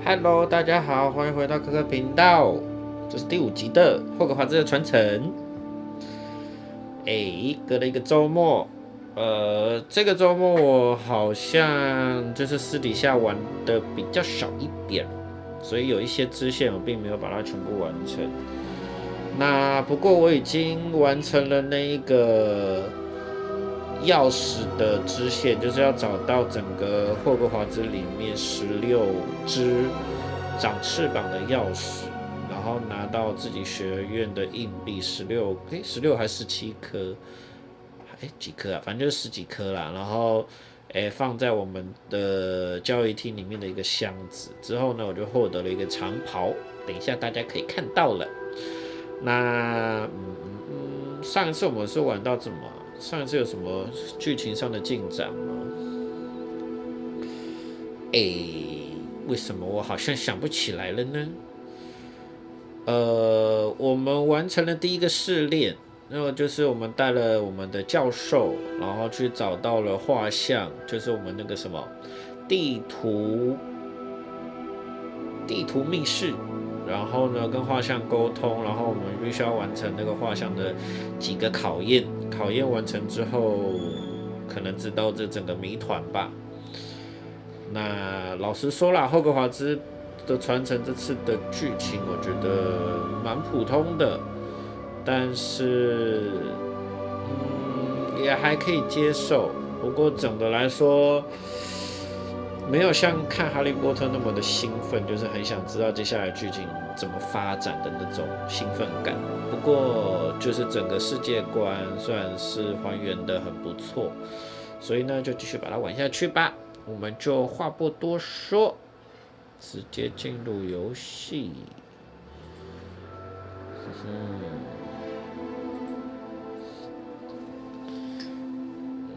Hello，大家好，欢迎回到科科频道，这是第5集的霍格华兹的传承。隔了一个周末，这个周末我好像就是私底下玩的比较少一点，所以有一些支线我并没有把它全部完成。那不过我已经完成了那一个钥匙的支线，就是要找到整个霍格华兹里面16只长翅膀的钥匙，然后拿到自己学院的硬币16还是17颗，几颗啊？反正就是10几颗啦。然后放在我们的交易厅里面的一个箱子。之后呢，我就获得了一个长袍，等一下大家可以看到了。那上一次我们是玩到怎么？上一次有什么剧情上的进展吗？为什么我好像想不起来了呢？我们完成了第一个试炼，那么就是我们带了我们的教授，然后去找到了画像，就是我们那个什么地图密室。然后呢，跟画像沟通，然后我们必须要完成那个画像的几个考验。考验完成之后，可能知道这整个谜团吧。那老实说啦，霍格华兹的传承这次的剧情，我觉得蛮普通的，但是也还可以接受。不过总的来说，没有像看《哈利波特》那么的兴奋，就是很想知道接下来剧情怎么发展的那种兴奋感。不过就是整个世界观虽然是还原的很不错，所以呢就继续把它玩下去吧。我们就话不多说，直接进入游戏。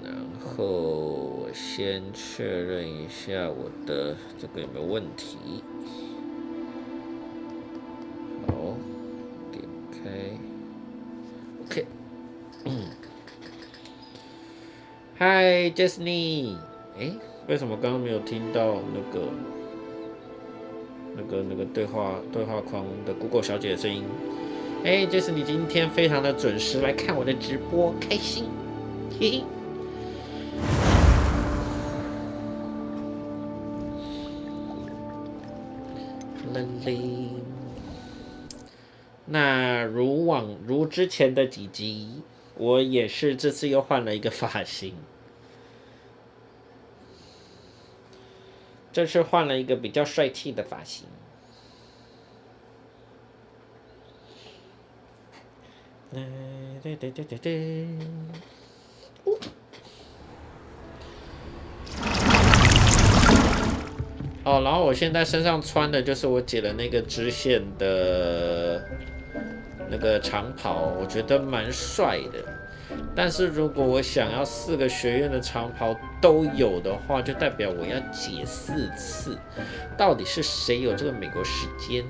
然后我先确认一下我的这个有没有问题。好，点开 ，OK。嗨 ，Jesney， 为什么刚刚没有听到那个对话框的 Google 小姐的声音？Jesney 今天非常的准时来看我的直播，开心，嘿嘿。那如之前的几集，我也是这次又换了一个发型，这次换了一个比较帅气的发型。然后我现在身上穿的就是我解了那个支线的那个长袍，我觉得蛮帅的。但是如果我想要4个学院的长袍都有的话，就代表我要解4次。到底是谁有这个美国时间？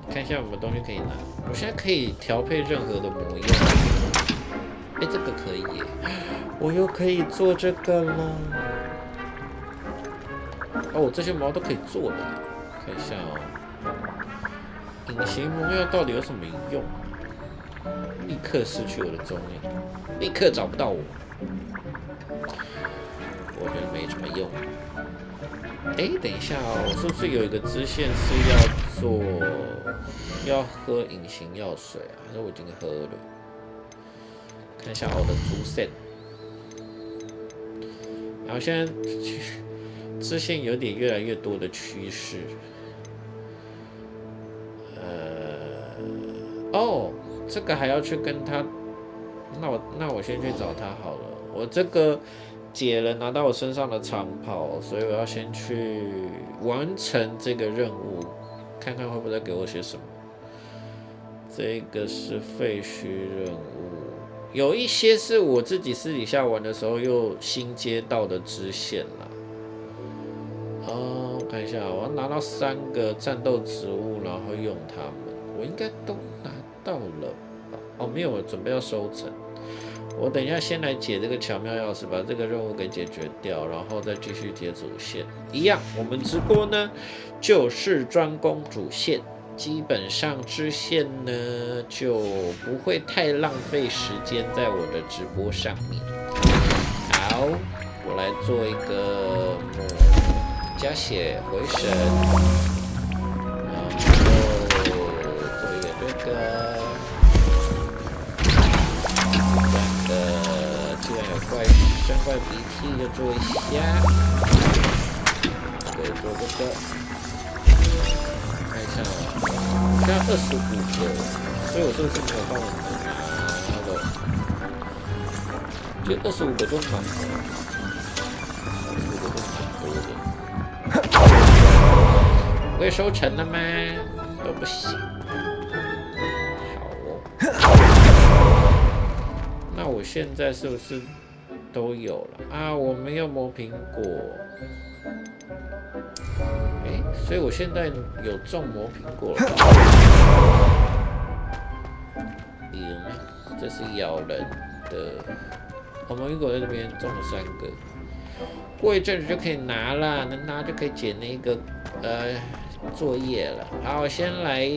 看一下有没有东西可以拿。我现在可以调配任何的模样。这个可以耶，我又可以做这个了。这些毛都可以做了耶。看一下隐形魔药到底有什么用？立刻失去我的踪影，立刻找不到我。我觉得没什么用。等一下我是不是有一个支线是要喝隐形药水啊？还是我已经喝了？看一下我的主线，然后现在支线有点越来越多的趋势。这个还要去跟他，那我先去找他好了。我这个解了拿到我身上的长袍，所以我要先去完成这个任务，看看会不会再给我些什么。这个是废墟任务。有一些是我自己私底下玩的时候又新接到的支线啦。我看一下，我要拿到3个战斗植物，然后用它们，我应该都拿到了吧？没有，我准备要收成。我等一下先来解这个巧妙钥匙，把这个任务给解决掉，然后再继续解主线。一样，我们直播呢就是专攻主线，基本上支线呢就不会太浪费时间在我的直播上面。好，我来做一个加血回神，然后做一个这个。既然有生怪鼻涕，就做一下。可以做这个。看一下哦，现在25个，所以我是不是没有办法拿了？就25个就满了，25个就蛮多的。会收成了吗？都不行。好哦。那我现在是不是都有了啊？我没有磨苹果，所以我现在有种磨苹果了。这是咬人的。磨苹果在这边种了3个，过一阵子就可以拿了，能拿就可以解那个作业了。好，我先来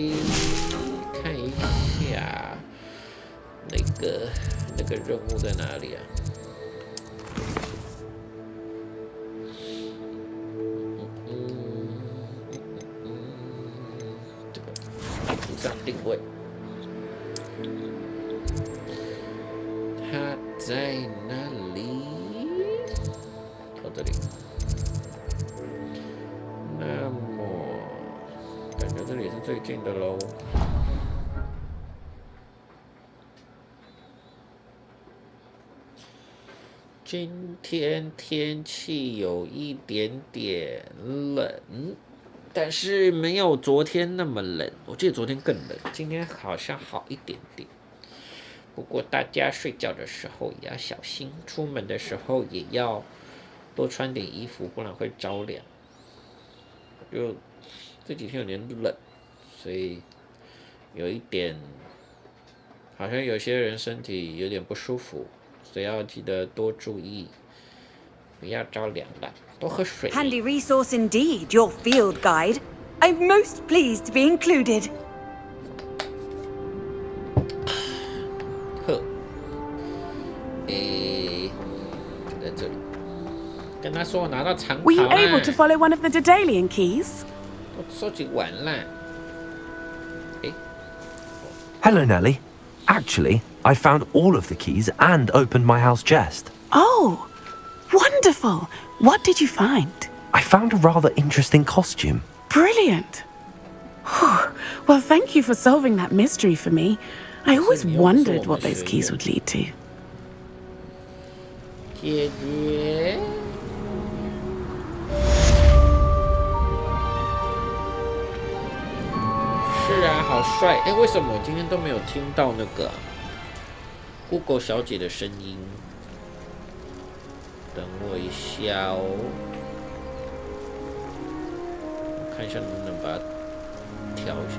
看一下那个任务在哪里啊？这个地图上定位，它在哪里？到这里。那么，感觉这里是最近的喽。今天天气有一点点冷，但是没有昨天那么冷。我记得昨天更冷，今天好像好一点点。不过大家睡觉的时候也要小心，出门的时候也要多穿点衣服，不然会着凉。就这几天有点冷，所以有一点，好像有些人身体有点不舒服。所以要记得多注意，不要着凉了，多喝水。Handy resource indeed, your field guide. I'm most pleased to be included. 呵，就在这里。跟他说我拿到长袍 Were you able to follow one of the Daedalian keys? 都收集完了。Hello, Nellie. Actually, I found all of the keys and opened my house chest. Oh, wonderful. What did you find? I found a rather interesting costume. Brilliant. Well, thank you for solving that mystery for me. I always wondered what those keys would lead to. 解决。是啊，好帅！为什么我今天都没有听到那个Google 小姐的声音？等我一下哦，我看一下能不能把它调一下。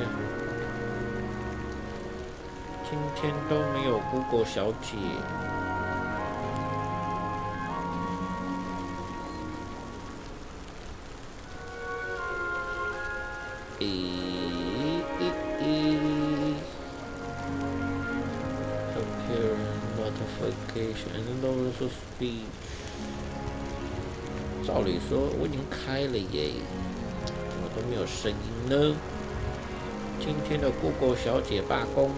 今天都没有Google小姐。Notification and also speech。照理说我已经开了耶，怎么都没有声音呢？今天的 Google 小姐罢工。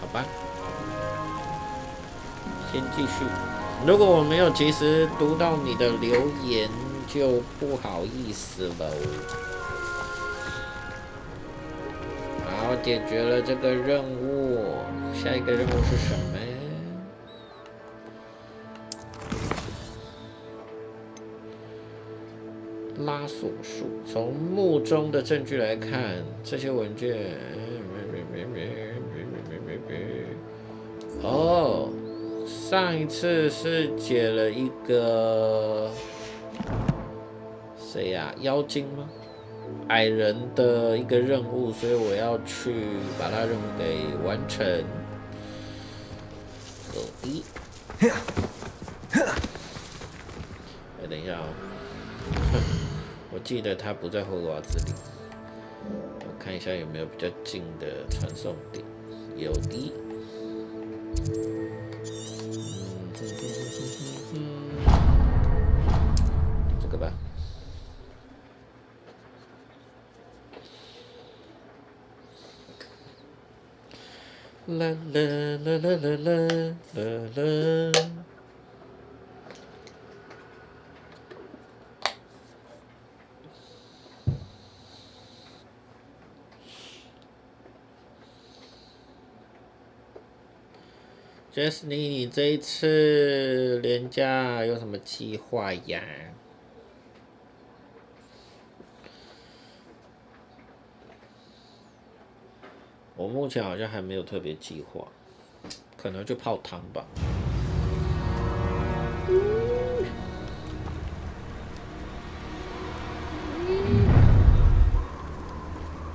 好吧，先继续。如果我没有及时读到你的留言，就不好意思了。好，解决了这个任务，下一个任务是什么？拉锁术。从墓中的证据来看，这些文件，哦，上一次是解了一个谁呀？妖精吗？矮人的一个任务，所以我要去把他任务给完成。等一下哦，我记得他不在霍格华兹里，我看一下有没有比较近的传送点。有的。这个吧。啦啦啦啦啦啦啦啦。Jessie， 你这一次连假有什么计划呀？我目前好像还没有特别计划，可能就泡汤吧。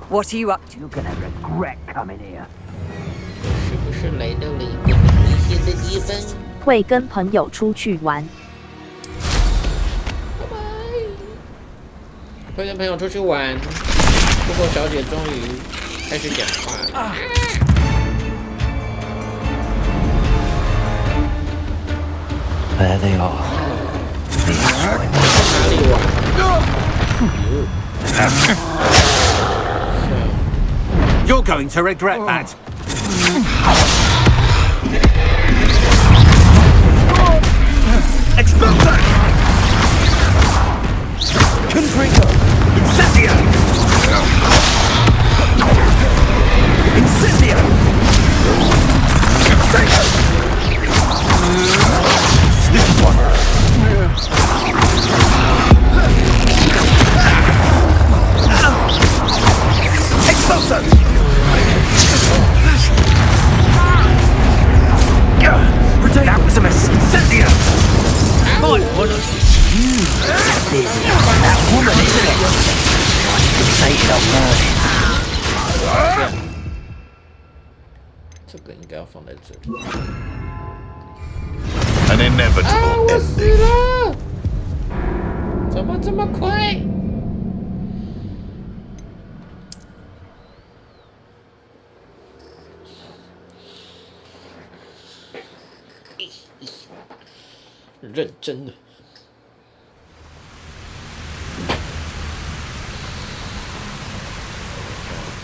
What are you up to? You're gonna regret coming here. 是不是来到了一个很危险的地方？会跟朋友出去玩。拜拜。会跟朋友出去玩。不过小姐终于开始讲话了。There they are. 哪里玩？You're going to regret that. Exploder! Confringo! Incendio! Incendio! This one! Exploso! That was a miss! Incendio! Might wanna... That woman, isn't it? Fixated on burning. 这个应该要放在这里。An inevitable 我死 ending. 了！怎么这么快？认真的。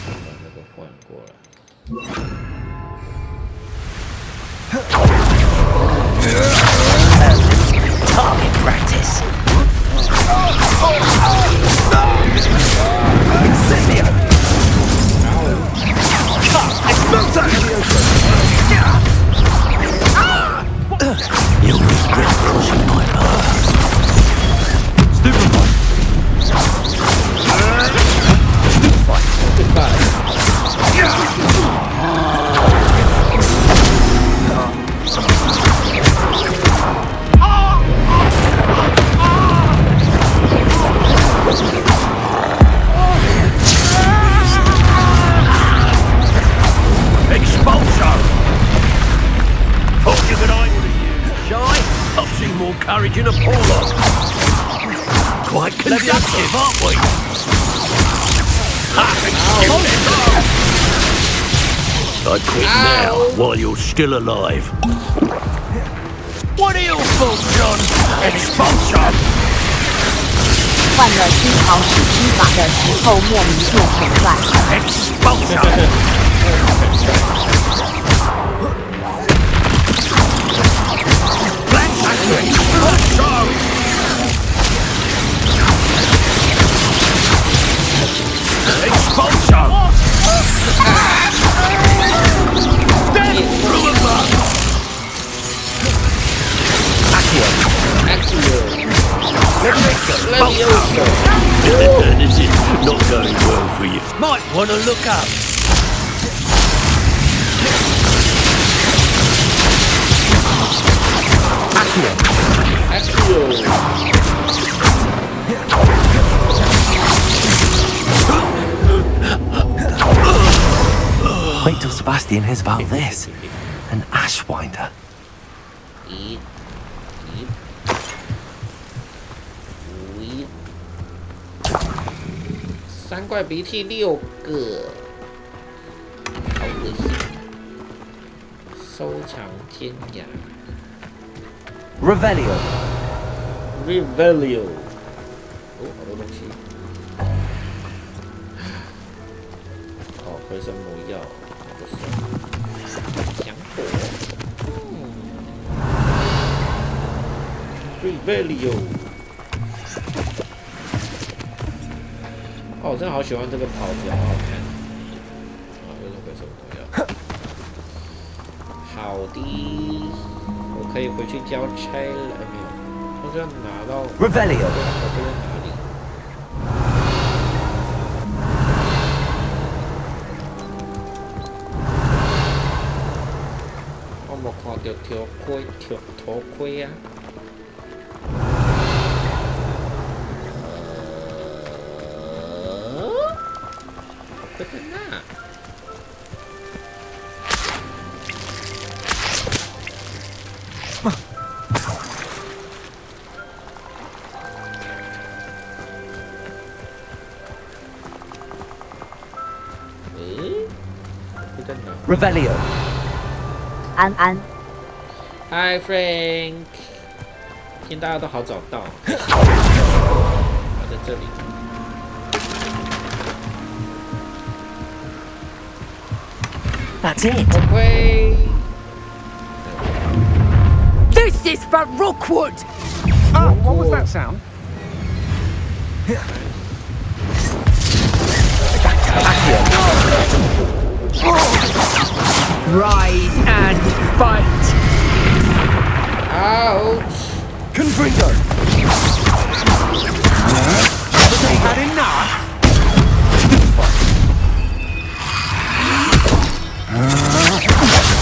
把那个换过来。Target practice. Incendio! Exploso! You'll regret crossing my path. Stupefy! Courage in a polo. Quite conductive, aren't we? I quit now while you're still alive. What are your thoughts, John? Expulsion! 换了新潮史之法的时候莫名就很乱。Expulsion! Black Factory! Expulsion! Expulsion! Death through a bug! This is not going well for you. Might want to look up. question is about this. An ashwinder. 一，三怪鼻涕6个，好恶心。收藏尖牙 Revelio. 哦，好多东西。哦，回声魔药，那个是响果。Revelio。哦，我真的好喜欢这个袍子，好好看。啊，又是回声魔药。好的，我可以回去交差了，没有？我是要拿到 Revelio。头盔在哪里？我没看到头盔啊！头盔在哪？Revelio. 安安， Hi Frank， 今天大家都好早到，在这里。That's it. 头盔。 This is for Rookwood. What was that sound? Rise and fight. Ouch！ Confringo. Haven't they had enough?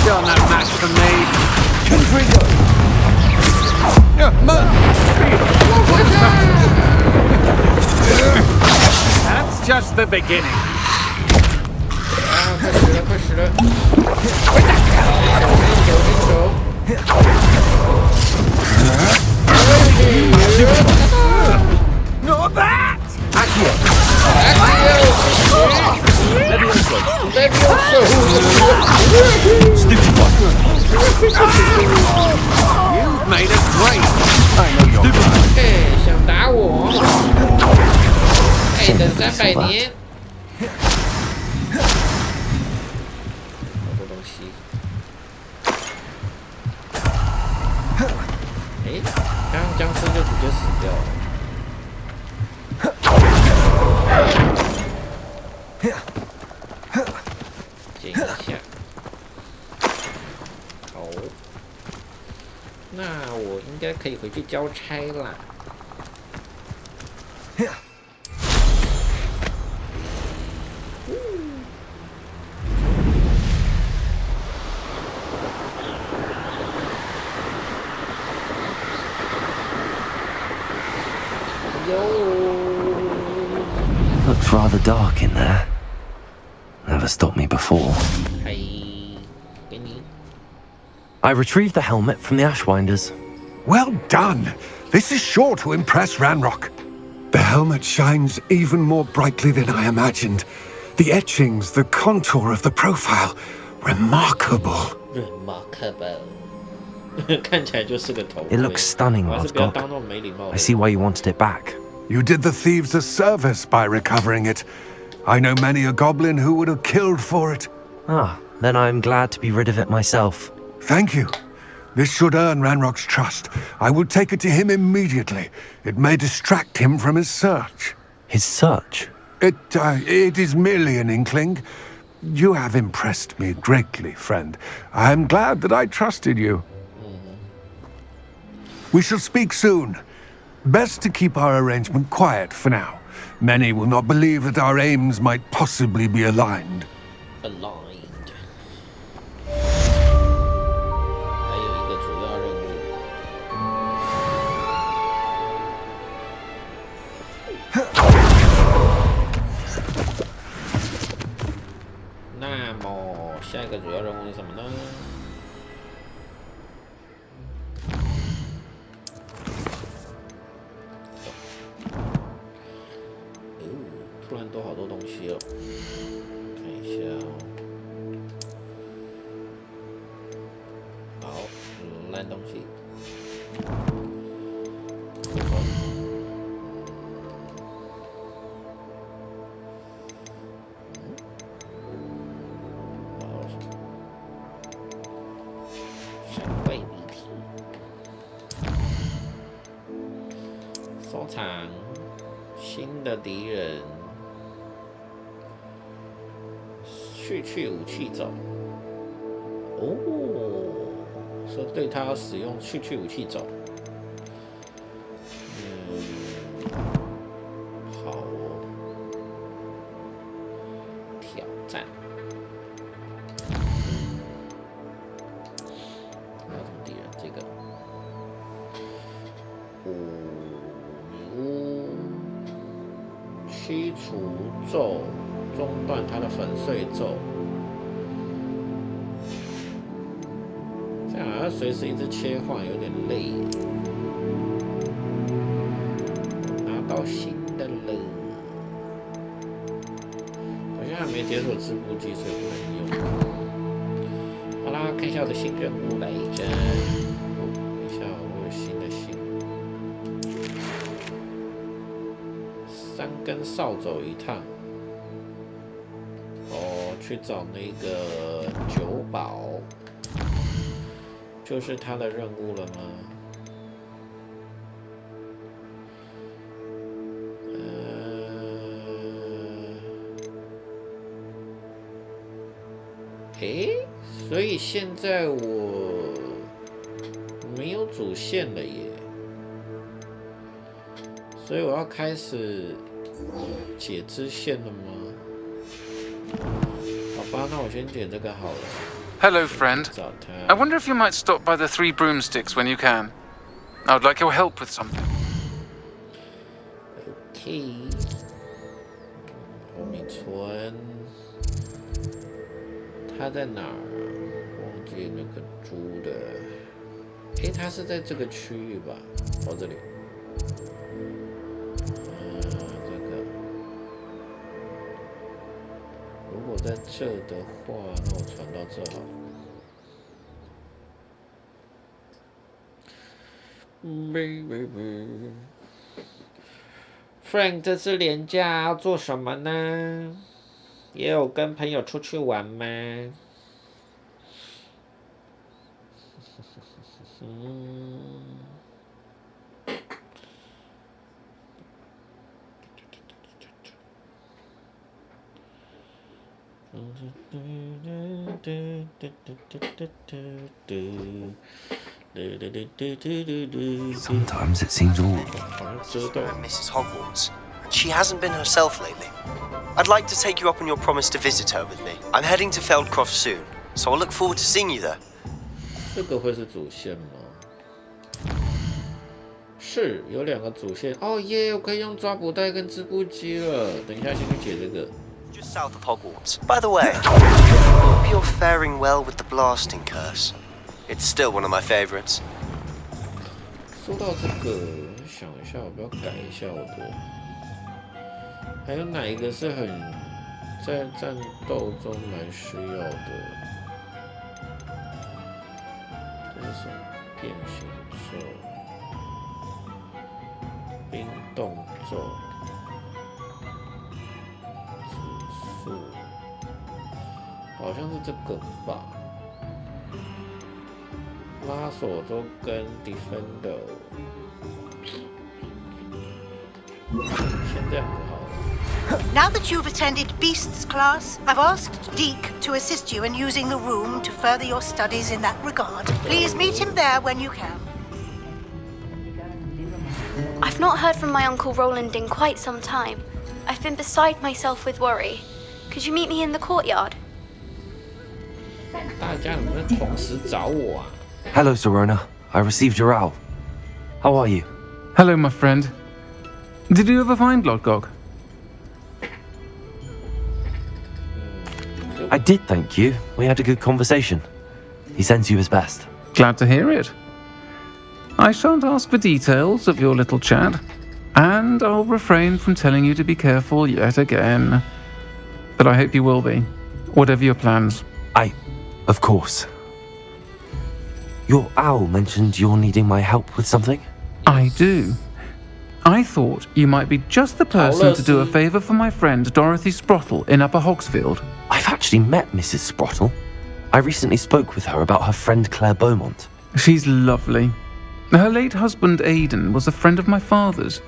Still no match for me. Confringo. That's just the beginning. 啊，快死了！Not that! You've made a great. I know you're right. 哎，想打我？哎，等300年。好多东西。哎，刚刚僵尸就直接死掉了。捡一下。好。那我应该可以回去交差啦。Looks rather dark in there. Never stopped me before. 嗨，给你。 I retrieved the helmet from the Ashwinders. Well done. This is sure to impress Ranrock. The helmet shines even more brightly than I imagined. The etchings, the contour of the profile, remarkable. Remarkable 看起来就是个头盔。 It looks stunning, 我还是不要当 Rodgok. 那种没礼貌的 I see why you wanted it back. You did the thieves a service by recovering it. I know many a goblin who would have killed for it. Ah, then I'm glad to be rid of it myself. Thank you. This should earn Ranrock's trust. I will take it to him immediately. It may distract him from his search. His search? It is merely an inkling. You have impressed me greatly, friend. I am glad that I trusted you. We shall speak soon. Best to keep our arrangement quiet for now. Many will not believe that our aims might possibly be aligned. aligned。还有一个主要任务。那么下一个个主要任务是什么呢？突然多好多东西哦，看一下哦。好，烂东西。收藏新的敌人，去武器走。哦，说对他使用去武器走。好哦，挑战。还有什么敌人？这个。驱除咒，中断它的粉碎咒。这样好像随时一直切换，有点累。拿到新的了，好像还没解锁织布机，所以不能用。好啦，看一下我的新任务来着。等一下，我有新的信。3根扫帚一趟，去找那个酒保，就是他的任务了吗？所以现在我没有主线了耶，所以我要开始解支线了吗？好吧，那我先解这个好了。Hello, friend. I wonder if you might stop by the 3 broomsticks when you can. I would like your help with something. OK。后面村，他在哪儿？忘记那个猪的。他是在这个区域吧？这里。如果在这的话，那我传到这好了。Frank 这次连假要做什么呢？也有跟朋友出去玩吗？Sometimes it seems all Mrs. Hogwarts, and she hasn't been herself lately. I'd like to take you up on your promise to visit her with me. I'm heading to Feldcroft soon, so I'll look forward to seeing you there. 这个会是主线吗？是，有2个主线。哦耶，我可以用抓捕袋跟织布机了。等一下先去解这个。Just south of Hogwarts. By the way, hope you're faring well with the blasting curse. It's still one of my favorites. 说到这个，想一下，我不要改一下我的。还有哪一个是很在战斗中蛮需要的？这是什么？变形咒、冰冻咒、指数，好像是这个吧？拉手咒跟 Defender， 先这样子好了。Now that you've attended Beasts class, I've asked Deke to assist you in using the room to further your studies in that regard. Please meet him there when you can. I've not heard from my Uncle Roland in quite some time. I've been beside myself with worry. Could you meet me in the courtyard? 大家能不能同时找我啊？ Hello, Serona. I received your owl. How are you? Hello, my friend. Did you ever find Lodgog? I did thank you. We had a good conversation. He sends you his best. Glad to hear it. I shan't ask for details of your little chat, and I'll refrain from telling you to be careful yet again. But I hope you will be, whatever your plans. Of course. Your owl mentioned you're needing my help with something? I do. I thought you might be just the person to do a favour for my friend Dorothy Sprottle in Upper Hogsfield. I've actually met Mrs. Sprottle. I recently spoke with her about her friend Claire Beaumont. She's lovely. Her late husband Aidan was a friend of my father's.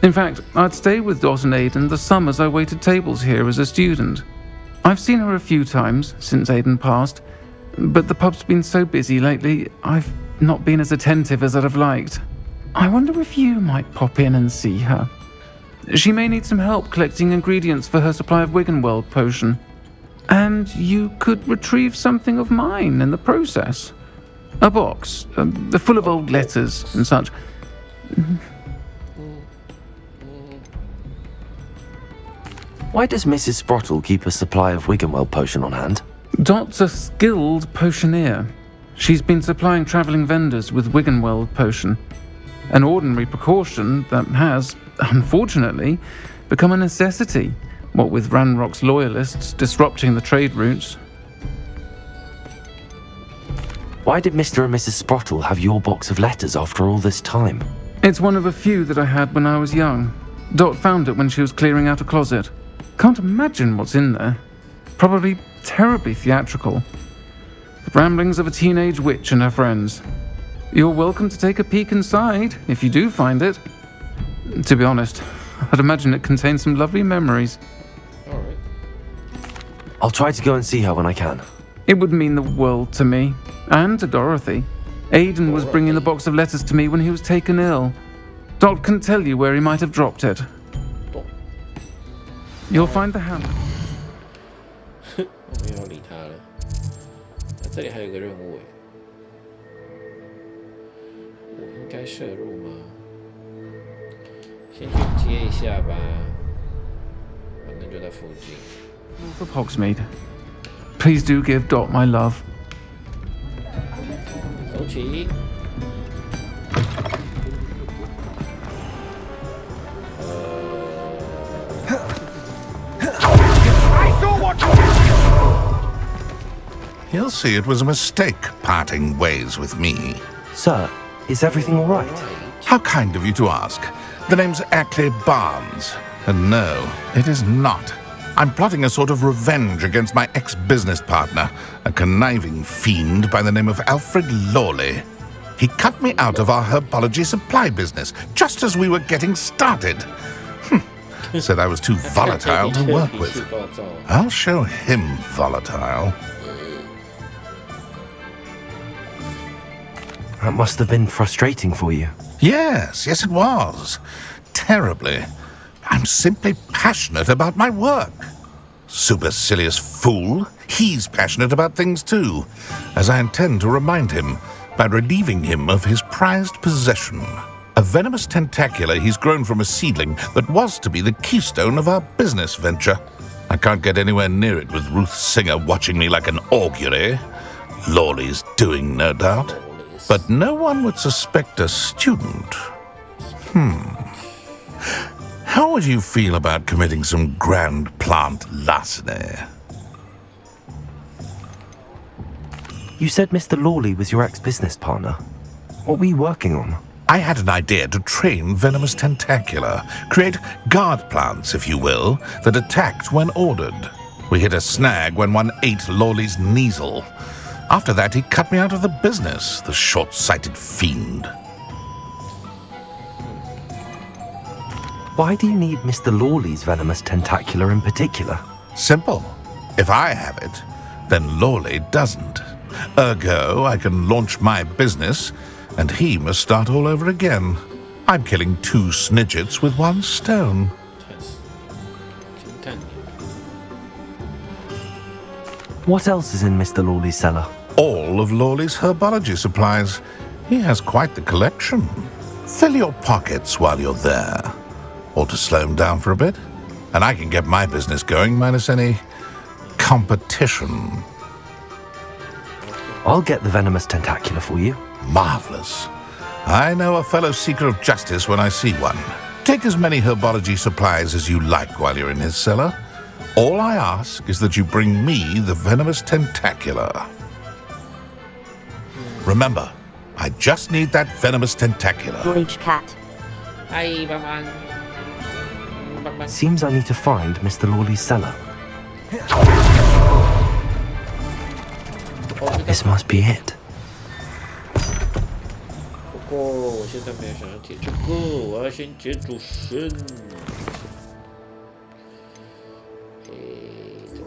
In fact, I'd stay with Dot and Aidan the summers I waited tables here as a student. I've seen her a few times since Aidan passed, but the pub's been so busy lately, I've not been as attentive as I'd have liked. I wonder if you might pop in and see her. She may need some help collecting ingredients for her supply of Wiggenweld potion. And you could retrieve something of mine in the process. A box, full of old letters and such. Why does Mrs. Sprottle keep a supply of Wiggenweld potion on hand? Dot's a skilled potioneer. She's been supplying travelling vendors with Wiggenweld potion. An ordinary precaution that has, unfortunately, become a necessity, what with Ranrock's loyalists disrupting the trade routes. Why did Mr. and Mrs. Sprottle have your box of letters after all this time? It's one of a few that I had when I was young. Dot found it when she was clearing out a closet. Can't imagine what's in there. Probably terribly theatrical. The ramblings of a teenage witch and her friends. You're welcome to take a peek inside, if you do find it. To be honest, I'd imagine it contains some lovely memories. Alright. I'll try to go and see her when I can. It would mean the world to me, and to Dorothy. Aidan was bringing the box of letters to me when he was taken ill. Dot can tell you where he might have dropped it. You'll find the hammer. 我没有理他了。这里还有个任务诶，我应该摄入吗？先去接一下吧，反正就在附近。For Hogsmeade, please do give Dot my love. 走起。He'll see it was a mistake parting ways with me. Sir, is everything all right? How kind of you to ask. The name's Ackley Barnes. And no, it is not. I'm plotting a sort of revenge against my ex-business partner, a conniving fiend by the name of Alfred Lawley. He cut me out of our herbology supply business just as we were getting started. Said I was too volatile to work with. I'll show him volatile. That must have been frustrating for you. Yes, it was. Terribly. I'm simply passionate about my work. Supercilious fool. He's passionate about things too, as I intend to remind him by relieving him of his prized possession. A venomous tentacula he's grown from a seedling that was to be the keystone of our business venture. I can't get anywhere near it with Ruth Singer watching me like an augury. Lawley's doing, no doubt. But no one would suspect a student. How would you feel about committing some grand plant larceny? You said Mr. Lawley was your ex-business partner. What were you working on? I had an idea to train venomous tentacula, create guard plants, if you will, that attacked when ordered. We hit a snag when one ate Lawley's Kneasel. After that, he cut me out of the business, the short-sighted fiend. Why do you need Mr. Lawley's venomous tentacula in particular? Simple. If I have it, then Lawley doesn't. Ergo, I can launch my business, and he must start all over again. I'm killing two snidgets with one stone. What else is in Mr. Lawley's cellar? All of Lawley's herbology supplies. He has quite the collection. Fill your pockets while you're there. Or to slow him down for a bit. And I can get my business going minus any competition. I'll get the venomous tentacula for you. Marvelous. I know a fellow seeker of justice when I see one. Take as many herbology supplies as you like while you're in his cellar. All I ask is that you bring me the venomous tentacula. Remember, I just need that venomous tentacula. Bleach cat. Hi, Batman. Seems I need to find Mr. Lawley's cellar. This must be it. 不过我现在没有想要解这个，我要先解主神。这个。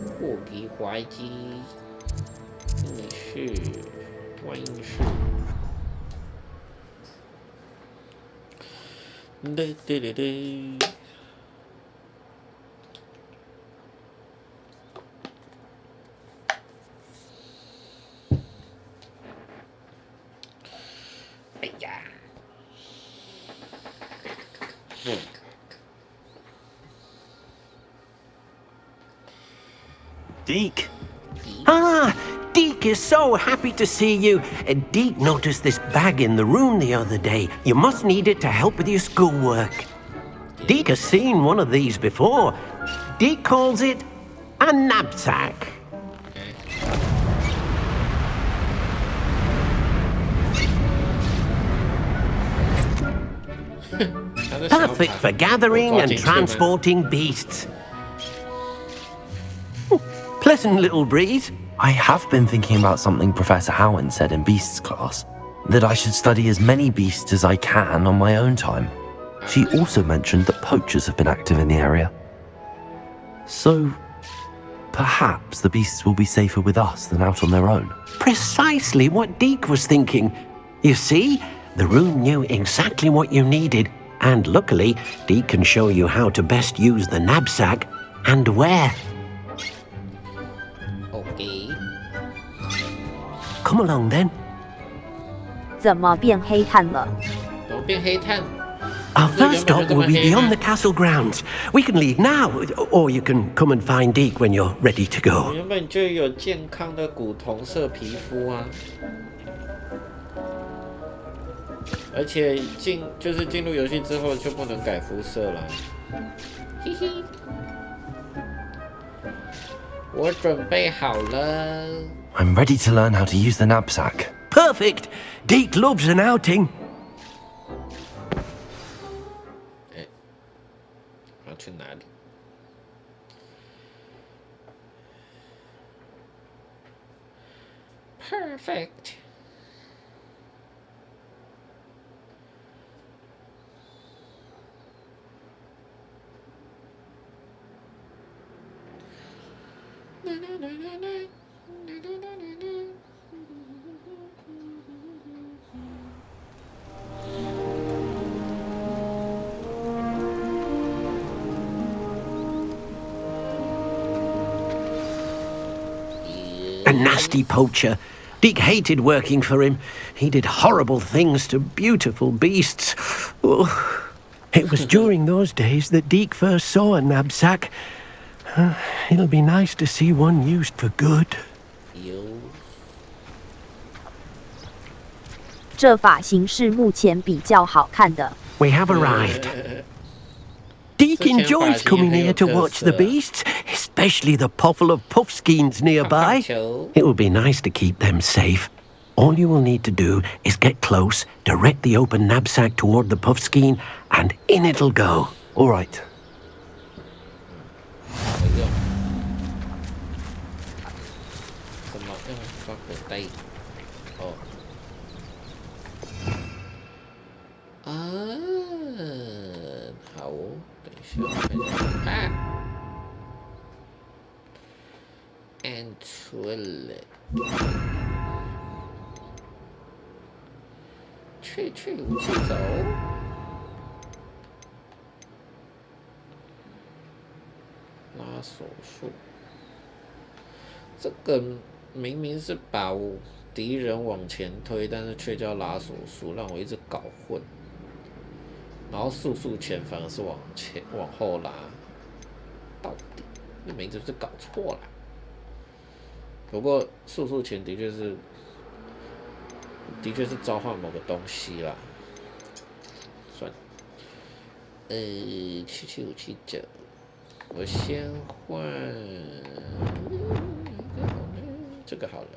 霍格华兹密室万应室。对对对对。哎呀！ Deke. Ah, Deke is so happy to see you. Deke noticed this bag in the room the other day. You must need it to help with your schoolwork. Deke has seen one of these before. Deke calls it a knapsack. Perfect for gathering and transporting beasts. Pleasant little breeze. I have been thinking about something Professor Howard said in Beasts class, that I should study as many beasts as I can on my own time. She also mentioned that poachers have been active in the area. So, perhaps the beasts will be safer with us than out on their own. Precisely what Deke was thinking. You see, the room knew exactly what you needed, and luckily, Deke can show you how to best use the knapsack and where. Okay. Come along then. 怎么变黑炭了？怎么变黑炭？ Our first stop will be beyond the castle grounds. We can leave now, or you can come and find Deke when you're ready to 我 go. 原本就有健康的古铜色皮肤啊，而且进入游戏之后就不能改肤色了。嘿嘿，我准备好了。 I'm ready to learn how to use the knapsack. Perfect! Deke loves an outing. 要去哪里？ Perfect. A nasty poacher. Deke hated working for him. He did horrible things to beautiful beasts. Oh, it was during those days that Deke first saw a knapsack. It'll be nice to see one used for good. 这发型是目前比较好看的。 We have arrived. Deke enjoys coming here to watch the beasts, especially the potful of puffskeins nearby. It will be nice to keep them safe. All you will need to do is get close, direct the open knapsack toward the puffskein, and in it'll go. All right. 怎么用抓口袋？哦。啊，好，等一下，我看一下啊 ，and toilet，去武器走。拉手术，这个明明是把敌人往前推，但是却叫拉索数，让我一直搞混。然后速前反而是往后拉，到底那名字是搞错了。不过速前的确是召唤某个东西啦。算了，77579，我先换这个好了。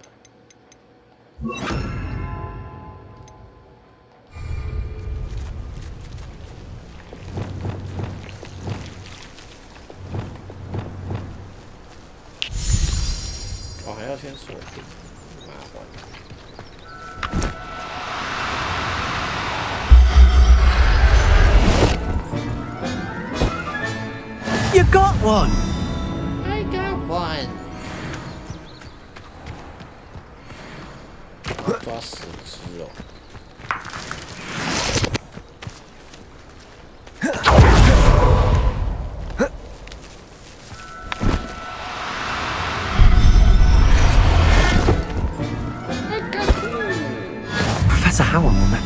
还要先锁定，麻烦。You got one. I got one. 我抓10只哦。Professor Howard will know.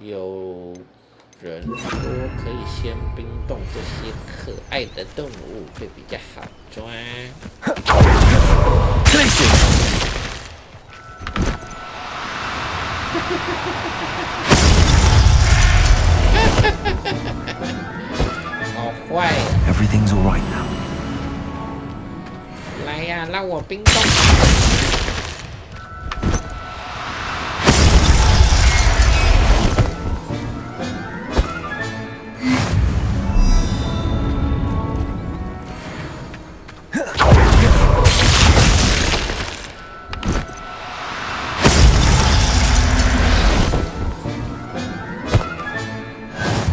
有人说可以先冰冻这些可爱的动物会比较好抓。好坏呀 Everything's all right now. 来呀，让我冰冻。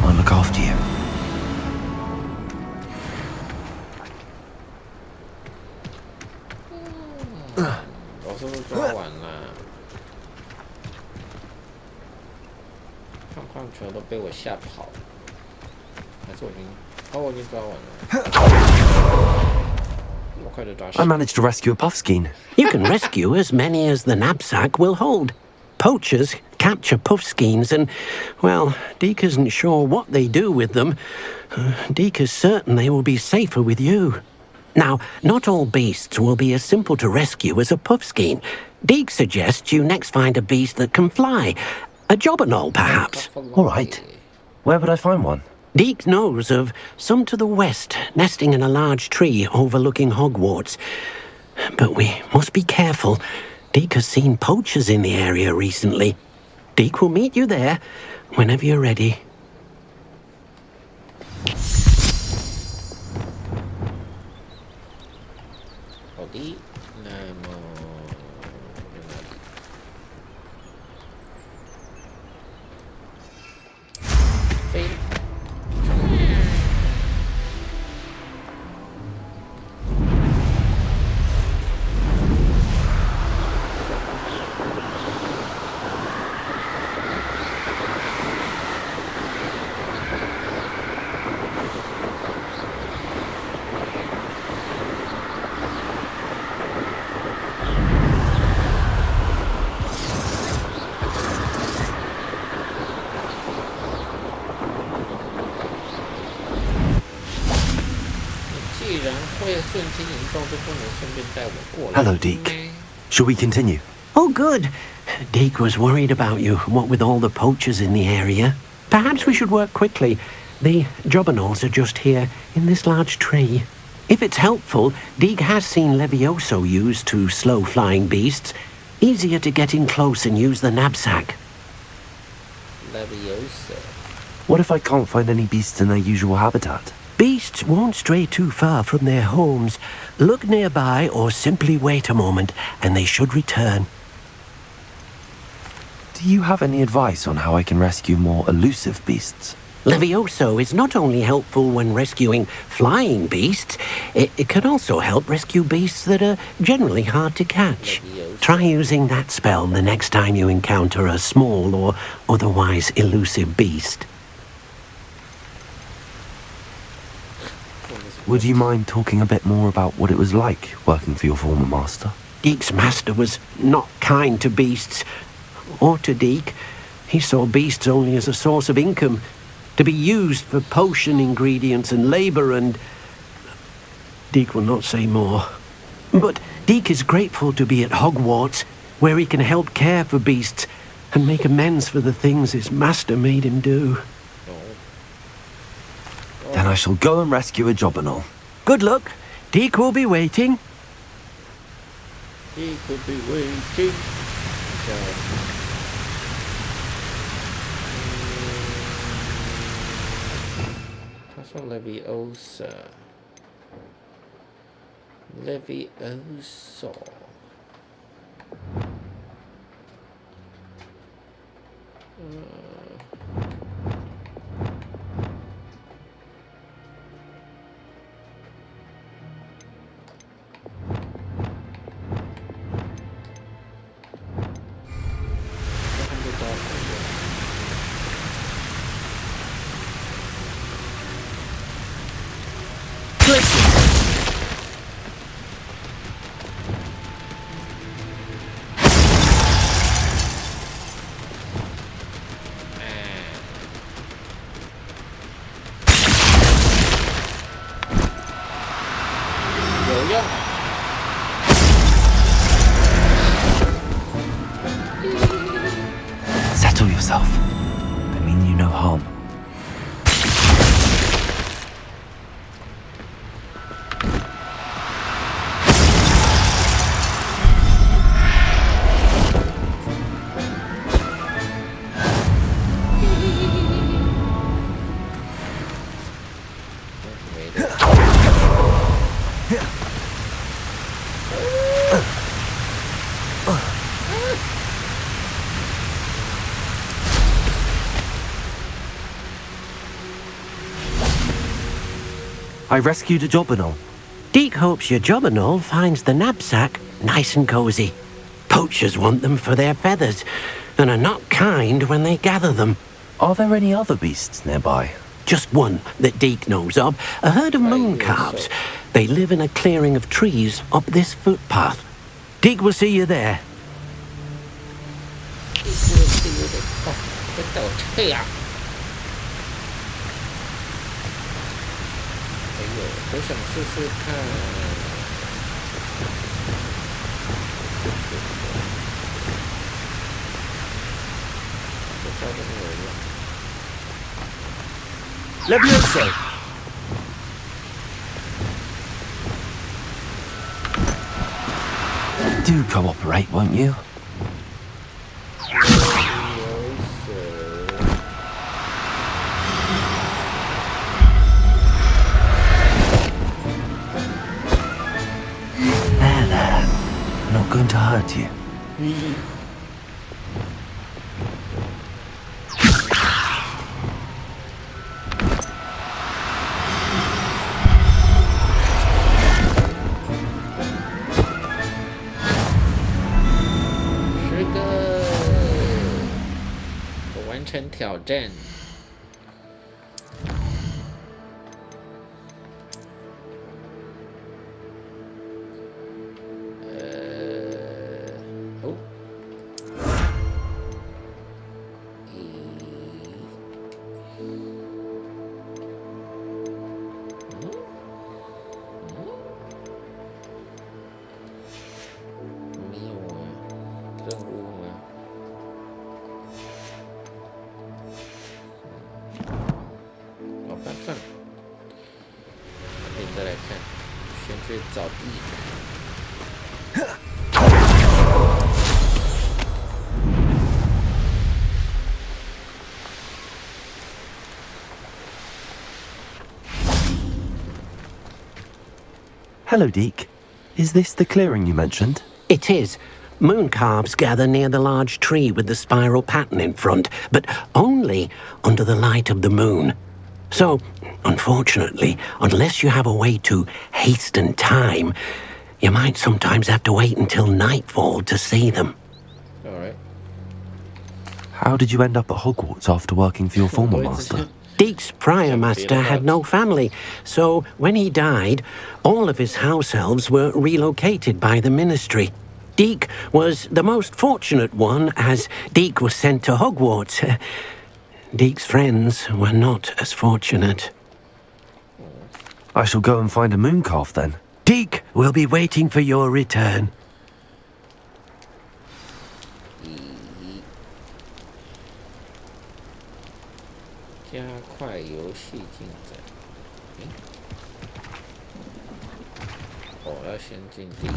I'll look after you. 我是不是抓完了？胖球都被我吓跑了，还是我已经抓完了。我快点抓。I managed to rescue a puffskein. You can rescue as many as the knapsack will hold. Poachers capture puffskeins and, well, Deke isn't sure what they do with them. Deke is certain they will be safer with you. Now, not all beasts will be as simple to rescue as a puffskein. Deke suggests you next find a beast that can fly. A jobberknoll, perhaps. All right. Where would I find one? Deke knows of some to the west, nesting in a large tree overlooking Hogwarts. But we must be careful. Deke has seen poachers in the area recently. Deke will meet you there whenever you're ready. Hello, Deke. Shall we continue? Oh, good. Deke was worried about you, what with all the poachers in the area. Perhaps we should work quickly. The jobberknolls are just here, in this large tree. If it's helpful, Deke has seen Levioso used to slow flying beasts. Easier to get in close and use the knapsack. Levioso. What if I can't find any beasts in their usual habitat? Beasts won't stray too far from their homes. Look nearby or simply wait a moment, and they should return. Do you have any advice on how I can rescue more elusive beasts? Levioso is not only helpful when rescuing flying beasts, it can also help rescue beasts that are generally hard to catch. Levioso. Try using that spell the next time you encounter a small or otherwise elusive beast. Would you mind talking a bit more about what it was like working for your former master? Deek's master was not kind to beasts, or to Deek. He saw beasts only as a source of income, to be used for potion ingredients and labour, and Deek will not say more. But Deek is grateful to be at Hogwarts, where he can help care for beasts and make amends for the things his master made him do. Then I shall go and rescue a job and all. Good luck. Deek will be waiting. Deek will be waiting. Paso Leviosa. Leviosa. Settle yourself. I mean you no harm. I rescued a Jobberknoll. Deek hopes your Jobberknoll finds the knapsack nice and cozy. Poachers want them for their feathers, and are not kind when they gather them. Are there any other beasts nearby? Just one that Deek knows of, a herd of moon calves. They live in a clearing of trees up this footpath. Deek will see you there. Levioso! Do cooperate, won't you? There. I'm not going to hurt you.挑战。Hello, Deek. Is this the clearing you mentioned? It is. Moon calves gather near the large tree with the spiral pattern in front, but only under the light of the moon. So, unfortunately, unless you have a way to hasten time, You might sometimes have to wait until nightfall to see them. Alright. How did you end up at Hogwarts after working for your former master? Deek's prior master had no family, so when he died, all of his house elves were relocated by the ministry. Deek was the most fortunate one, as Deek was sent to Hogwarts. Deek's friends were not as fortunate. I shall go and find a mooncalf then. Deek will be waiting for your return. 加快游戏进展。哦，要先进地图。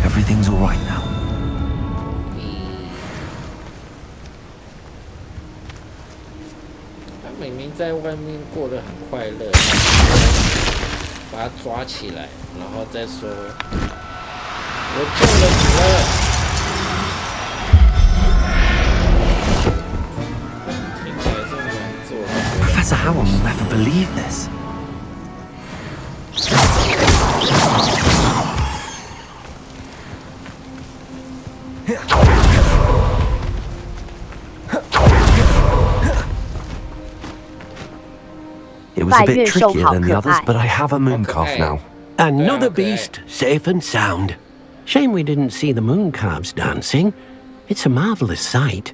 Everything's all right now. 他明明在外面过得很快乐，把他抓起来，然后再说：“我救了你了。” Professor Howard will never believe this. It was a bit trickier than the others, but I have a mooncalf now. Another beast, safe and sound. Shame we didn't see the mooncalves dancing. It's a marvelous sight.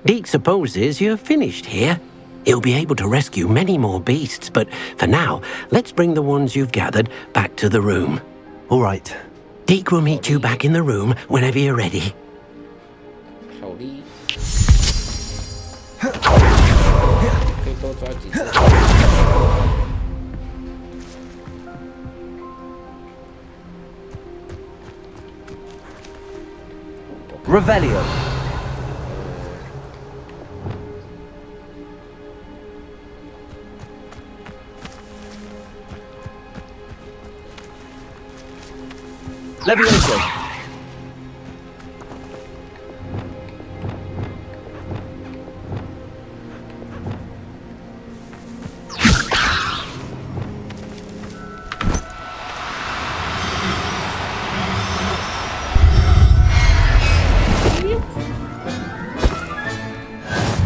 Deek supposes you're finished here. He'll be able to rescue many more beasts, but for now, let's bring the ones you've gathered back to the room. All right. Deek will meet you back in the room whenever you're ready. Revelio. Levioso.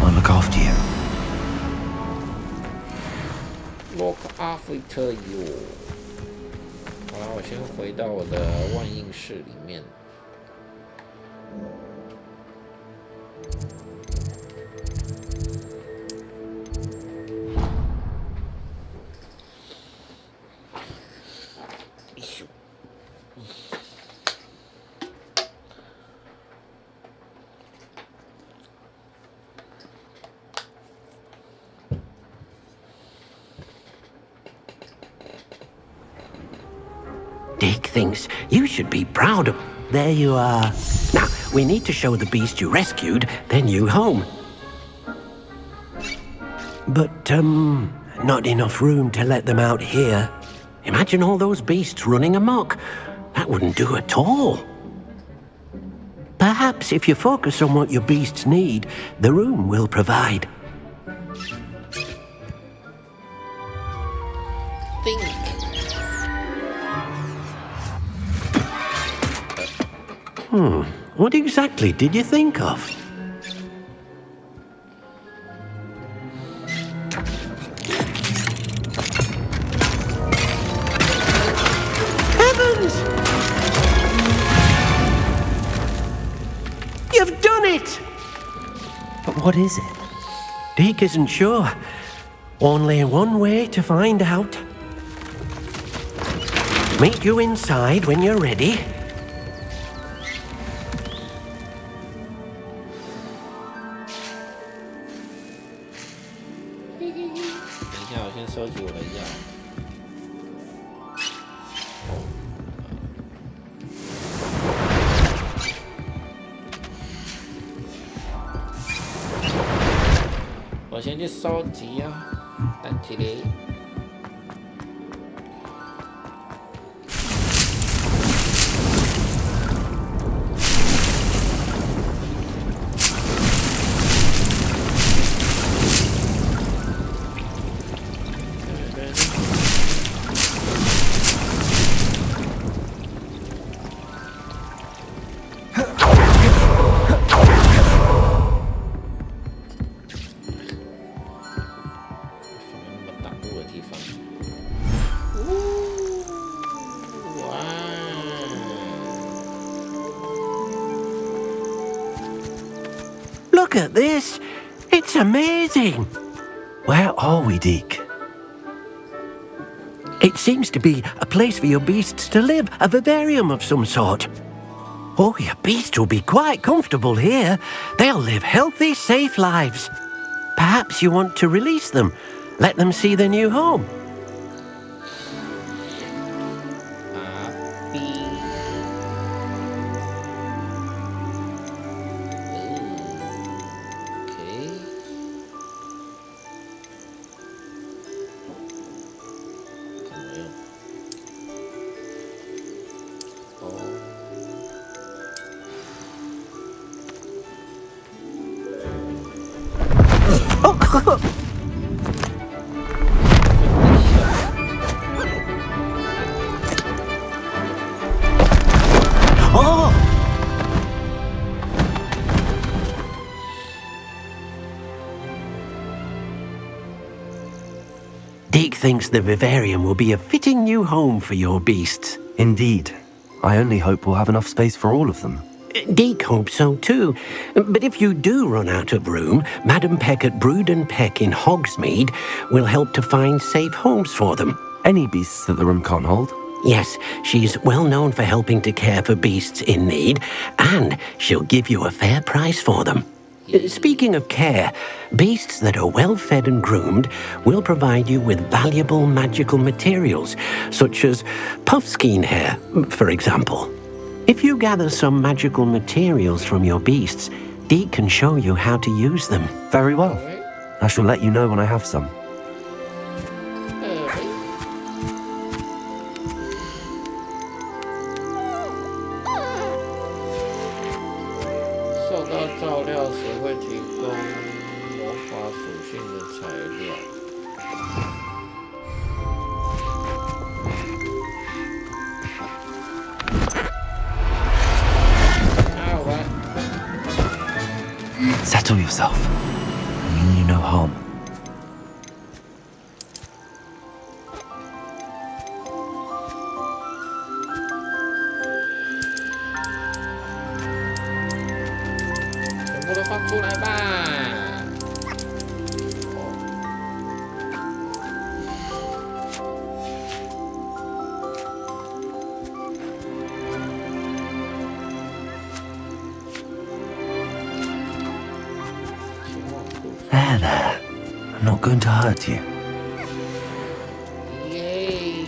I'll look after you. Look after you. 好了，我先回到我的万应室里面。Deek thinks you should be proud of... There you are. Now, we need to show the beast you rescued, then you home. But, not enough room to let them out here. Imagine all those beasts running amok. That wouldn't do at all. Perhaps if you focus on what your beasts need, the room will provide. Think. What exactly did you think of? Heavens! You've done it! But what is it? Deek isn't sure. Only one way to find out. Meet you inside when you're ready. 等一下，我先收集我的药。我先去收集啊，等起来。Look at this. It's amazing. Where are we, Deke? It seems to be a place for your beasts to live, a vivarium of some sort. Oh, your beasts will be quite comfortable here. They'll live healthy, safe lives. Perhaps you want to release them, let them see their new home. Deke thinks the vivarium will be a fitting new home for your beasts. Indeed. I only hope we'll have enough space for all of them. Deke hopes so too. But if you do run out of room, Madam Peck at Brood and Peck in Hogsmeade will help to find safe homes for them. Any beasts that the room can't hold? Yes, she's well known for helping to care for beasts in need, and she'll give you a fair price for them. Speaking of care, beasts that are well fed and groomed will provide you with valuable magical materials, such as puffskein hair, for example. If you gather some magical materials from your beasts, Deke can show you how to use them. Very well. I shall let you know when I have some. Settle yourself. I mean you no harm. There. I'm not going to hurt you. Yay.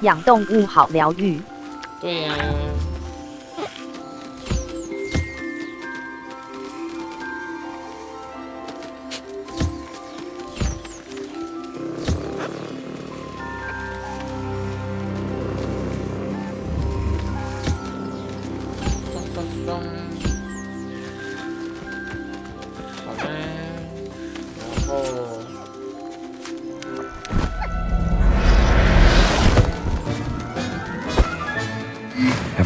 养动物好疗愈。对呀、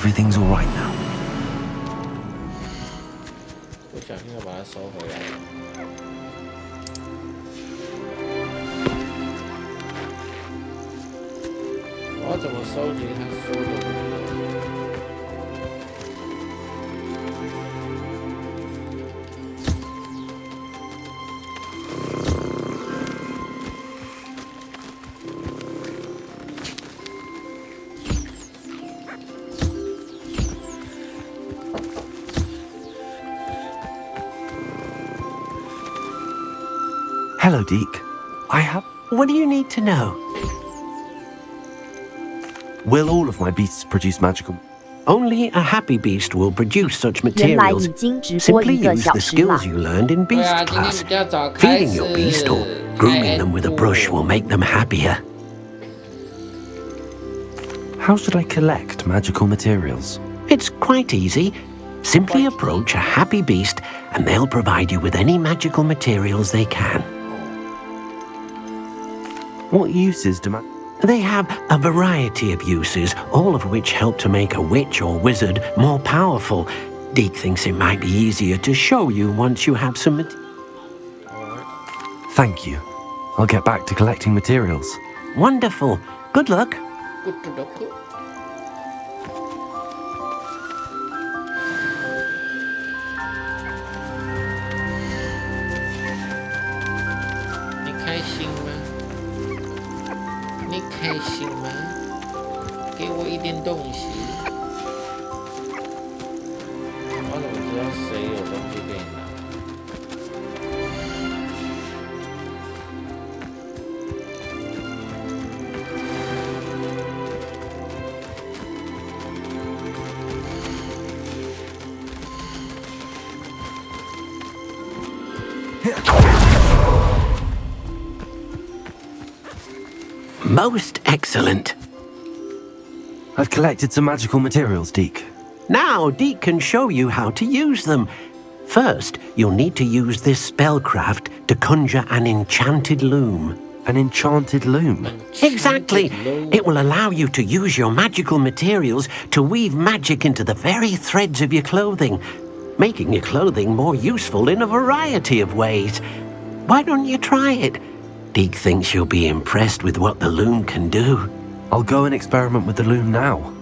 everything's all right now. 不小心又把它收回来了。我要怎么收集他说的？ Hello, Deke. I have. What do you need to know? Will all of my beasts produce magical? Only a happy beast will produce such 原来 materials. 已经直播 Simply 一个 use 小 the 时了 skills。you learned in 对 beast 啊，今天 class. 比较早开 Feeding 始 your beast or grooming them with a brush will make them happier. How should I collect magical materials? It's quite easy. Simply approach a happy beast and they'll provide you with any magical materials they can. What uses do They have a variety of uses, all of which help to make a witch or wizard more powerful. Deke thinks it might be easier to show you once you have some Thank you. I'll get back to collecting materials. Wonderful. Good luck. Good luck. 你开心吗？你开心吗？给我一点东西。我怎么知道谁有东西给你拿？ Most excellent. I've collected some magical materials, Deke. Now, Deke can show you how to use them. First, you'll need to use this spellcraft to conjure an enchanted loom. An enchanted loom? Exactly. It will allow you to use your magical materials to weave magic into the very threads of your clothing, making your clothing more useful in a variety of ways. Why don't you try it? Deke thinks you'll be impressed with what the loom can do. I'll go and experiment with the loom now.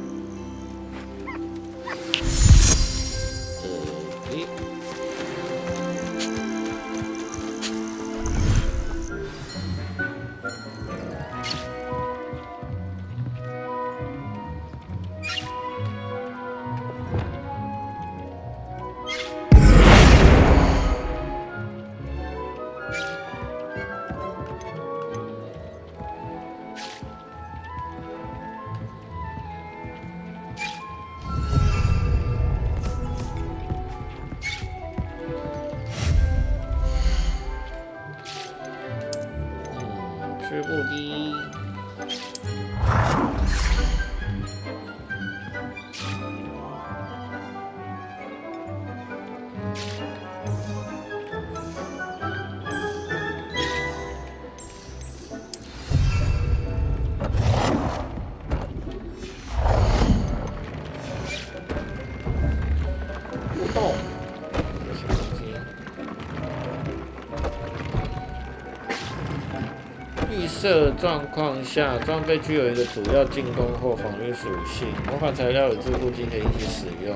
预设状况下，装备具有一个主要进攻或防御属性，魔法材料与自护机可以一起使用，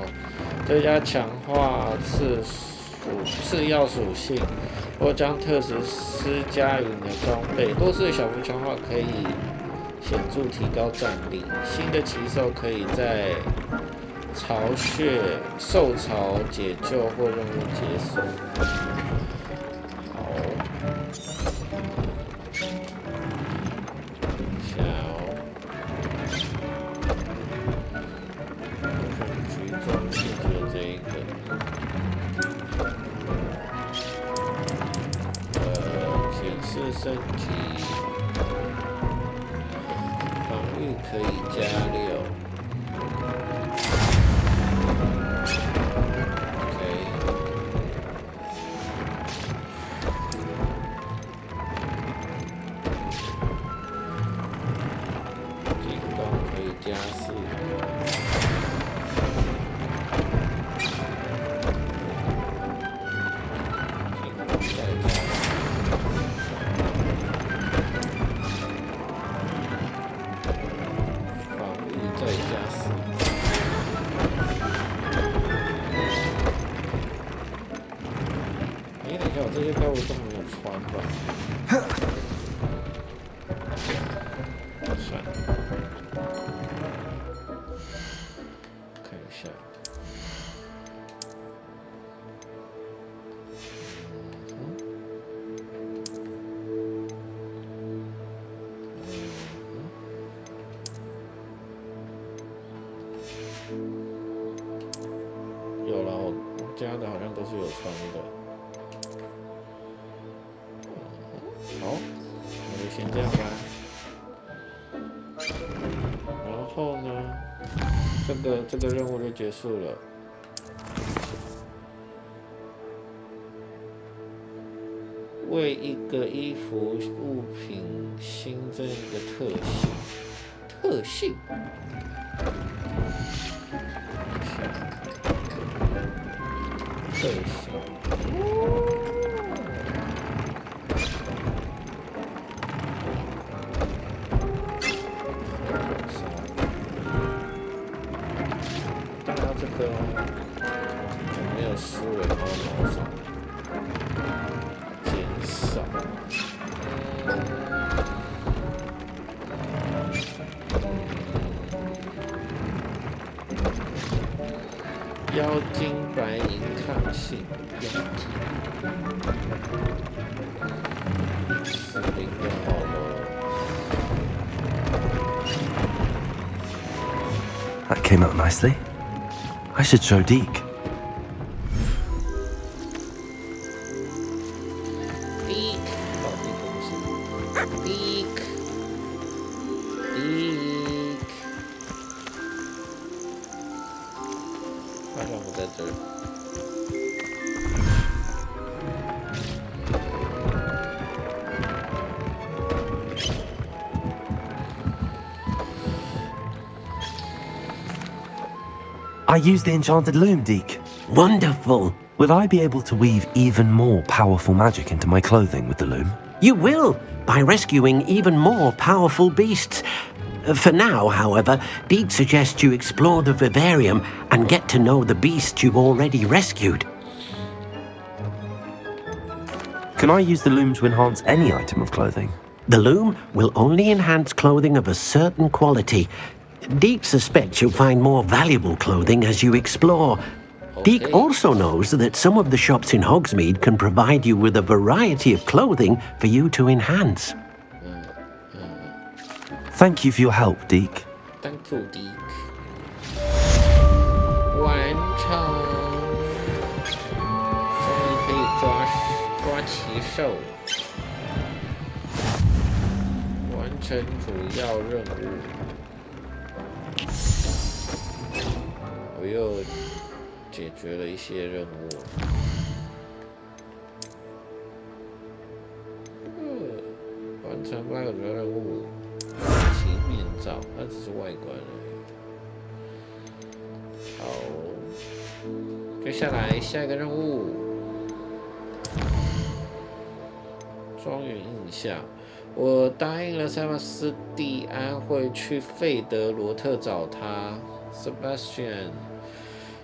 增加强化次要属性，或将特质施加于你的装备。多次的小幅强化可以显著提高战力。新的骑兽可以在巢穴受潮解救或任务结束。好。 升级，防御可以加6。OK， 进攻可以加4。吧。算了，看一下。有了，我家的好像都是有穿的。好，那就先这样吧。然后呢，这个任务就结束了。为一个衣服物品新增一个特性。特性。特性。当然这个就没有思维猫毛上减少。妖精白银抗性用体，40就好了。That came out nicely. I should show Deke. I used the enchanted loom, Deke. Wonderful. Will I be able to weave even more powerful magic into my clothing with the loom? You will, by rescuing even more powerful beasts. For now, however, Deke suggests you explore the vivarium and get to know the beasts you've already rescued. Can I use the loom to enhance any item of clothing? The loom will only enhance clothing of a certain quality. Deke suspects you'll find more valuable clothing as you explore. Okay. Deke also knows that some of the shops in Hogsmeade can provide you with a variety of clothing for you to enhance. Thank you for your help, Deke. Thank you, Deke. 完成，终于可以抓奇兽，完成主要任务。我又解决了一些任务。完成8个主要任务。其面罩，它只是外观而已。好，接下来下一个任务，庄园印象。我答应了塞巴斯蒂安会去费德罗特找他 ，Sebastian。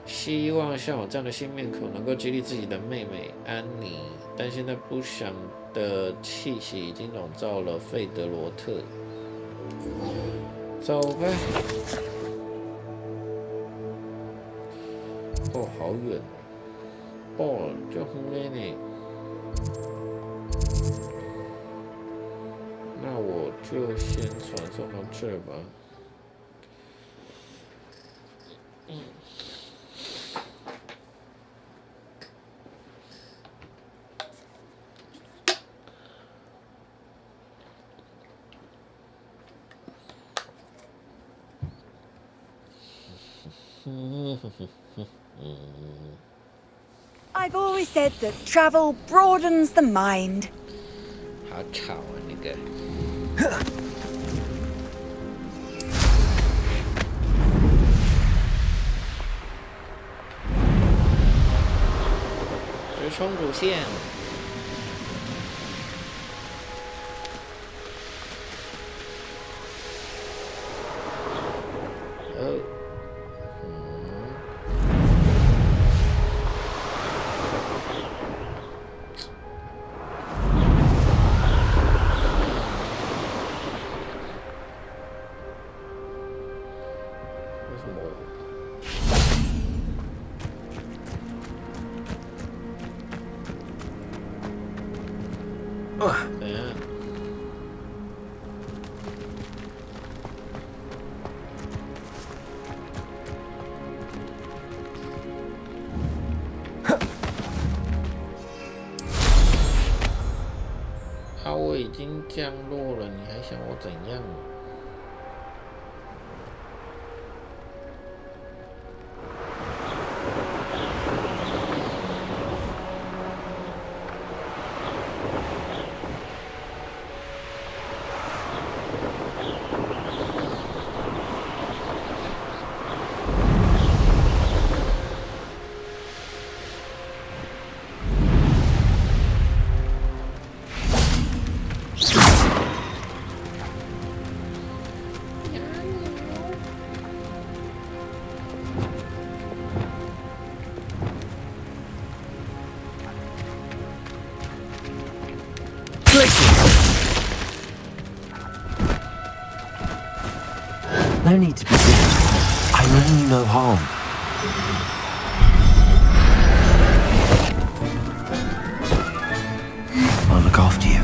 希望像我这样的新面孔能够激励自己的妹妹安妮，但现在不祥的气息已经笼罩了费德罗特。走呗。哦，好远哦，就很远呢。那我就先传送到这儿吧。I've always said that travel broadens the mind. 好吵啊，那个。直冲主线。怎样？啊，我已经降落了，你还想我怎样？No need to be scared. I mean you no harm. I'll look after you.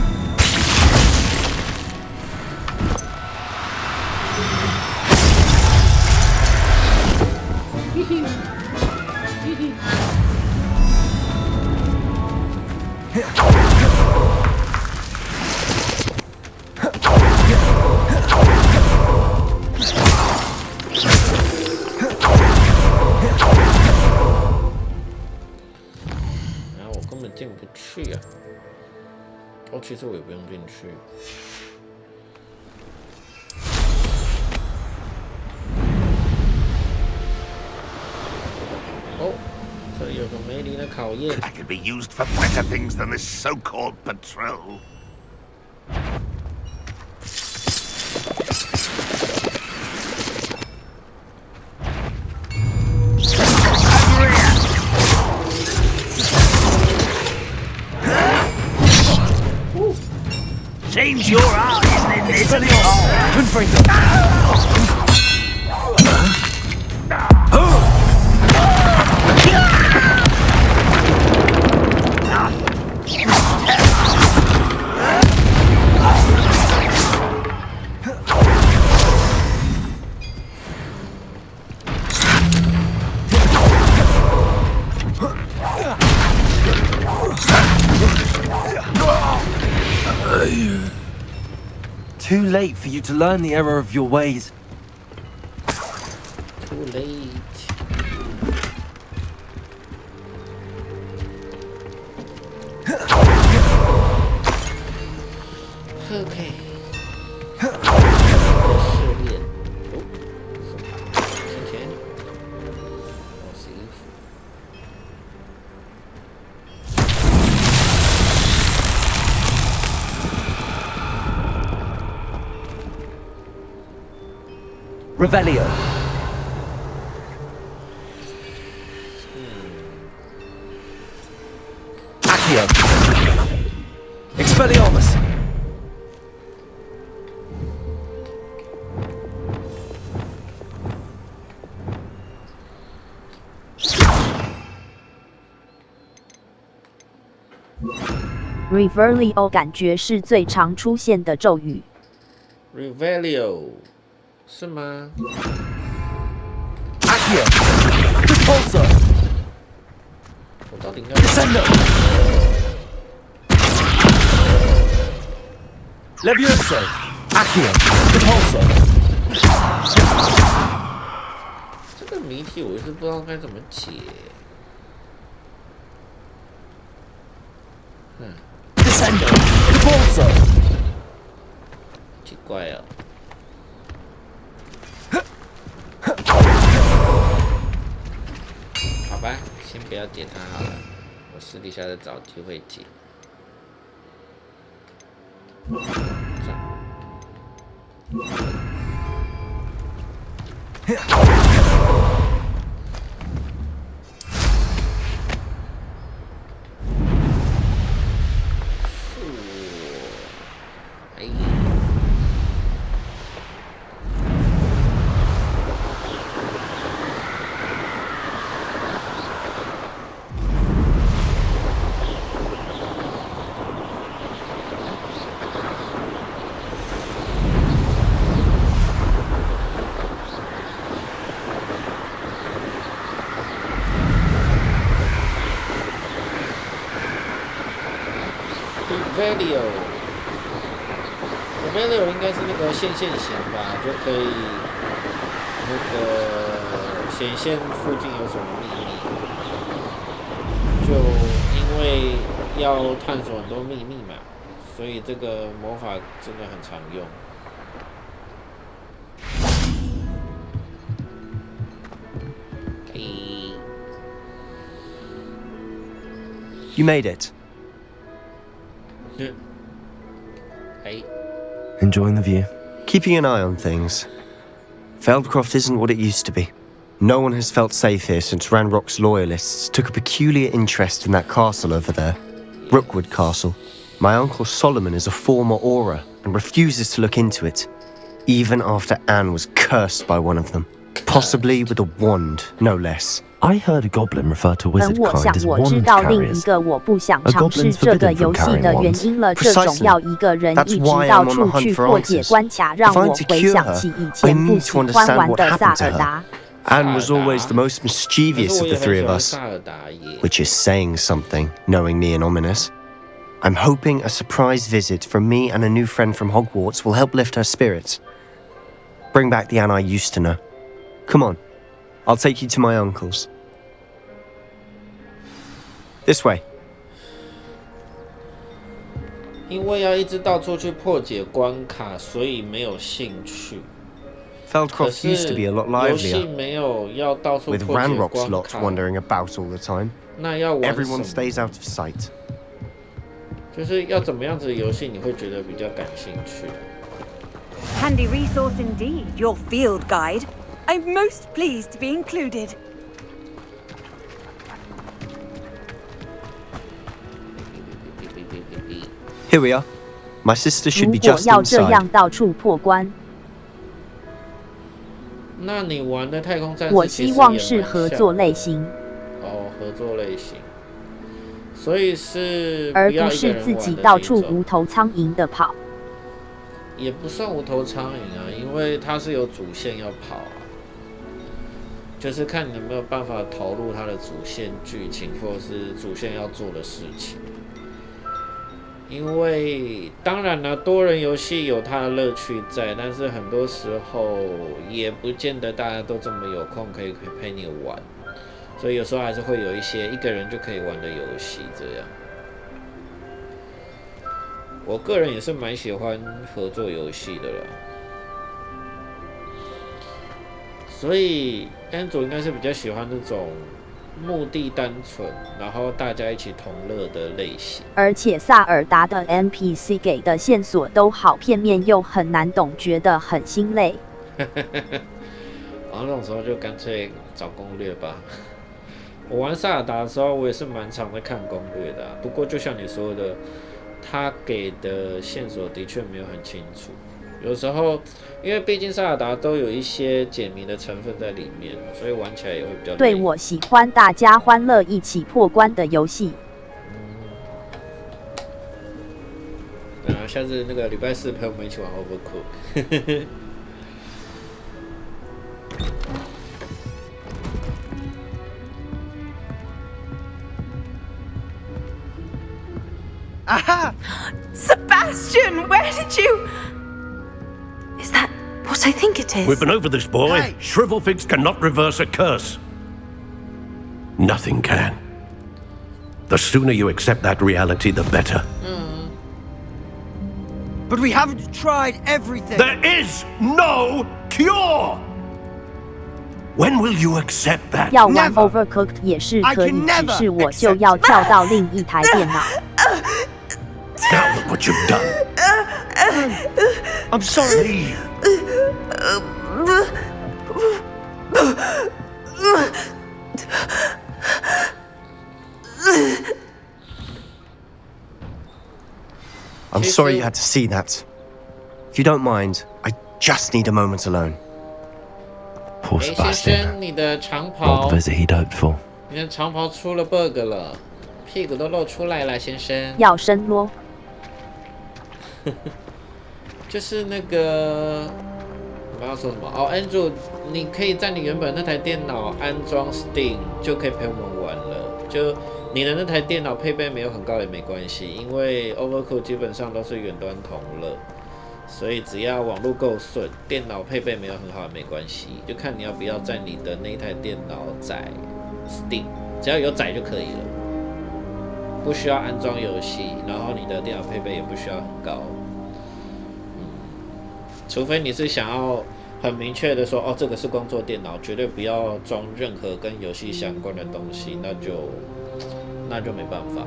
去啊！哦，其实我也不用进去。哦，这里有个梅林的考验。I could be used for better things than this so-called patrol. Seems your heart isn't in this at all. Good for you. Too late for you to learn the error of your ways. Too late. Okay. 试炼。哦，钱钱。我是衣服。Revelio. Accio. Expelliarmus. Revelio 感觉是最常出现的咒语。Revelio 是吗 ？Accio. Repulsor. 我到底应该 Descendo. Levioso. Accio. Repulsor. 这个谜题我是不知道该怎么解。Descendo. Repulsor. 奇怪哦。好吧，先不要解它好了，我私底下再找机会解。Revelio 应该是那个线型吧，就可以那个显现附近有什么秘密。就因为要探索很多秘密嘛，所以这个魔法真的很常用。You made it. Hey. Enjoying the view? Keeping an eye on things. Feldcroft isn't what it used to be. No one has felt safe here since Ranrock's loyalists took a peculiar interest in that castle over there. Rookwood Castle. My uncle Solomon is a former Auror and refuses to look into it, even after Anne was cursed by one of them. Possibly with a wand, no less. I heard a goblin refer to 本 wizard 我 kind 想 as 我知 wand 道另一 carriers. 个我不想 A 尝试 goblin's 这个 forbidden 游 from 戏的 carrying 原 wands. 因了。这种要一个人一直到处去破解关卡，让我回想起以前不喜欢玩的萨尔达。 Anne was always the most mischievous of the three of us, which is saying something, knowing me and ominous. I'm hoping a surprise visit from me and a new friend from Hogwarts will help lift her spirits. Bring back the Anne I used to know. Come on, I'll take you to my uncle's. This way. 因为要一直到处去破解关卡，所以没有兴趣。 Feldcroft used to be a lot livelier, 没有要到处 with 破解 Ranrock's 关 lot 卡， wandering about all the time. 那要玩什 Everyone 么？ stays out of sight. 就是要怎么样子的游戏你会觉得比较感兴趣？ Handy resource indeed, your field guide. I'm most pleased to be included. Here we are. My sister 如 should be 果 just 要这 inside. 样到处破关，那你玩的太空战士我其实希望也蛮是合像作类型，哦，合作类型，所以是而不要不是自一个人玩己到处的那一种无头苍蝇的跑。也不算无头苍蝇啊，因为它是有主线要跑啊，就是看你有没有办法投入它的主线剧情或者是主线要做的事情。因为当然了，多人游戏有它的乐趣在，但是很多时候也不见得大家都这么有空可以陪你玩，所以有时候还是会有一些一个人就可以玩的游戏这样。我个人也是蛮喜欢合作游戏的啦，所以 Andrew 应该是比较喜欢那种目的单纯，然后大家一起同乐的类型。而且萨尔达的 NPC 给的线索都好片面又很难懂，觉得很心累。然后那种时候就干脆找攻略吧。我玩萨尔达的时候，我也是蛮常在看攻略的不过就像你说的，他给的线索的确没有很清楚。有时候，因为毕竟萨尔达都有一些解谜的成分在里面，所以玩起来也会比较累。对，我喜欢大家欢乐一起破关的游戏。下次那个礼拜四陪我们一起玩 Overcooked。Aha! Sebastian, where did you... Is that what I think it is? We've been over this, boy. Hey. Shrivelfigs cannot reverse a curse. Nothing can. The sooner you accept that reality, the better. But we haven't tried everything. There is no cure! When will you accept that? 要玩 Overcooked 也是可以，只是我就要跳到另一台电脑。Now look what you've done. I'm sorry. I'm sorry you had to see that. If you don't mind, I just need a moment alone. Poor 先 Sebastian. 生，你的长 Not 袍 the，visit he'd hoped for. 你的长袍出了 bug 了，屁股都露出来了，先生。要深咯。就是那个，我要说什么？哦 ，Andrew，你可以在你原本那台电脑安装 Steam，就可以陪我们玩了。就你的那台电脑配备没有很高也没关系，因为 Overcooked 基本上都是远端同乐，所以只要网络够顺，电脑配备没有很好也没关系，就看你要不要在你的那一台电脑载 Steam， 只要有载就可以了，不需要安装游戏，然后你的电脑配备也不需要很高，除非你是想要很明确的说，哦，这个是工作电脑，绝对不要装任何跟游戏相关的东西，那就没办法。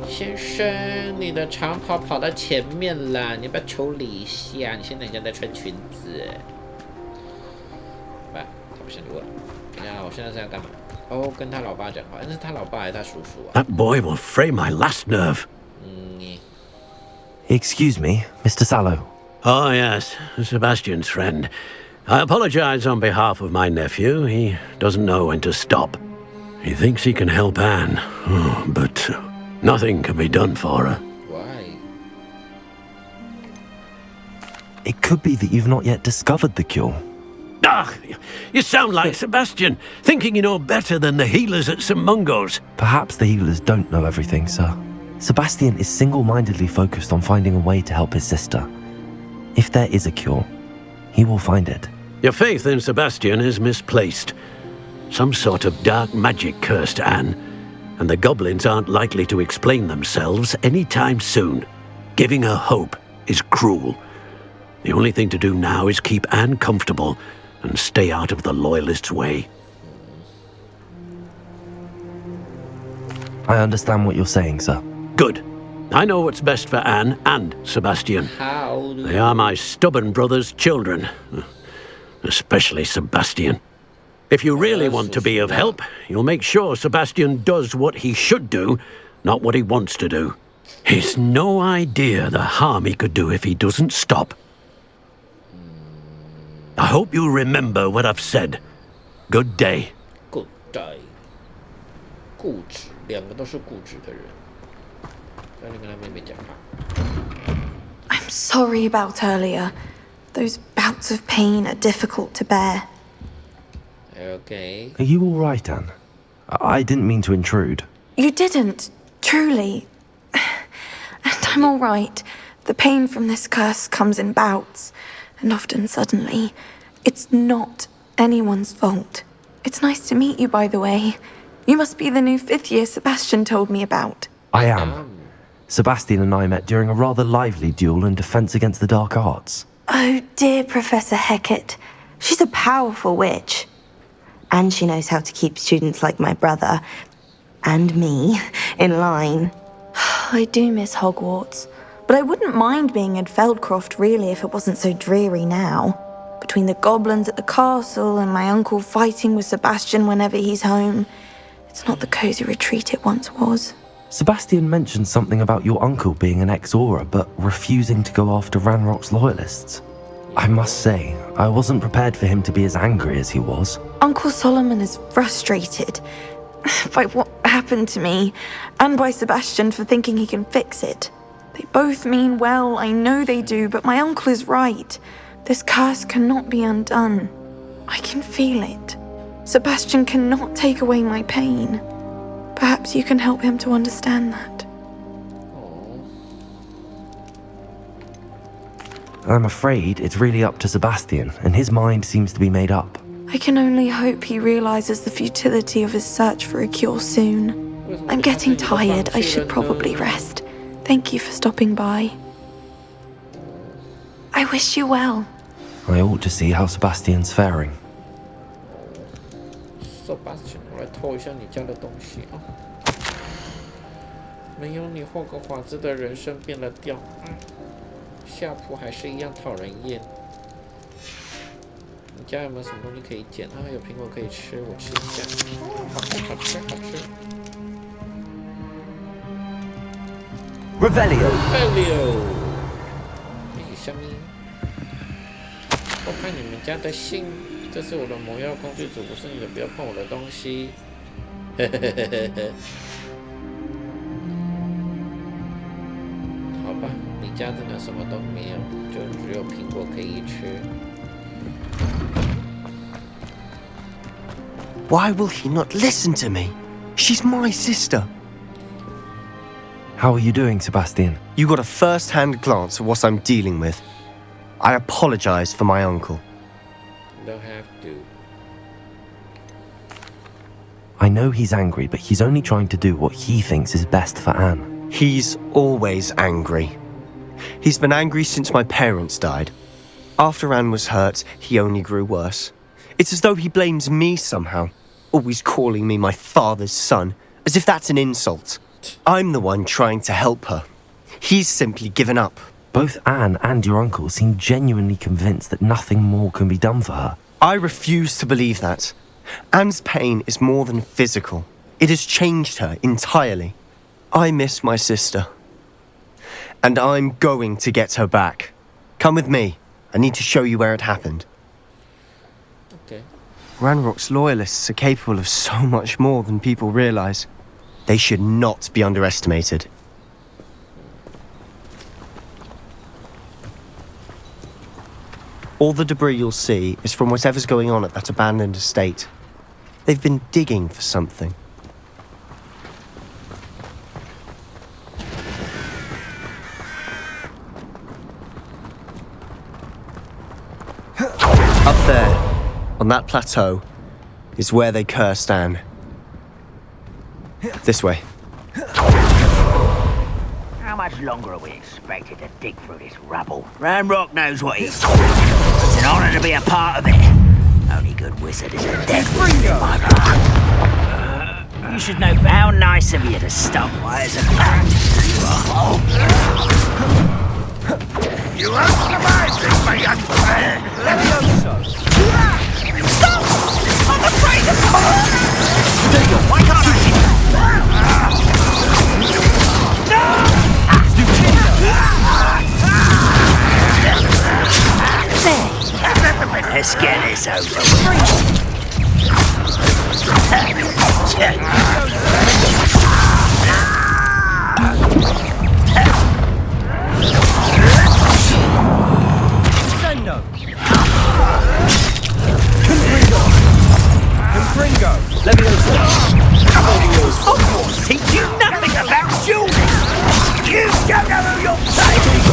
先生，你的长跑跑到前面了，你要不要处理一下？你现在人家在穿裙子。不，他不想理我。等一下，我现在是要干嘛？哦，跟他老爸讲话，但是他老爸还是他叔叔啊。That boy will fray my last nerve. Excuse me, Mr. Sallow. Oh, yes, Sebastian's friend. I apologize on behalf of my nephew. He doesn't know when to stop. He thinks he can help Anne, but nothing can be done for her. Why? It could be that you've not yet discovered the cure. Ah, you sound like Sebastian, thinking you know better than the healers at St. Mungo's. Perhaps the healers don't know everything, sir. Sebastian is single-mindedly focused on finding a way to help his sister. If there is a cure, he will find it. Your faith in Sebastian is misplaced. Some sort of dark magic cursed Anne, and the goblins aren't likely to explain themselves anytime soon. Giving her hope is cruel. The only thing to do now is keep Anne comfortable and stay out of the Loyalists' way. I understand what you're saying, sir. Good. I know what's best for Anne and Sebastian. They are my stubborn brother's children. Especially Sebastian. If you really want to be of help, you'll make sure Sebastian does what he should do, not what he wants to do. He's no idea the harm he could do if he doesn't stop. I hope you remember what I've said. Good day. Good day. 固执，两个都是固执的人。在那跟他妹妹讲话。I'm sorry about earlier. Those bouts of pain are difficult to bear. Okay. Are you all right, Anne? I didn't mean to intrude. You didn't, truly. And I'm all right. The pain from this curse comes in bouts, and often suddenly. It's not anyone's fault. It's nice to meet you, by the way. You must be the new 5th year Sebastian told me about. I am. Sebastian and I met during a rather lively duel in Defense Against the Dark Arts. Oh, dear Professor Hecat. She's a powerful witch. And she knows how to keep students like my brother, and me, in line. I do miss Hogwarts, but I wouldn't mind being in Feldcroft, really, if it wasn't so dreary now. Between the goblins at the castle and my uncle fighting with Sebastian whenever he's home, it's not the cosy retreat it once was. Sebastian mentioned something about your uncle being an ex-Aura, but refusing to go after Ranrock's loyalists. I must say, I wasn't prepared for him to be as angry as he was. Uncle Solomon is frustrated by what happened to me, and by Sebastian for thinking he can fix it. They both mean well, I know they do, but my uncle is right. This curse cannot be undone. I can feel it. Sebastian cannot take away my pain. Perhaps you can help him to understand that. I'm afraid it's really up to Sebastian, and his mind seems to be made up. I can only hope he realizes the futility of his search for a cure soon. I'm getting tired. I should probably rest. Thank you for stopping by. I wish you well. I ought to see how Sebastian's faring. Sebastian, 我来偷一下你家的东西啊！没有你，霍格华兹的人生变了调。下铺还是一样讨人厌。你家有没有什么东西可以捡啊？有苹果可以吃，我吃一下。哦，好吃，好吃，好吃。Revelio。下面，我看你们家的信，这是我的魔药工具组，不是你的，不要碰我的东西。嘿嘿嘿嘿嘿。好吧，你家真的什么都没有，就只有苹果可以吃。Why will he not listen to me? She's my sister. How are you doing, Sebastian? You got a first-hand glance at what I'm dealing with. I apologize for my uncle. Don't have to. I know he's angry, but he's only trying to do what he thinks is best for Anne. He's always angry. He's been angry since my parents died. After Anne was hurt, he only grew worse. It's as though he blames me somehow, always calling me my father's son, as if that's an insult. I'm the one trying to help her. He's simply given up. Both Anne and your uncle seem genuinely convinced that nothing more can be done for her. I refuse to believe that. Anne's pain is more than physical. It has changed her entirely. I miss my sister. And I'm going to get her back. Come with me. I need to show you where it happened. Okay. Ranrock's loyalists are capable of so much more than people realize. They should not be underestimated. All the debris you'll see is from whatever's going on at that abandoned estate. They've been digging for something. Up there, on that plateau, is where they cursed Anne. This way. How much longer are we expected to dig through this rubble? Ranrock knows what he's doing. It's an honor to be a part of it. Only good wizard is a dead wizard, my brother. You should know how nice of you to stop wires and You have survived this, my young friend. Let me know so. Stop! I'm afraid of fire! Why can't I hit you? No! Let's get this over with. Sendo! Confringo! Leviosa! Hogwarts teach you nothing about shooting! You don't know who you're playing!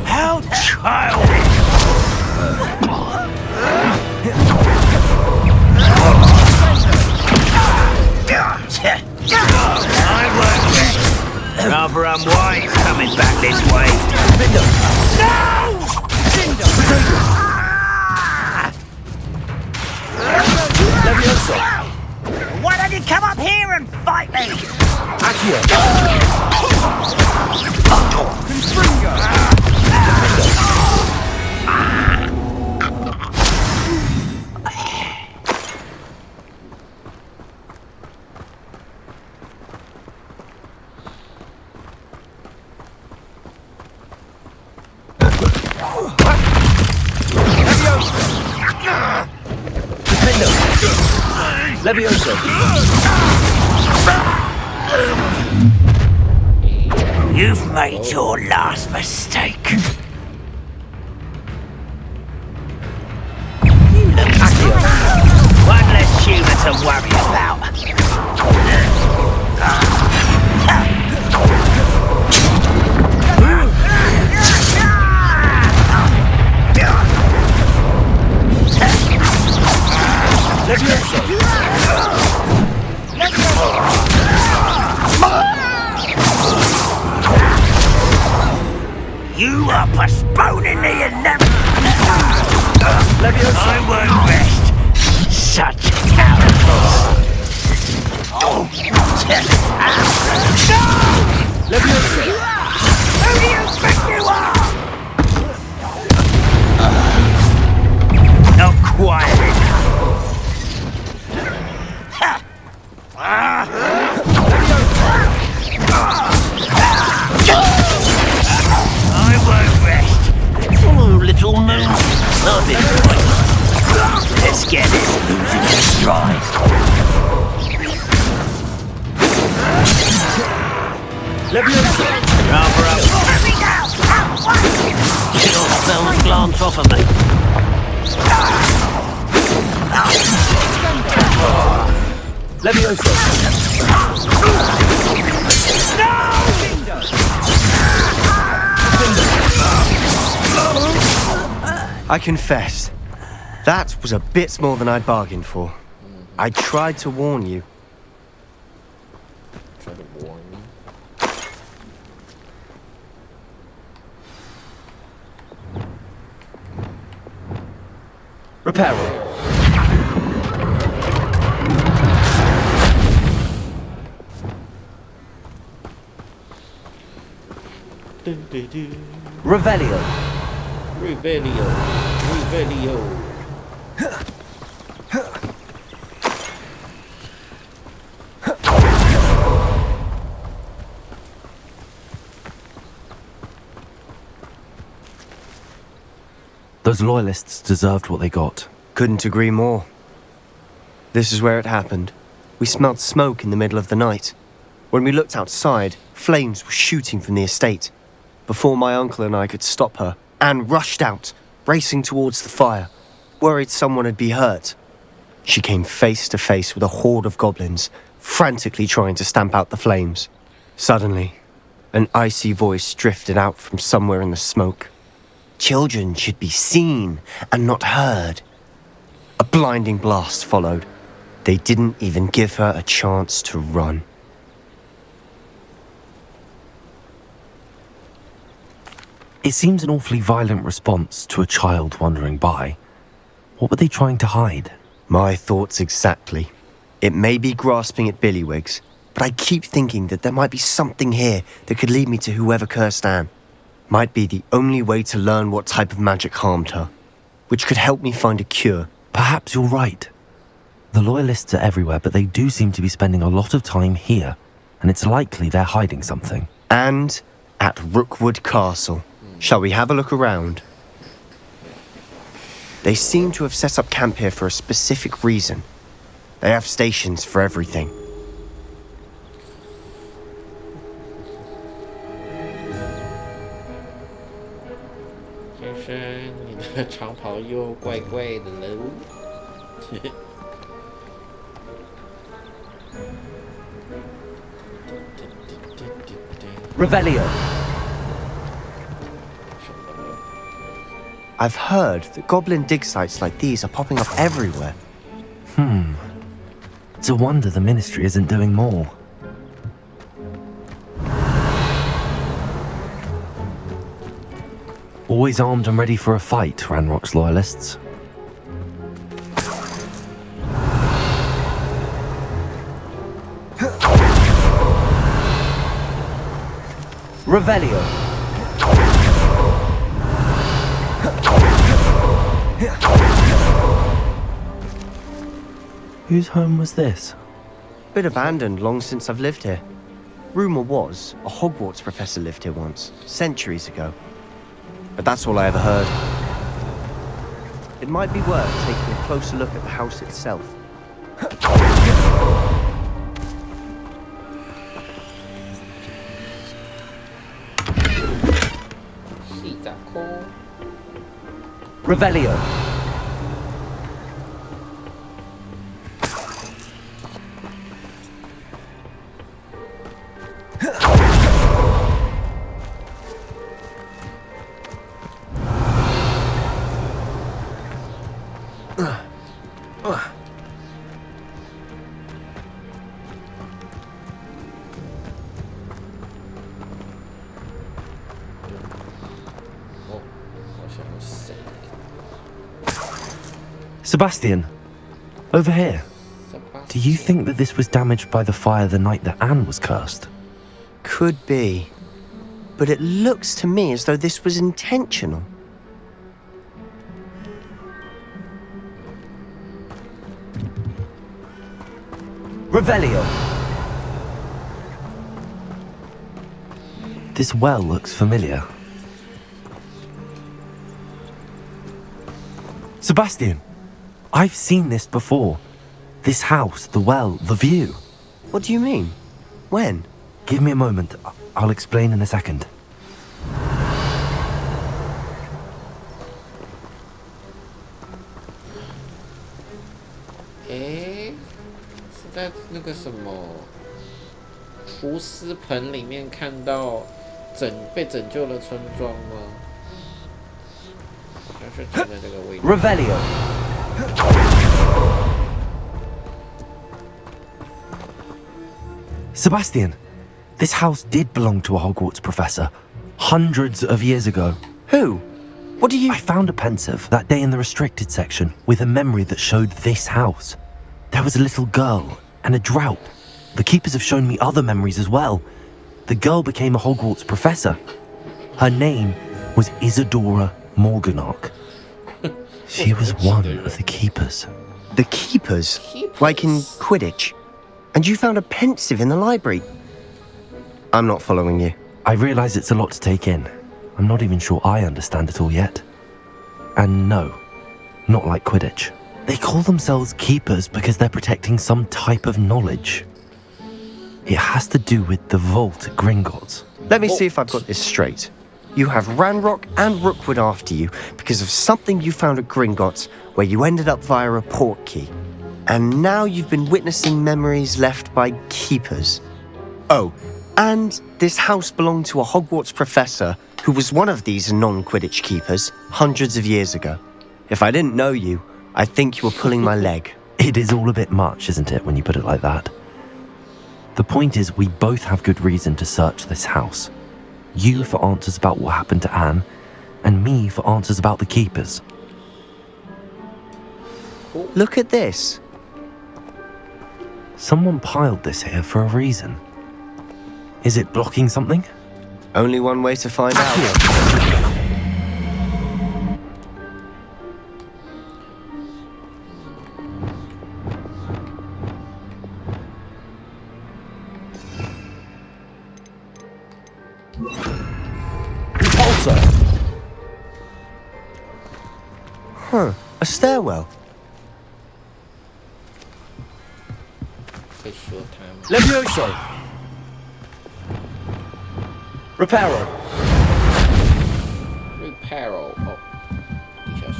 How childish! I won't bet. Rather unwise coming back this way. No! Leviosa! Why don't you come up here and fight me? Accio! Confringo! Leviosa! You've made your last mistake. You look one less human to worry about. You are postponing the inevitable. I won't rest. Such cowardice. No! Leviosa! Who do you think you are? Not quiet enough. I won't rest. Oh, little moon. I've been waiting. Let's get it. Losing its stride. Leviosa! Rather up. Let me go! Get your spell and glance off of me. Levioso. I confess, that was a bit more than I'd bargained for. I tried to warn you. Try to warn me. Reparo. Revelio. Revelio. Revelio. Those loyalists deserved what they got. Couldn't agree more. This is where it happened. We smelled smoke in the middle of the night. When we looked outside, flames were shooting from the estate. Before my uncle and I could stop her, Anne rushed out, racing towards the fire, worried someone had been hurt. She came face to face with a horde of goblins, frantically trying to stamp out the flames. Suddenly, an icy voice drifted out from somewhere in the smoke. Children should be seen and not heard. A blinding blast followed. They didn't even give her a chance to run. It seems an awfully violent response to a child wandering by. What were they trying to hide? My thoughts exactly. It may be grasping at Billywigs, but I keep thinking that there might be something here that could lead me to whoever cursed Anne. Might be the only way to learn what type of magic harmed her, which could help me find a cure. Perhaps you're right. The loyalists are everywhere, but they do seem to be spending a lot of time here, and it's likely they're hiding something. And at Rookwood Castle. Shall we have a look around? They seem to have set up camp here for a specific reason. They have stations for everything. Revelio. I've heard that goblin dig sites like these are popping up everywhere. It's a wonder the Ministry isn't doing more. Always armed and ready for a fight, Ranrock's loyalists. Revelio. Whose home was this? Bit abandoned long since I've lived here. Rumour was a Hogwarts professor lived here once, centuries ago. But that's all I ever heard. It might be worth taking a closer look at the house itself. Revelio. Sebastian, over here. Do you think that this was damaged by the fire the night that Anne was cursed? Could be. But it looks to me as though this was intentional. Revelio. This well looks familiar. Sebastian, I've seen this before. This house, the well, the view. What do you mean? When? Give me a moment. I'll explain in a second. 那个什么福斯盆里面看到被拯救的村庄吗？好像是站在这个位置。Revelio. Sebastian, this house did belong to a Hogwarts professor hundreds of years ago. Who? What do you... I found a pensive that day in the restricted section with a memory that showed this house. There was a little girl and a drought. The keepers have shown me other memories as well. The girl became a Hogwarts professor. Her name was Isadora Morganach. She was one of the keepers. The keepers? Like in Quidditch? And you found a pensive in the library? I'm not following you. I realize it's a lot to take in. I'm not even sure I understand it all yet. And no, not like Quidditch. They call themselves keepers because they're protecting some type of knowledge. It has to do with the vault at Gringotts. Let me see if I've got this straight. You have Ranrock and Rookwood after you because of something you found at Gringotts where you ended up via a portkey. And now you've been witnessing memories left by keepers. Oh, and this house belonged to a Hogwarts professor who was one of these non-Quidditch keepers hundreds of years ago. If I didn't know you, I think you were pulling my leg. It is all a bit much, isn't it, when you put it like that? The point is, we both have good reason to search this house. You for answers about what happened to Anne, and me for answers about the keepers. Look at this. Someone piled this here for a reason. Is it blocking something? Only one way to find out. Huh, a stairwell. Levioso. Reparo. Reparo. Oh, 地下室。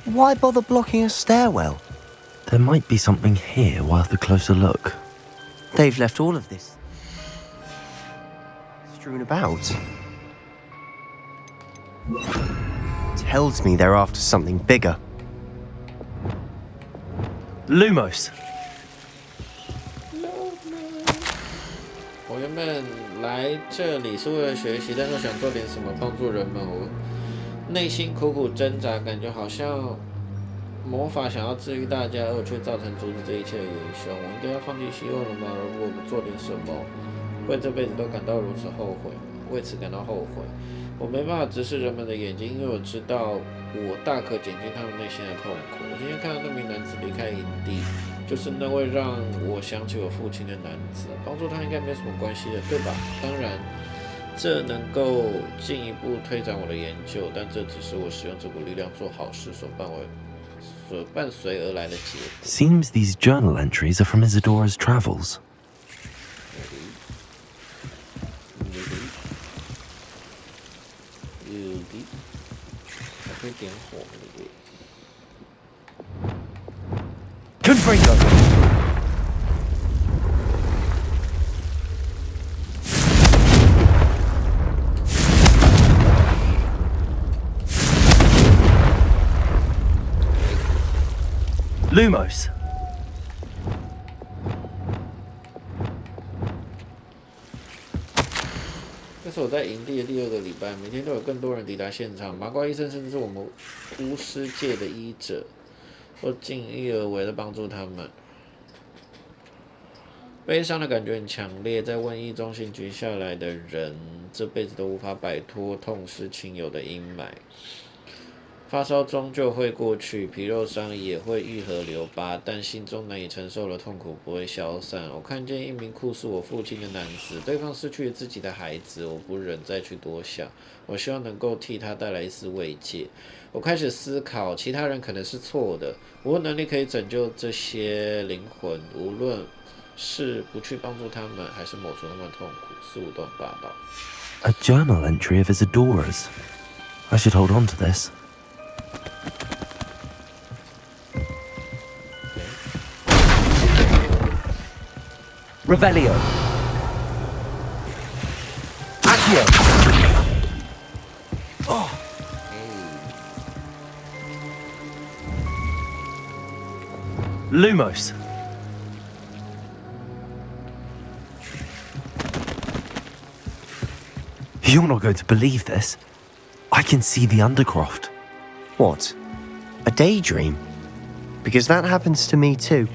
Why bother blocking a stairwell? There might be something here worth a closer look. They've left all of this strewn about. Tells me they're after something bigger. Lumos. 我原本来这里是为了学习，但是想做点什么帮助人们。我内心苦苦挣扎，感觉好像魔法想要治愈大家，而却造成阻止这一切的元凶。我应该要放弃希望了吗？如果不做点什么，会这辈子都感到如此后悔，为此感到后悔。我没办法直视人们的眼睛，因为我知道我大可减轻他们内心的痛苦。我今天看到那名男子离开营地，就是那位让我想起我父亲的男子。帮助他应该没有什么关系的，对吧？当然，这能够进一步推展我的研究，但这只是我使用这股力量做好事所伴随而来的结果。Seems these journal entries are from Isadora's travels. 还可以点火，对不对？ Confringo. Lumos. 这是我在营地的第2个礼拜，每天都有更多人抵达现场。麻瓜医生甚至是我们巫师界的医者，我尽力而为的帮助他们。悲伤的感觉很强烈，在瘟疫中幸存下来的人，这辈子都无法摆脱痛失亲友的阴霾。发烧终究会过去，皮肉伤也会愈合留疤，但心中难以承受的痛苦不会消散。我看见一名酷似我父亲的男子，对方失去了自己的孩子，我不忍再去多想。我希望能够替他带来一丝慰藉。我开始思考，其他人可能是错的，我有能力可以拯救这些灵魂，无论是不去帮助他们，还是抹除他们的痛苦，似乎都很霸道。A journal entry of Isadora's. I should hold on to this. Revelio. Accio. Oh. Lumos. You're not going to believe this. I can see the Undercroft. What? A daydream? Because that happens to me too.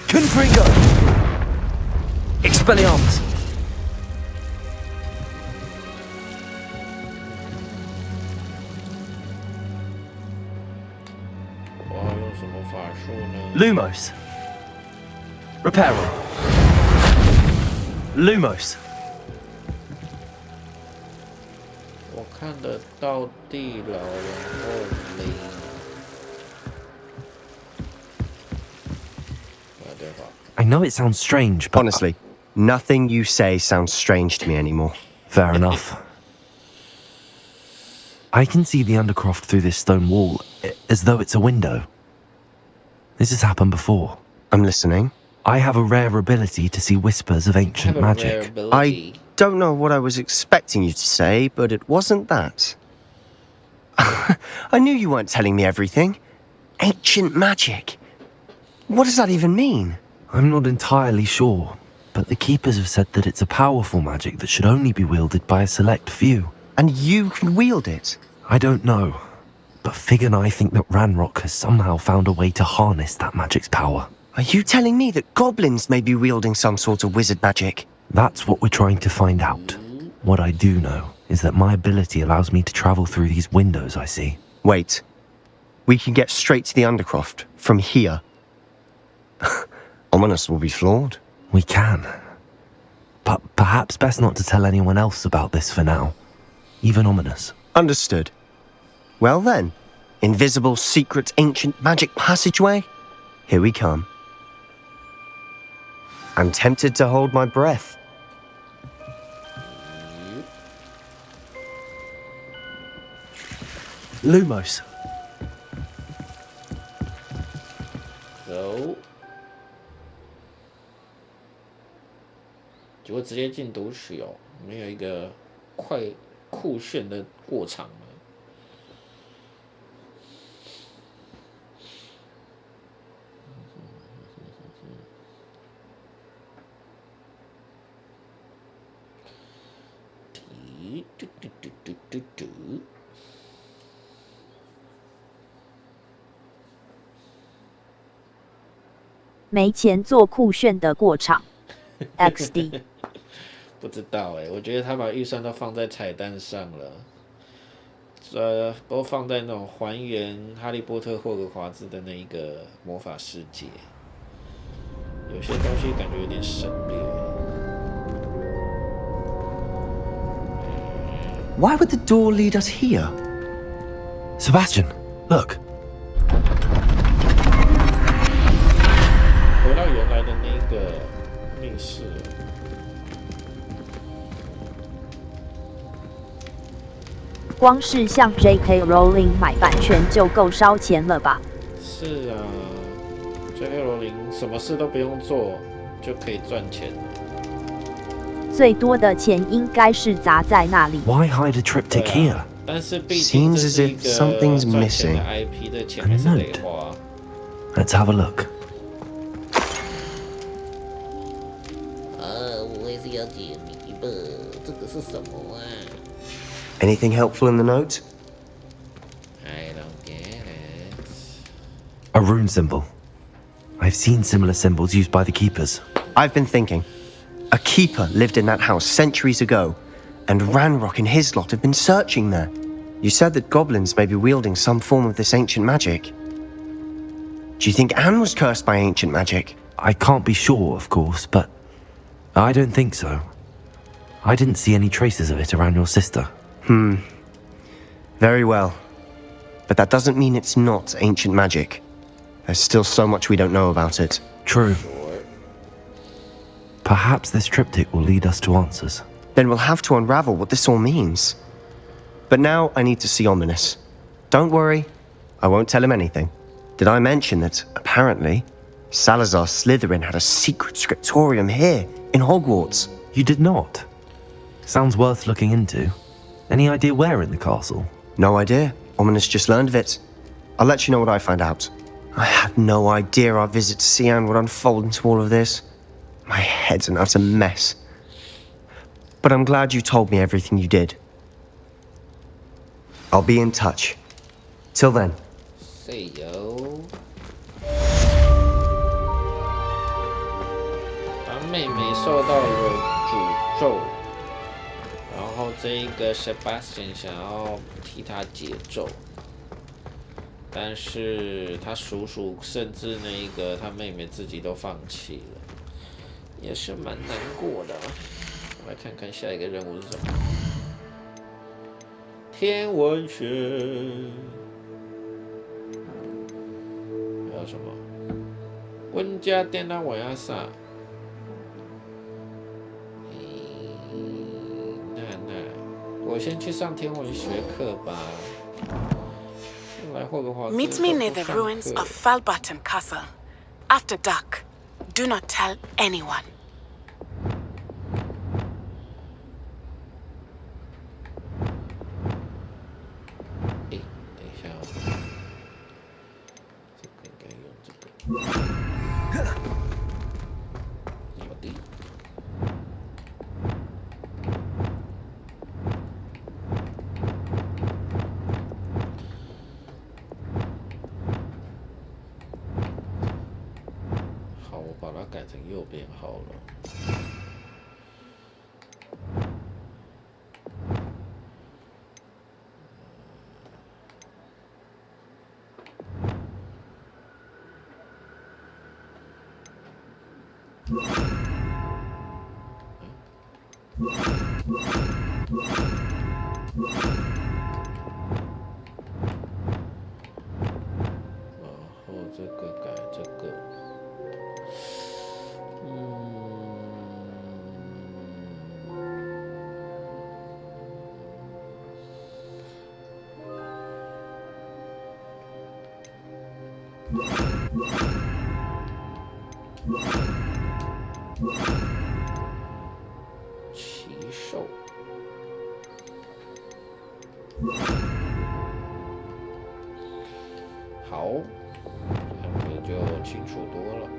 Confringo. Expelliarmus. Lumos. Reparo. Lumos. 我看得到地牢，然后零。I know it sounds strange, but honestly, nothing you say sounds strange to me anymore. Fair enough. I can see the Undercroft through this stone wall, as though it's a window. This has happened before. I'm listening. I have a rare ability to see whispers of ancient magic. I don't know what I was expecting you to say, but it wasn't that. I knew you weren't telling me everything. Ancient magic. What does that even mean? I'm not entirely sure, but the Keepers have said that it's a powerful magic that should only be wielded by a select few. And you can wield it? I don't know, but Fig and I think that Ranrock has somehow found a way to harness that magic's power. Are you telling me that goblins may be wielding some sort of wizard magic? That's what we're trying to find out. What I do know is that my ability allows me to travel through these windows I see. Wait. We can get straight to the Undercroft from here. Ominous will be floored. We can. But perhaps best not to tell anyone else about this for now. Even Ominous. Understood. Well then, invisible, secret, ancient magic passageway? Here we come. I'm tempted to hold my breath. Lumos.走。结果直接进读取哦，没有一个快酷炫的过场了。没钱做酷炫的过场 ，XD。不知道我觉得他把预算都放在彩蛋上了，都放在那种还原哈利波特霍格华兹的那一个魔法世界，有些东西感觉有点省略。Why would the door lead us here? Sebastian, look. 回到原来的那个密室。光是向 J.K. Rowling 买版权就够烧钱了吧？是啊 ，J.K. Rowling 什么事都不用做就可以赚钱。最多的钱应该是砸在那里。Why hide a triptych here? 但是毕竟这是一个赚钱的 IP 的钱还是得花。Let's have a look. 我也是要解谜吧，这个是什么啊 Anything helpful in the note? I don't get it. A rune symbol. I've seen similar symbols used by the Keepers. I've been thinking. A keeper lived in that house centuries ago, and Ranrock and his lot have been searching there. You said that goblins may be wielding some form of this ancient magic. Do you think Anne was cursed by ancient magic? I can't be sure, of course, but I don't think so. I didn't see any traces of it around your sister. Very well. But that doesn't mean it's not ancient magic. There's still so much we don't know about it. True. Perhaps this triptych will lead us to answers. Then we'll have to unravel what this all means. But now I need to see Ominous. Don't worry, I won't tell him anything. Did I mention that, apparently, Salazar Slytherin had a secret scriptorium here, in Hogwarts? You did not? Sounds worth looking into. Any idea where in the castle? No idea. Ominous just learned of it. I'll let you know what I find out. I had no idea our visit to Cian would unfold into all of this. My head's an utter mess. But I'm glad you told me everything you did. I'll be in touch. Till then. See you. 把妹妹受到了诅咒，然后这一个 Sebastian 想要替她解咒，但是他叔叔甚至那一个他妹妹自己都放弃了，也是蛮难过的。我来看看下一个任务是什么。天文学，还有什么？温加电拉瓦亚萨。那我先去上天文学课吧。来霍格华兹。Meet me near the ruins of Falbarton Castle. After dark. Do not tell anyone. 奇兽，好，这样就清楚多了。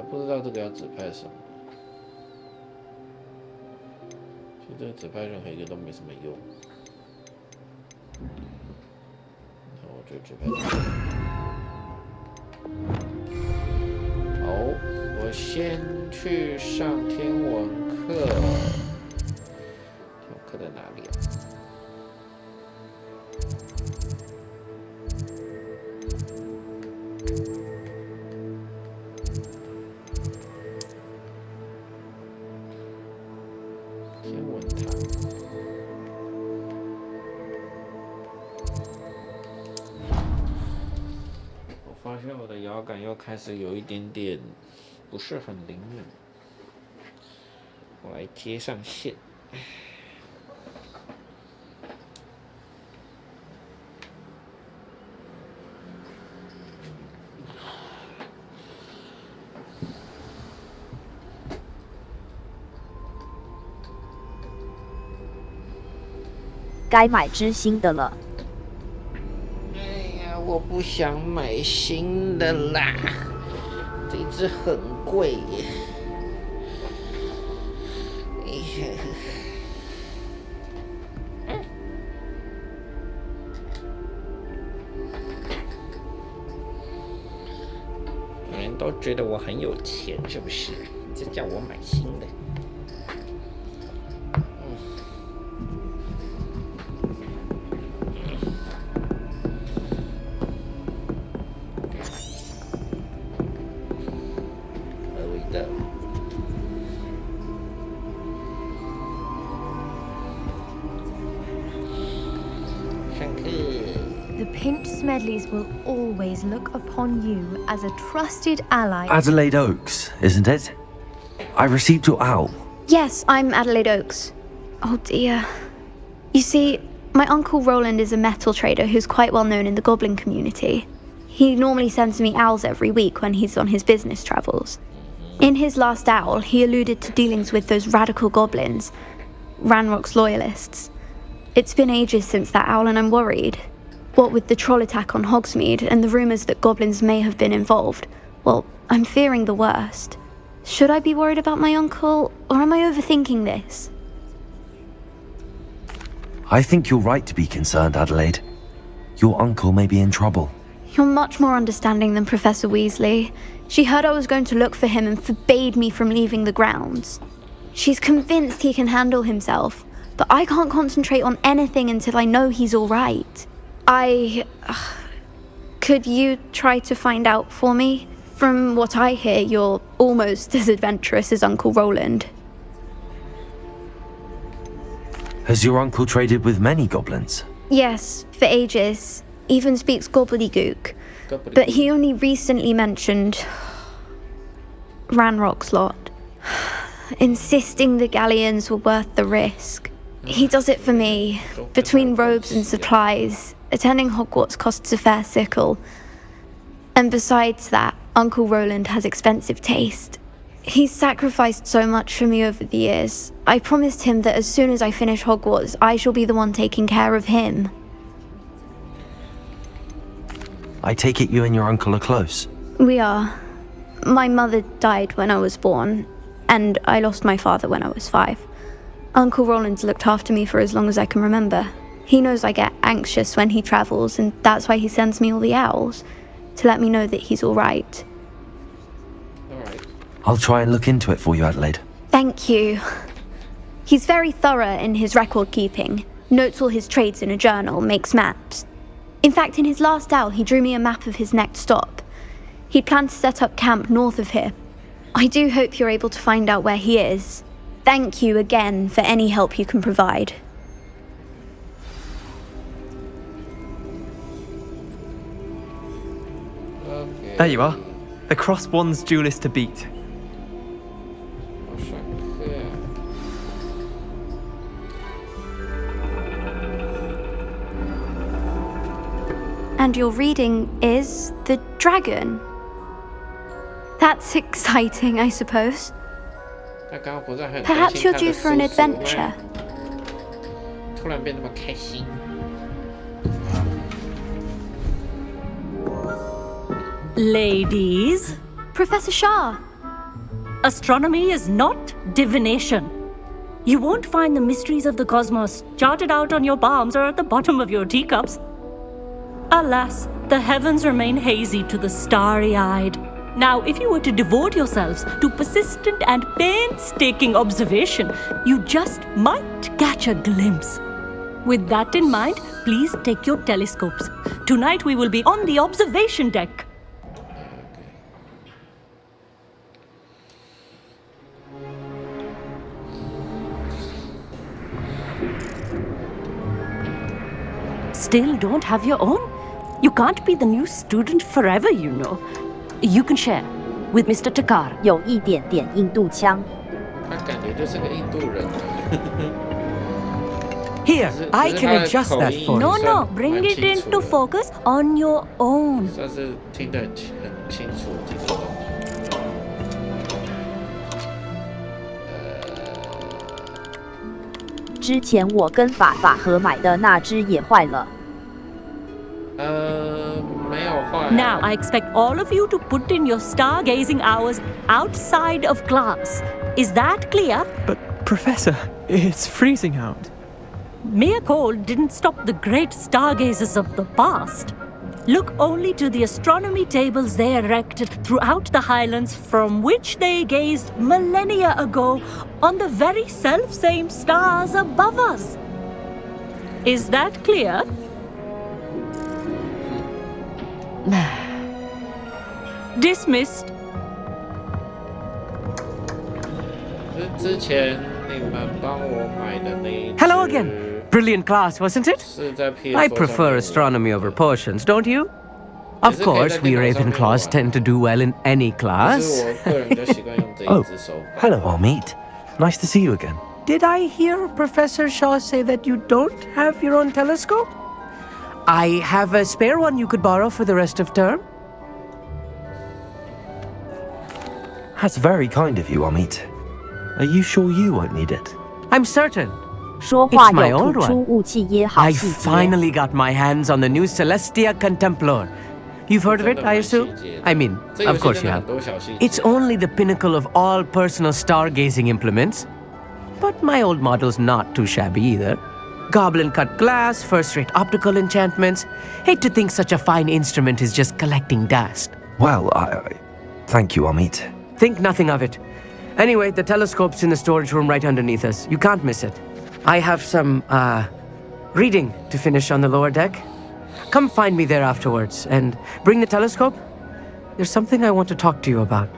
不知道这个要指派什么，其实这个指派任何一个都没什么用。那我就指派这个。好，我先去上天文课。天文课在哪里啊？发现我的摇杆又开始有一点点不是很灵敏，我来接上线。该买只新的了。我不想买新的啦，这只很贵耶。人都觉得我很有钱，是不是？你这叫我买新的。There we go. 上课。The Pinch Smedleys will always look upon you as a trusted ally. Adelaide Oaks, isn't it? I received your owl. Yes, I'm Adelaide Oaks. Oh dear. You see, my Uncle Roland is a metal trader who's quite well known in the goblin community. He normally sends me owls every week when he's on his business travels. In his last owl, he alluded to dealings with those radical goblins, Ranrock's loyalists. It's been ages since that owl and I'm worried. What with the troll attack on Hogsmeade and the rumours that goblins may have been involved, well, I'm fearing the worst. Should I be worried about my uncle, or am I overthinking this? I think you're right to be concerned, Adelaide. Your uncle may be in trouble. You're much more understanding than Professor Weasley. She heard I was going to look for him and forbade me from leaving the grounds. She's convinced he can handle himself, but I can't concentrate on anything until I know he's all right. Could you try to find out for me? From what I hear, you're almost as adventurous as Uncle Roland. Has your uncle traded with many goblins? Yes, for ages. Even speaks gobbledygook. But he only recently mentioned Ranrock's lot, insisting the galleons were worth the risk. He does it for me. Between robes and supplies, attending Hogwarts costs a fair sickle. And besides that, Uncle Roland has expensive taste. He's sacrificed so much for me over the years. I promised him that as soon as I finish Hogwarts, I shall be the one taking care of him. I take it you and your uncle are close. We are. My mother died when I was born, and I lost my father when I was 5. Uncle Roland's looked after me for as long as I can remember. He knows I get anxious when he travels, and that's why he sends me all the owls, to let me know that he's all right. I'll try and look into it for you, Adelaide. Thank you. He's very thorough in his record keeping, notes all his trades in a journal, makes maps. In fact, in his last owl, he drew me a map of his next stop. He planned to set up camp north of here. I do hope you're able to find out where he is. Thank you again for any help you can provide. Okay. There you are. The Crosswands duelist to beat. And your reading is The Dragon. That's exciting, I suppose. Perhaps you're due for an adventure. Ladies. Professor Shah. Astronomy is not divination. You won't find the mysteries of the cosmos charted out on your palms or at the bottom of your teacups. Alas, the heavens remain hazy to the starry-eyed. Now, if you were to devote yourselves to persistent and painstaking observation, you just might catch a glimpse. With that in mind, please take your telescopes. Tonight we will be on the observation deck. Still don't have your own? You can't be the new student forever, you know. You can share with Mr. Takar. 有一点点印度腔。他感觉就是个印度人。Here, I can adjust that for you. No, bring it into focus on your own. 算是听得很清楚，听得懂。之前我跟法盒买的那只也坏了。没有坏。Now I expect all of you to put in your stargazing hours outside of class. Is that clear? But, Professor, it's freezing out. Mere cold didn't stop the great stargazers of the past. Look only to the astronomy tables they erected throughout the Highlands from which they gazed millennia ago on the very self-same stars above us. Is that clear? Dismissed. 之前你们帮我买的那一只 Hello again. brilliant class, wasn't it? I prefer astronomy over potions, don't you? Of course, we Ravenclaws tend to do well in any class. Oh, hello, Amit. Nice to see you again. Did I hear Professor Shaw say that you don't have your own telescope? I have a spare one you could borrow for the rest of term. That's very kind of you, Amit. Are you sure you won't need it? I'm certain. 说话 It's my 有 old 吐出 one. 雾气也好 I 细节。 finally got my hands on the new Celestia Contemplar. You've heard of it, I assume? I mean, of course you have. It's only the pinnacle of all personal stargazing implements. But my old model's not too shabby either. Goblin-cut glass, first-rate optical enchantments. Hate to think such a fine instrument is just collecting dust. Well, thank you, Amit. Think nothing of it. Anyway, the telescope's in the storage room right underneath us. You can't miss it. I have some, reading to finish on the lower deck. Come find me there afterwards, and bring the telescope. There's something I want to talk to you about.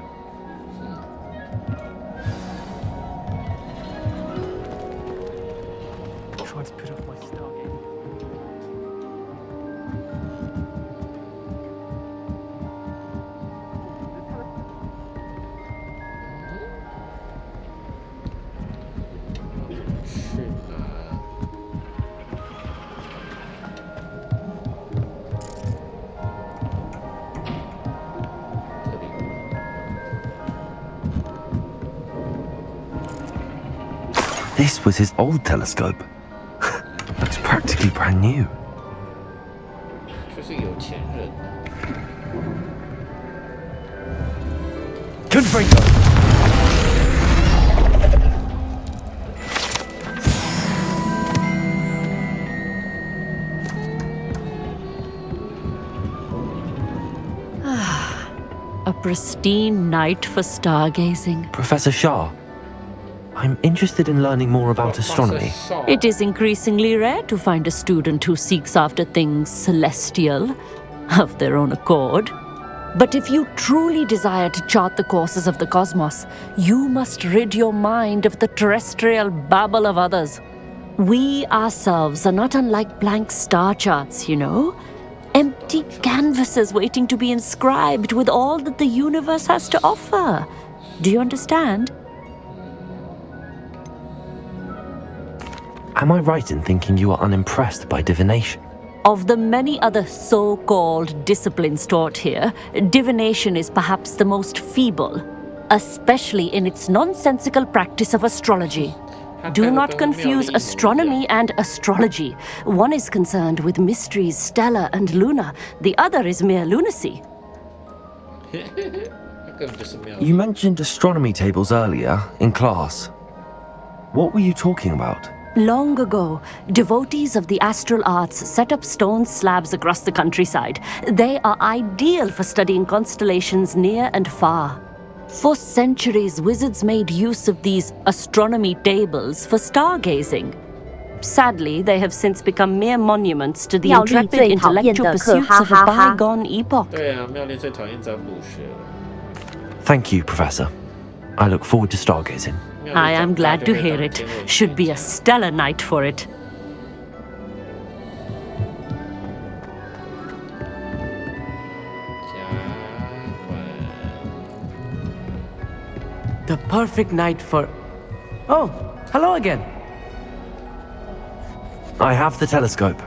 This was his old telescope. Looks practically brand new. 就是有钱人。 Confringo! A pristine night for stargazing. Professor Shah, I'm interested in learning more about astronomy. It is increasingly rare to find a student who seeks after things celestial of their own accord. But if you truly desire to chart the courses of the cosmos, you must rid your mind of the terrestrial babble of others. We ourselves are not unlike blank star charts, you know. Empty canvases waiting to be inscribed with all that the universe has to offer. Do you understand? Am I right in thinking you are unimpressed by divination? Of the many other so-called disciplines taught here, divination is perhaps the most feeble, especially in its nonsensical practice of astrology. Do not confuse astronomy and astrology. One is concerned with mysteries stellar and lunar, the other is mere lunacy. You mentioned astronomy tables earlier, in class. What were you talking about? Long ago, devotees of the astral arts set up stone slabs across the countryside. They are ideal for studying constellations near and far. For centuries, wizards made use of these astronomy tables for stargazing. Sadly, they have since become mere monuments to the intrepid intellectual pursuits of a bygone epoch. Thank you, Professor. I look forward to stargazing. I am glad to hear it. Should be a stellar night for it. The perfect night for... Oh, hello again. I have the telescope.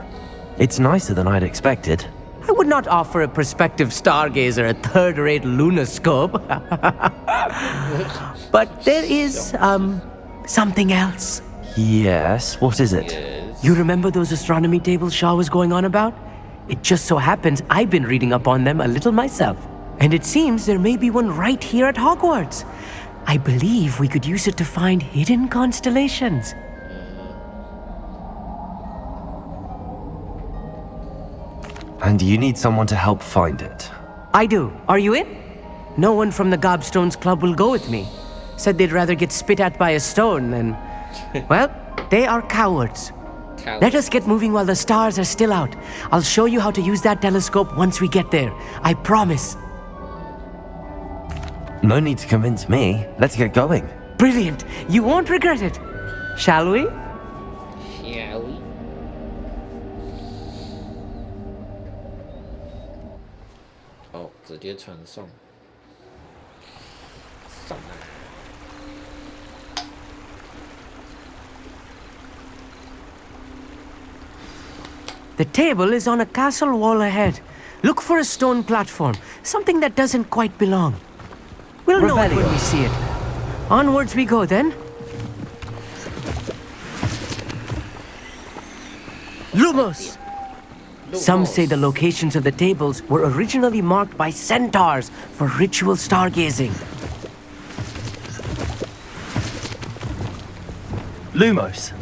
It's nicer than I'd expected. I would not offer a prospective stargazer a third-rate lunoscope. But there is, something else. Yes, what is it? You remember those astronomy tables Shaw was going on about? It just so happens I've been reading up on them a little myself. And it seems there may be one right here at Hogwarts. I believe we could use it to find hidden constellations. And you need someone to help find it. I do. Are you in? No one from the Gobstones Club will go with me. Said they'd rather get spit at by a stone than... Well, they are cowards. Let us get moving while the stars are still out. I'll show you how to use that telescope once we get there. I promise. No need to convince me. Let's get going. Brilliant. You won't regret it. Shall we? Shall we? 直接传送。上来。The table is on a castle wall ahead. Look for a stone platform, something that doesn't quite belong. We'll know it when we see it. Onwards we go then. Lumos! Some say the locations of the tables were originally marked by centaurs for ritual stargazing. Lumos.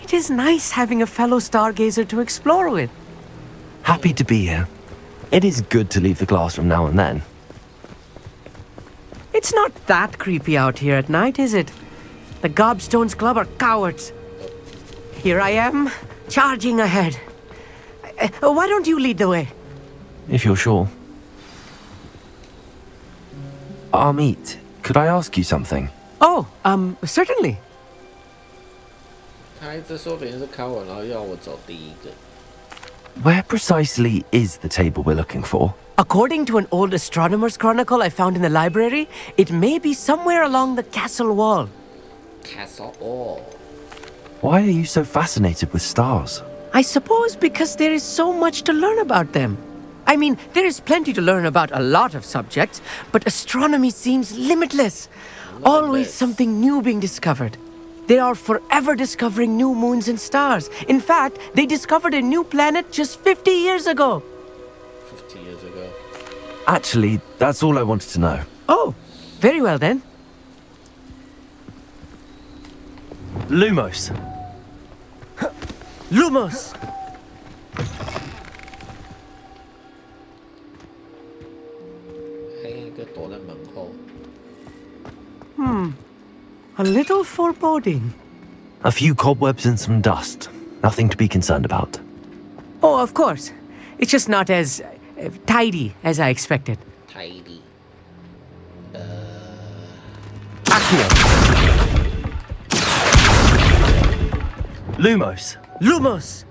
It is nice having a fellow stargazer to explore with. Happy to be here. It is good to leave the classroom now and then. It's not that creepy out here at night, is it? The Gobstones Club are cowards. Here I am, charging ahead. Why don't you lead the way? If you're sure. Amit, could I ask you something? Oh, certainly. 他一直说别人是考我，然后要我走第一个。Where precisely is the table we're looking for? According to an old astronomer's chronicle I found in the library, it may be somewhere along the castle wall. Castle wall. Why are you so fascinated with stars? I suppose because there is so much to learn about them. I mean, there is plenty to learn about a lot of subjects, but astronomy seems limitless. Always something new being discovered. They are forever discovering new moons and stars. In fact, they discovered a new planet just 50 years ago. 50 years ago. Actually, that's all I wanted to know. Oh, very well then. Lumos. Lumos! A little foreboding. A few cobwebs and some dust. Nothing to be concerned about. Oh, of course. It's just not as tidy as I expected. Tidy. Accio. Lumos. Lumos!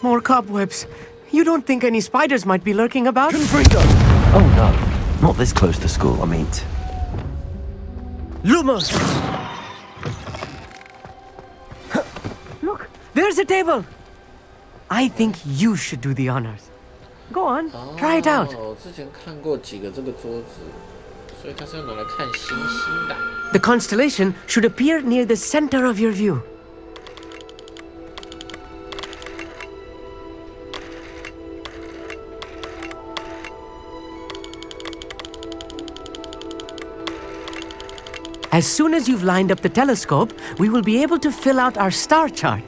More cobwebs. You don't think any spiders might be lurking about? Oh no, not this close to school, I mean. Lumos! Look, there's a table. I think you should do the honors. Go on, try it out. 我之前看过几个这个桌子，所以它是要拿来看星星的。The constellation should appear near the center of your view. As soon as you've lined up the telescope, we will be able to fill out our star chart.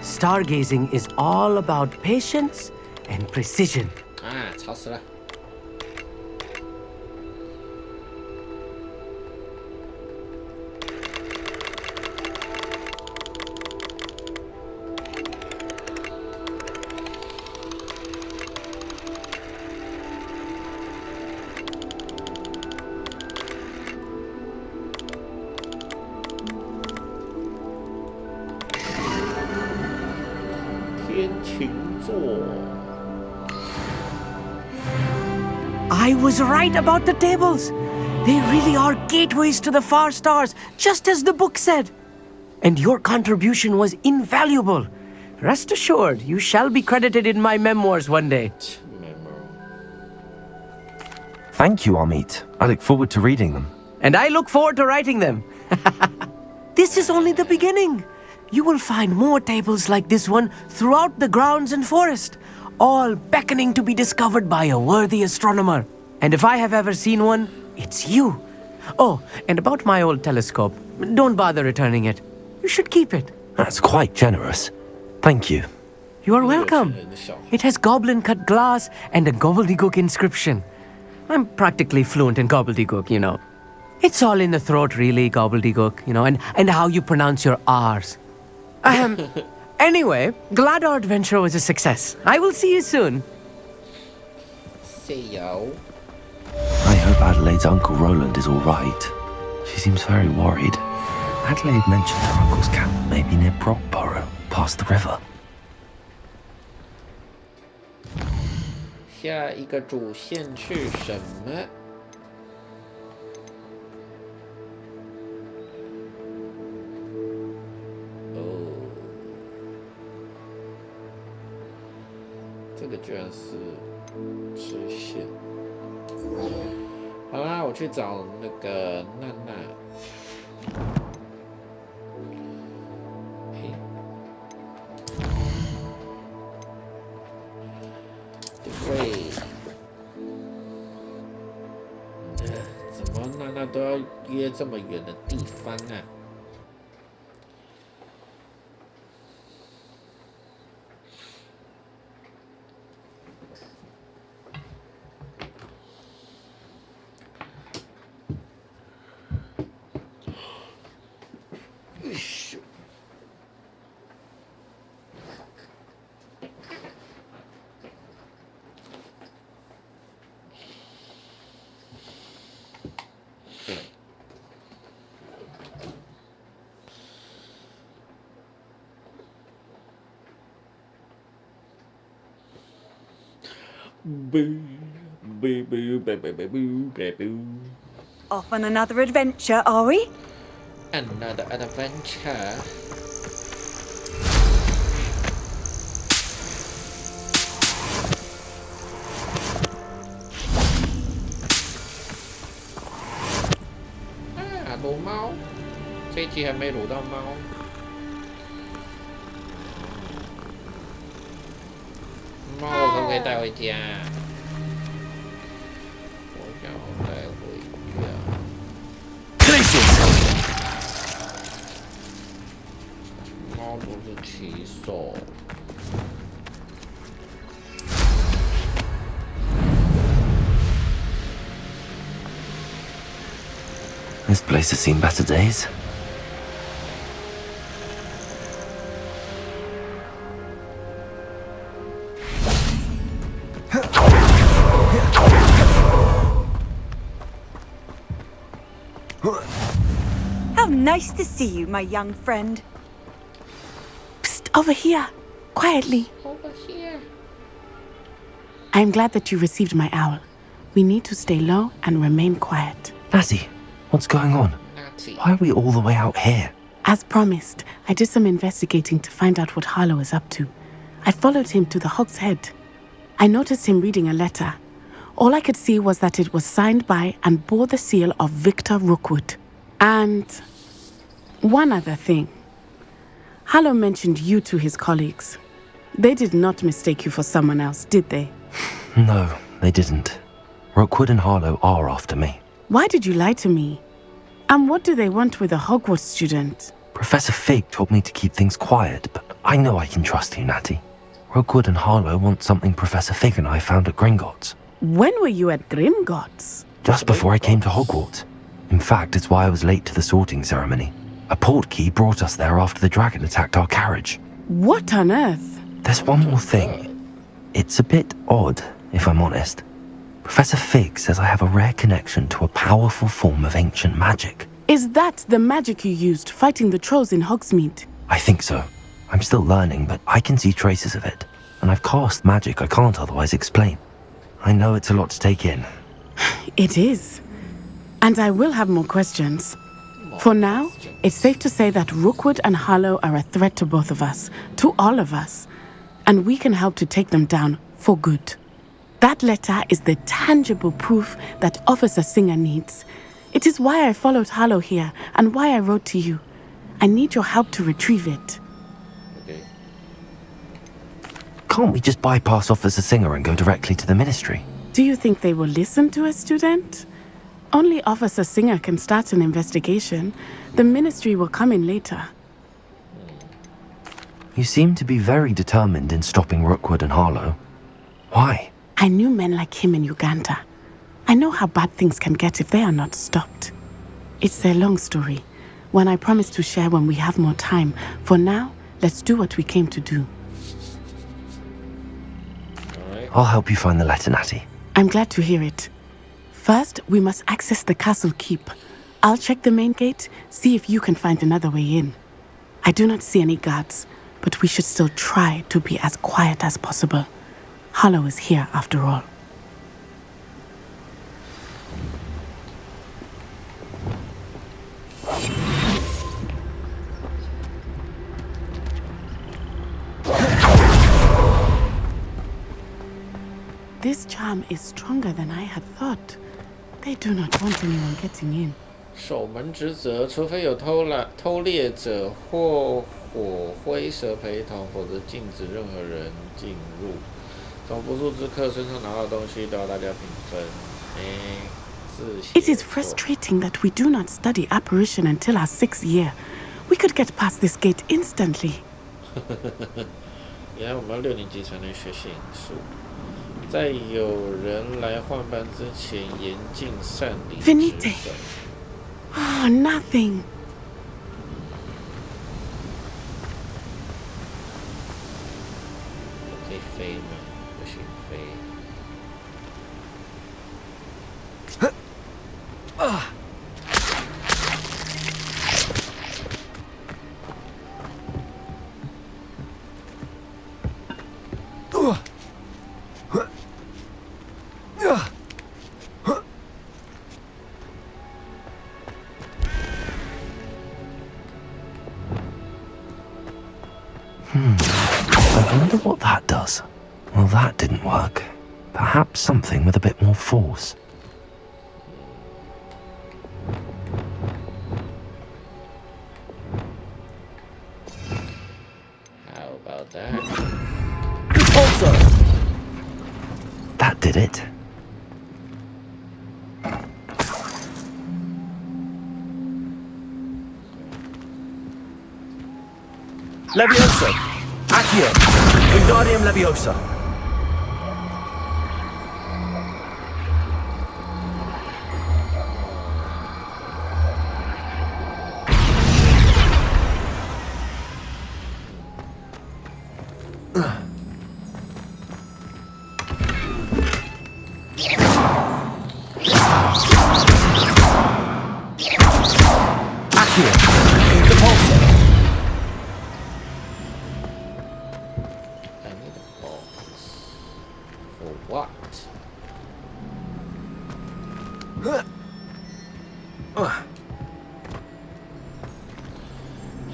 Stargazing is all about patience and precision. 啊，吵死了！天琴座。I was right about the tables. They really are gateways to the far stars, just as the book said. And your contribution was invaluable. Rest assured, you shall be credited in my memoirs one day. Thank you, Amit. I look forward to reading them. And I look forward to writing them. This is only the beginning. You will find more tables like this one throughout the grounds and forest, all beckoning to be discovered by a worthy astronomer. And if I have ever seen one, it's you. Oh, and about my old telescope. Don't bother returning it. You should keep it. That's quite generous. Thank you. You are welcome. It has goblin-cut glass and a gobbledygook inscription. I'm practically fluent in gobbledygook, you know. It's all in the throat, really, gobbledygook, you know, and how you pronounce your R's. Anyway, glad our adventure was a success. I will see you soon. See you. I hope Adelaide's Uncle Roland is all right. She seems very worried. Adelaide mentioned her uncle's camp may be near Brockborough, past the river. 下一个主线是什么？哦，这个居然是支线。好啦，我去找那个娜娜。对，怎么娜娜都要约这么远的地方啊？Off on another adventure, are we? Another adventure. À, 撸猫，这一集还没撸到猫。猫我可不可以带回家？我想要带回家。猫不是骑手。This place has seen better days. How nice to see you, my young friend. Psst, over here. Quietly. Over here. I'm glad that you received my owl. We need to stay low and remain quiet. Natty, what's going on? Why are we all the way out here? As promised, I did some investigating to find out what Harlow is up to. I followed him to the Hog's Head. I noticed him reading a letter. All I could see was that it was signed by and bore the seal of Victor Rookwood. And one other thing. Harlow mentioned you to his colleagues. They did not mistake you for someone else, did they? No, they didn't. Rookwood and Harlow are after me. Why did you lie to me? And what do they want with a Hogwarts student? Professor Fig told me to keep things quiet, but I know I can trust you, Natty. Rookwood and Harlow want something Professor Fig and I found at Gringotts. When were you at Gringotts? Just before I came to Hogwarts. In fact, it's why I was late to the sorting ceremony. A portkey brought us there after the dragon attacked our carriage. What on earth? There's one more thing. It's a bit odd, if I'm honest. Professor Fig says I have a rare connection to a powerful form of ancient magic. Is that the magic you used fighting the trolls in Hogsmeade? I think so. I'm still learning, but I can see traces of it. And I've cast magic I can't otherwise explain. I know it's a lot to take in. It is. And I will have more questions. For now, it's safe to say that Rookwood and Harlow are a threat to both of us, to all of us. And we can help to take them down for good. That letter is the tangible proof that Officer Singer needs. It is why I followed Harlow here and why I wrote to you. I need your help to retrieve it. Okay. Can't we just bypass Officer Singer and go directly to the Ministry? Do you think they will listen to a student? Only Officer Singer can start an investigation. The ministry will come in later. You seem to be very determined in stopping Rookwood and Harlow. Why? I knew men like him in Uganda. I know how bad things can get if they are not stopped. It's a long story, one I promise to share when we have more time. For now, let's do what we came to do. I'll help you find the letter, Natty. I'm glad to hear it. First, we must access the castle keep. I'll check the main gate, see if you can find another way in. I do not see any guards, but we should still try to be as quiet as possible. Harlow is here after all. This charm is stronger than I had thought. They do not want anyone getting in. 守门职责，除非有偷猎者或火灰蛇陪同，否则禁止任何人进入。从不速之客身上拿到的东西都要大家平分。It is frustrating that we do not study apparition until our 6th year. We could get past this gate instantly. 原来我们要6年级才能学习引数。在有人来换班之前，严禁擅离职守。Oh, nothing. Okay, 飞吗？不行，飞。I wonder what that does. Well, that didn't work. Perhaps something with a bit more force. How about that? That did it. Leviosa! Accio! Wingardium Leviosa! Accio! Repulsor! What?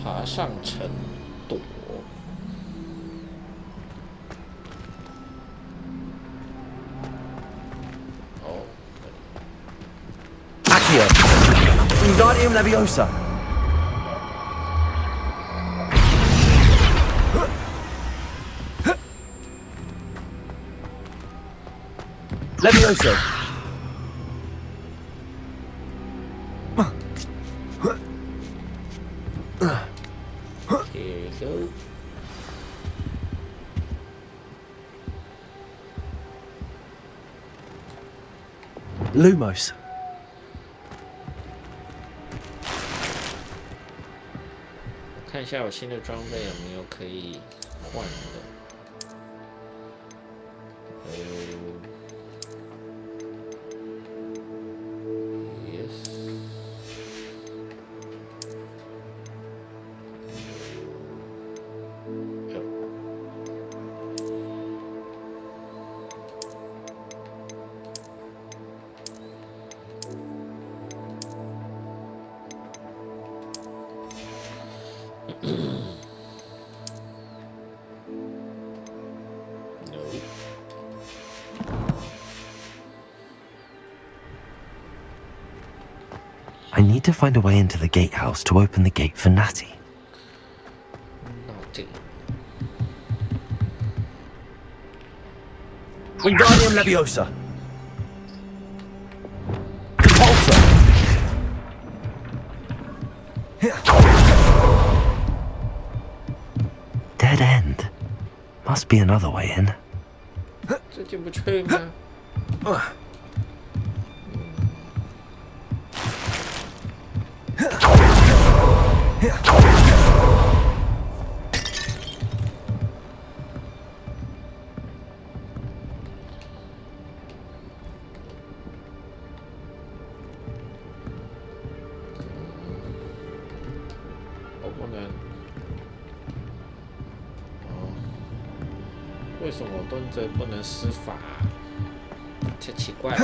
爬上城垛。哦。Accio! Wingardium Leviosa! Leviosa! Here you go. Lumos. 看一下我新的装备有没有可以换的。I need to find a way into the gatehouse to open the gate for Natty. Natty. Wingardium Leviosa! Repulsor! Must be another way in. 这进不去吗？我不能。为什么我蹲着不能施法？太奇怪了。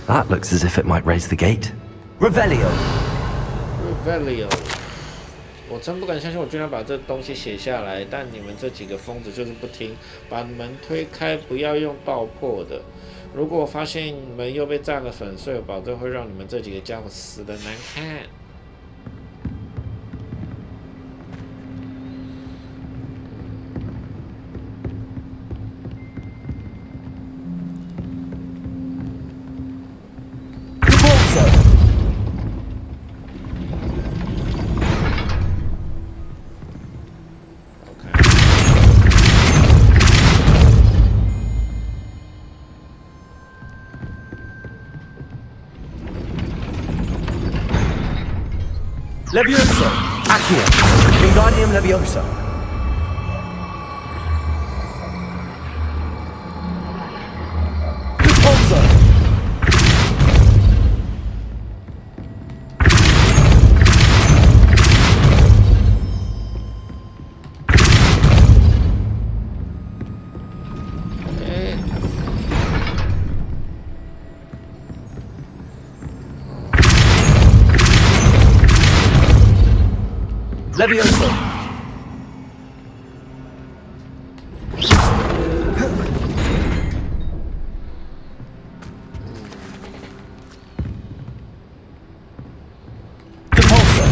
That looks as if it might raise the gate. Revelio. Revelio. 我真不敢相信，我居然把这东西写下来。但你们这几个疯子就是不听，把门推开，不要用爆破的。如果我发现门又被炸得粉碎，我保证会让你们这几个家伙死得难看。Levioso. Accio. Wingardium Levioso. Repulso. Levioso. Repulso.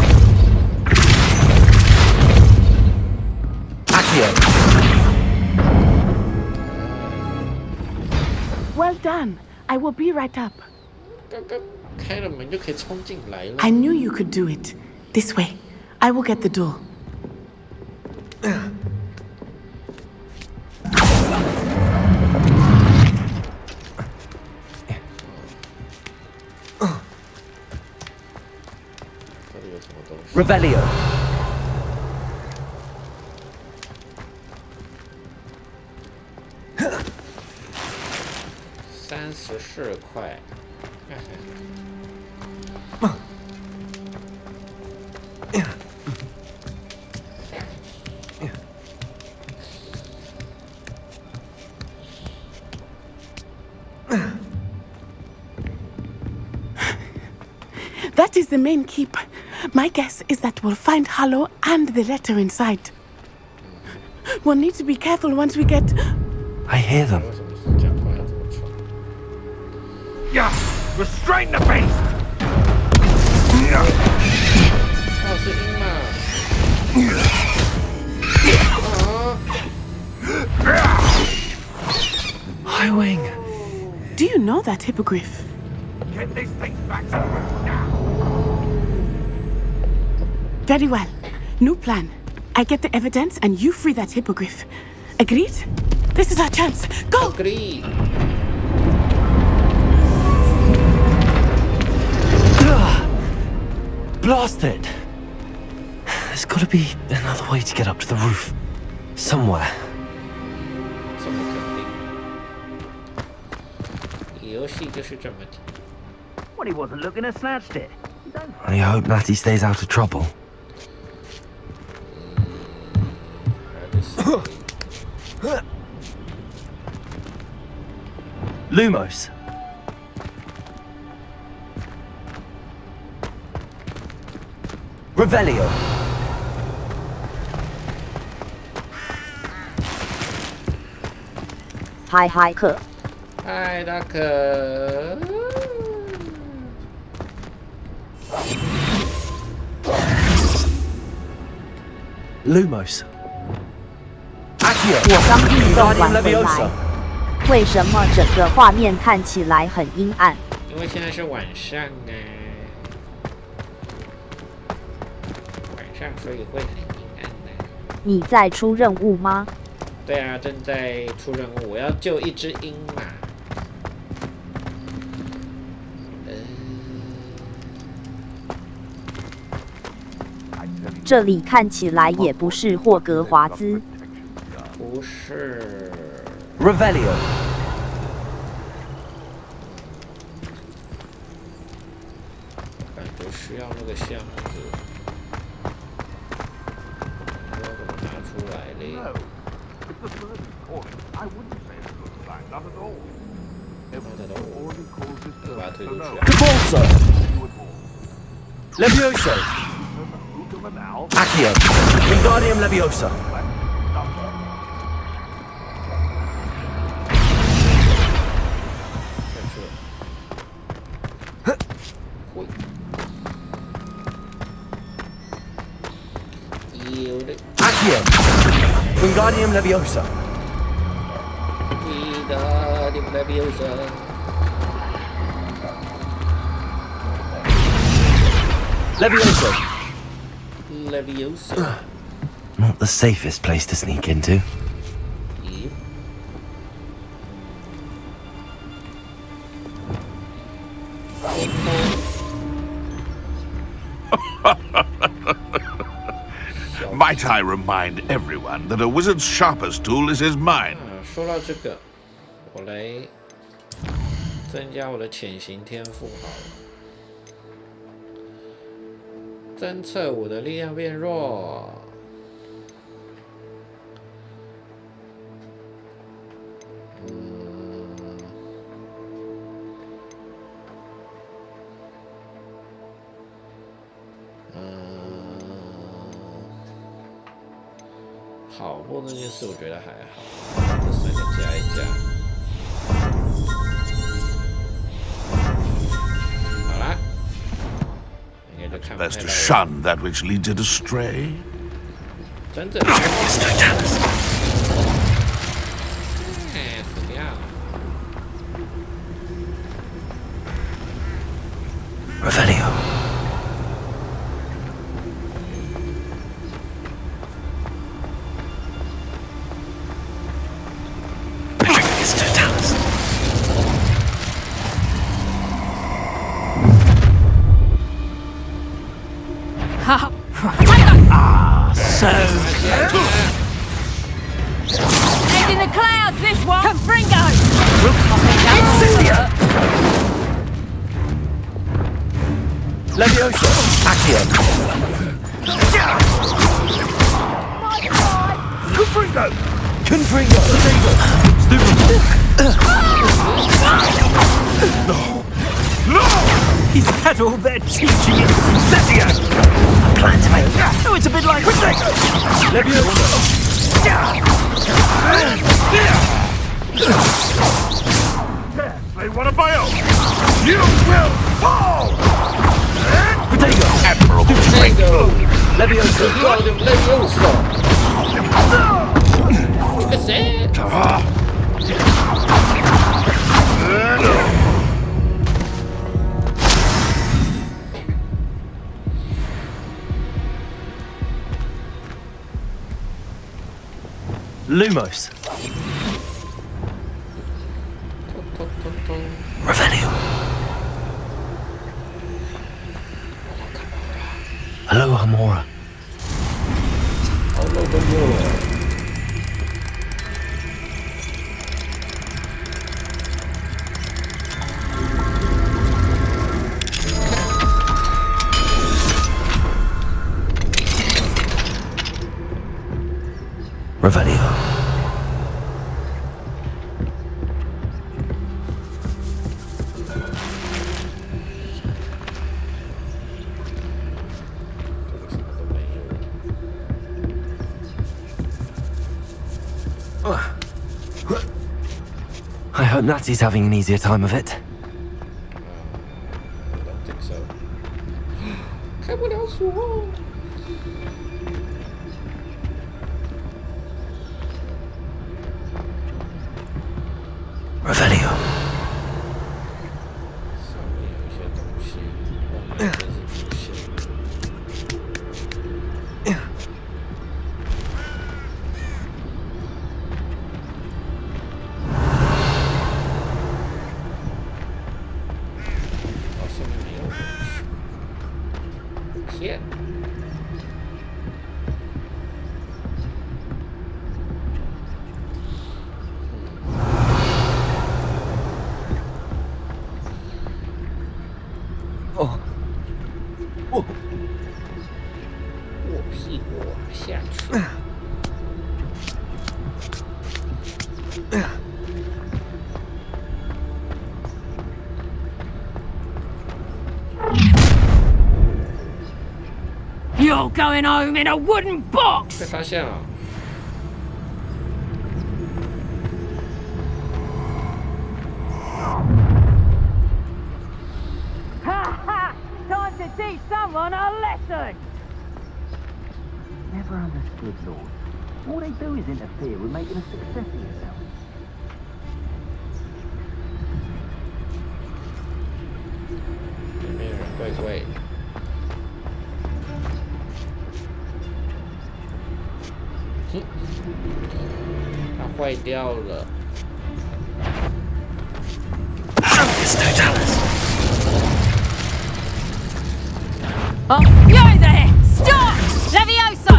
Accio. Well done. I will be right up. 刚刚开了门就可以冲进来了。I knew you could do it. This way. I will get the door. Revelio. 34块。That is the main keep. My guess is that we'll find Hollow and the letter inside. We'll need to be careful once we get... I hear them. Yeah, restrain the beast. 哦，是鹰嘛。High Wing. Do you know that hippogriff? Get this thing back to the room now. Very well. New plan. I get the evidence and you free that hippogriff. Agreed? This is our chance. Go! Agreed. Blast it! There's got to be another way to get up to the roof. Somewhere. 这么肯定。游戏就是这么定。Well, he wasn't looking to snatched it. I hope Natty stays out of trouble. Lumos. Revelio. Hi, 克。嗨，大可。Lumos. 我刚运动完回来，为什么整个画面看起来很阴暗？因为现在是晚上啊，晚上所以会很阴暗的。你在出任务吗？对啊，正在出任务，我要救一只鹰马。这里看起来也不是霍格华兹。不是。Revelio. 感觉需要那个箱子，不知道怎么拿出来嘞。把它推出去。Cabalso. Levioso. Accio. Wingardium Leviosa. Accio. Wingardium Leviosa. Wingardium Leviosa. Leviosa. Leviosa. Not the safest place to sneak into. Yep. Might I remind everyone that a wizard's sharpest tool is his mind? 说到这个，我来增加我的潜行天赋好了。侦测我的力量变弱。跑步这件事我觉得还好，这3个加一加。好啦。Best to shun that which leads it astray. 真的。死掉了。Revelio. So head in the clouds, this one. Confringo. Incendia. Leviosa. Accio. Confringo. Confringo. No. No! He's had all their teaching in Incendia. I plan to make that. Oh, it's a bit like Leviosa. They want to bail. You will fall. Potato. Admirable strength. Leviosa. Leviosa. That's it. Lumos. Revelio. Hello, Hamora. Hello, Hamora. Revelio. I hope Natsy's having an easier time of it. I don't think so. 开不了锁。Revelio. 上面有一些东西，后面也是出现。哦，上面没有东西。天！哦，握屁股下去。You're going home in a wooden box! 被发现了。Ha ha! Time to teach someone a lesson! Never understood, Lord. All they do is interfere with making a success of yourself. Wait. 它坏掉了。Oh, you there! Stop! Levioso!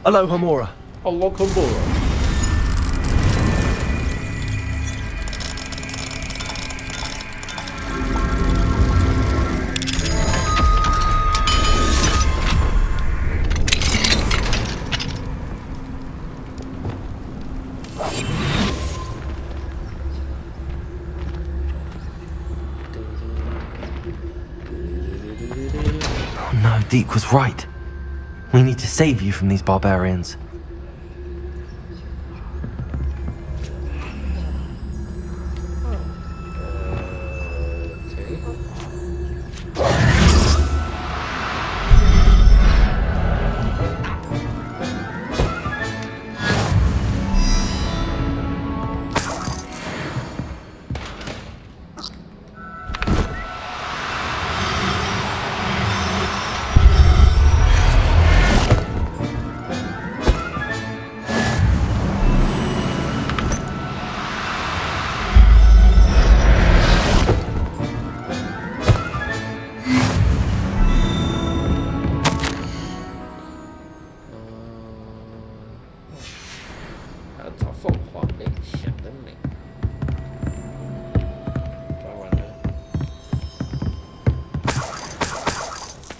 Hello, Hamura. Hello, Hamura. Oh no, Deke was right. We need to save you from these barbarians.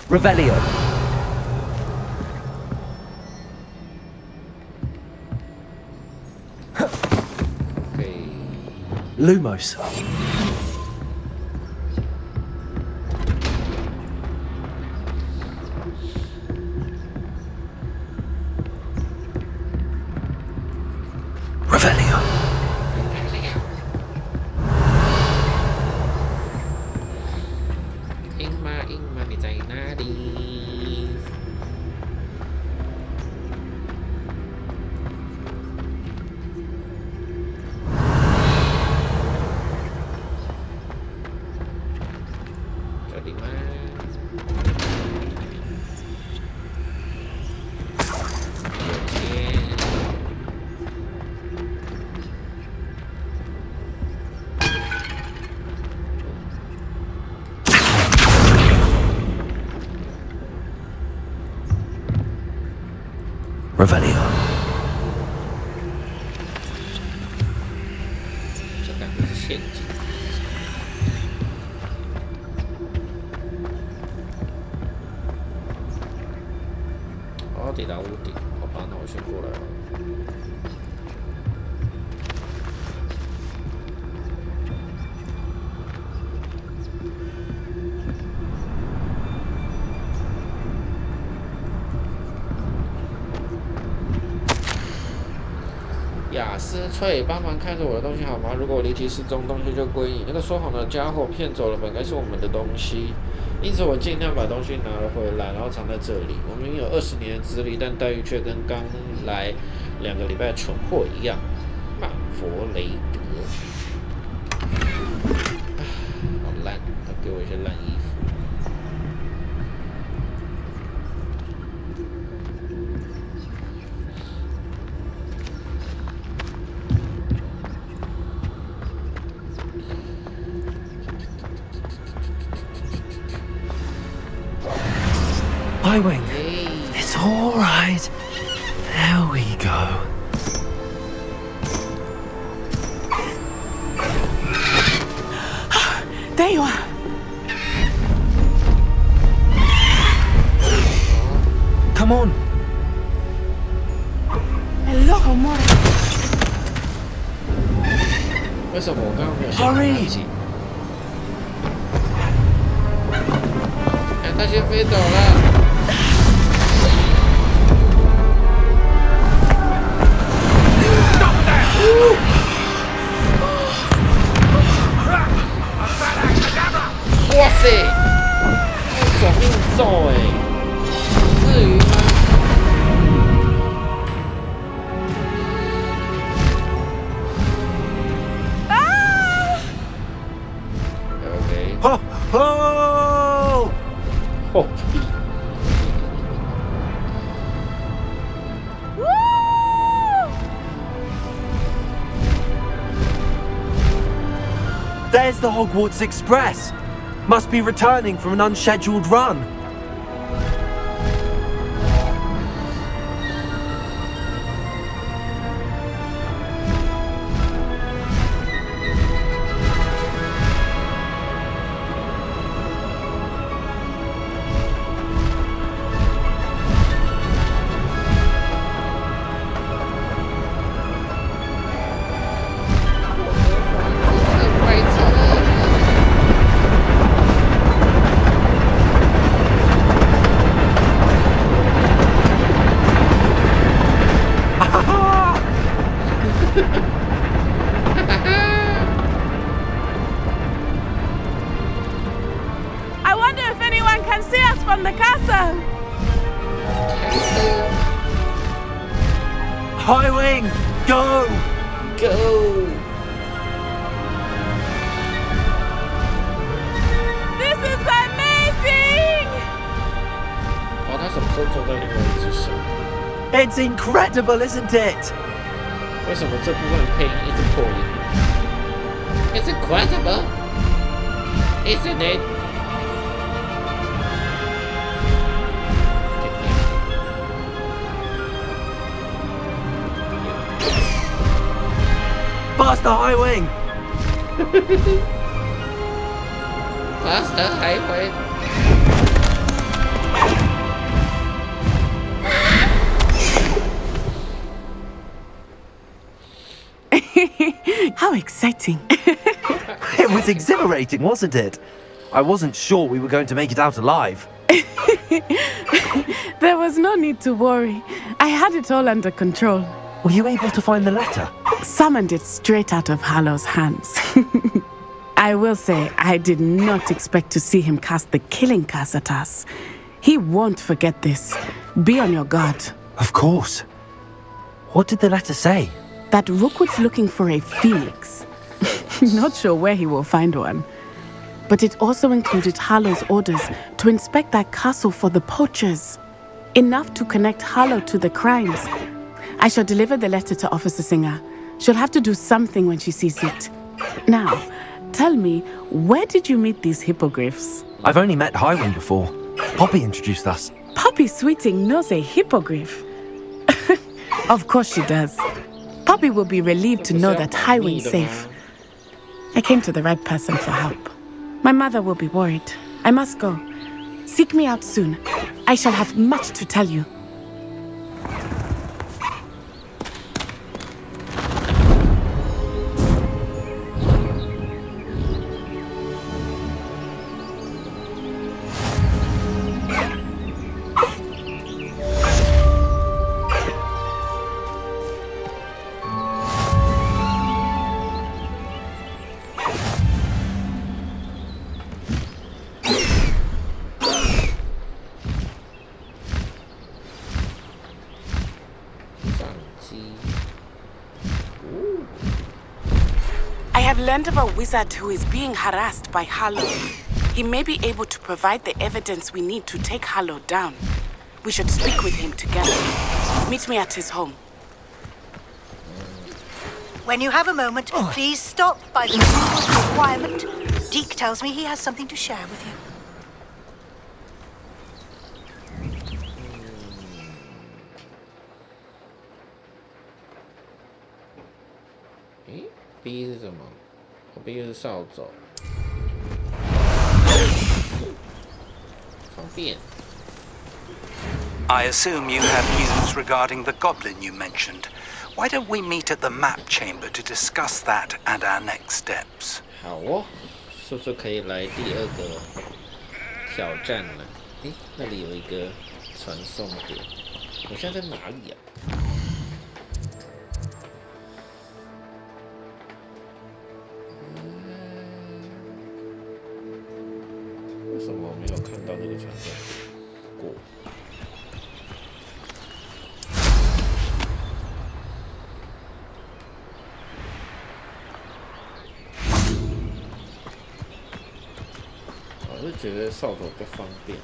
Revelio. Okay. Lumos. Revelio. Ingma 你在哪里？这里吗？有钱。Revelio. 这感觉是陷阱。哦，抵达屋顶，好吧，那我先过来了。雅思翠，帮忙看着我的东西好吗？如果我离奇失踪，东西就归你。那个说谎的家伙骗走了本该是我们的东西，因此我尽量把东西拿了回来，然后藏在这里。我明明有20年的资历，但待遇却跟刚来2个礼拜存货一样。曼佛雷德，好烂，他给我一些烂衣服。Highwing, it's all right. There we go. There you are. Come on. Hello, Amore. 为什么我刚刚没有先拿起？哎，他先飞走了。哇塞，手命咒哎，至于吗？啊 OK。吼吼！吼屁！ There's the Hogwarts Express. Must be returning from an unscheduled run. I wonder if anyone can see us from the castle. Highwing, go! Go! This is amazing! 哦，他什么时候坐在另外一只手？ It's incredible, isn't it? 为什么这部分配音一直破音 ？It's incredible, isn't it? Faster, Highwing! Faster, Highwing! How exciting! It was exhilarating, wasn't it? I wasn't sure we were going to make it out alive. There was no need to worry. I had it all under control. Were you able to find the letter? Summoned it straight out of Hallow's hands. I will say, I did not expect to see him cast the killing curse at us. He won't forget this. Be on your guard. Of course. What did the letter say? That Rookwood's looking for a phoenix. Not sure where he will find one. But it also included Hallow's orders to inspect that castle for the poachers. Enough to connect Hallow to the crimes. I shall deliver the letter to Officer Singer. She'll have to do something when she sees it. Now, tell me, where did you meet these hippogriffs? I've only met Highwing before. Poppy introduced us. Poppy Sweeting knows a hippogriff. Of course she does. Poppy will be relieved to know that Highwing's safe. I came to the right person for help. My mother will be worried. I must go. Seek me out soon. I shall have much to tell you. learned of a wizard who is being harassed by Harlow. He may be able to provide the evidence we need to take Harlow down. We should speak with him together. Meet me at his home. When you have a moment, please stop by the room of requirement. Deke tells me he has something to share with you. B 是什么？我 B 是扫帚，方便。 I assume you have news regarding the goblin you mentioned. Why don't we meet at the map chamber to discuss that and our next steps? 好哦，是不是可以来第2个挑战了？诶，那里有一个传送点，我现在在哪里啊？为什么我没有看到这个传送点过？ 我是觉得扫帚比较方便。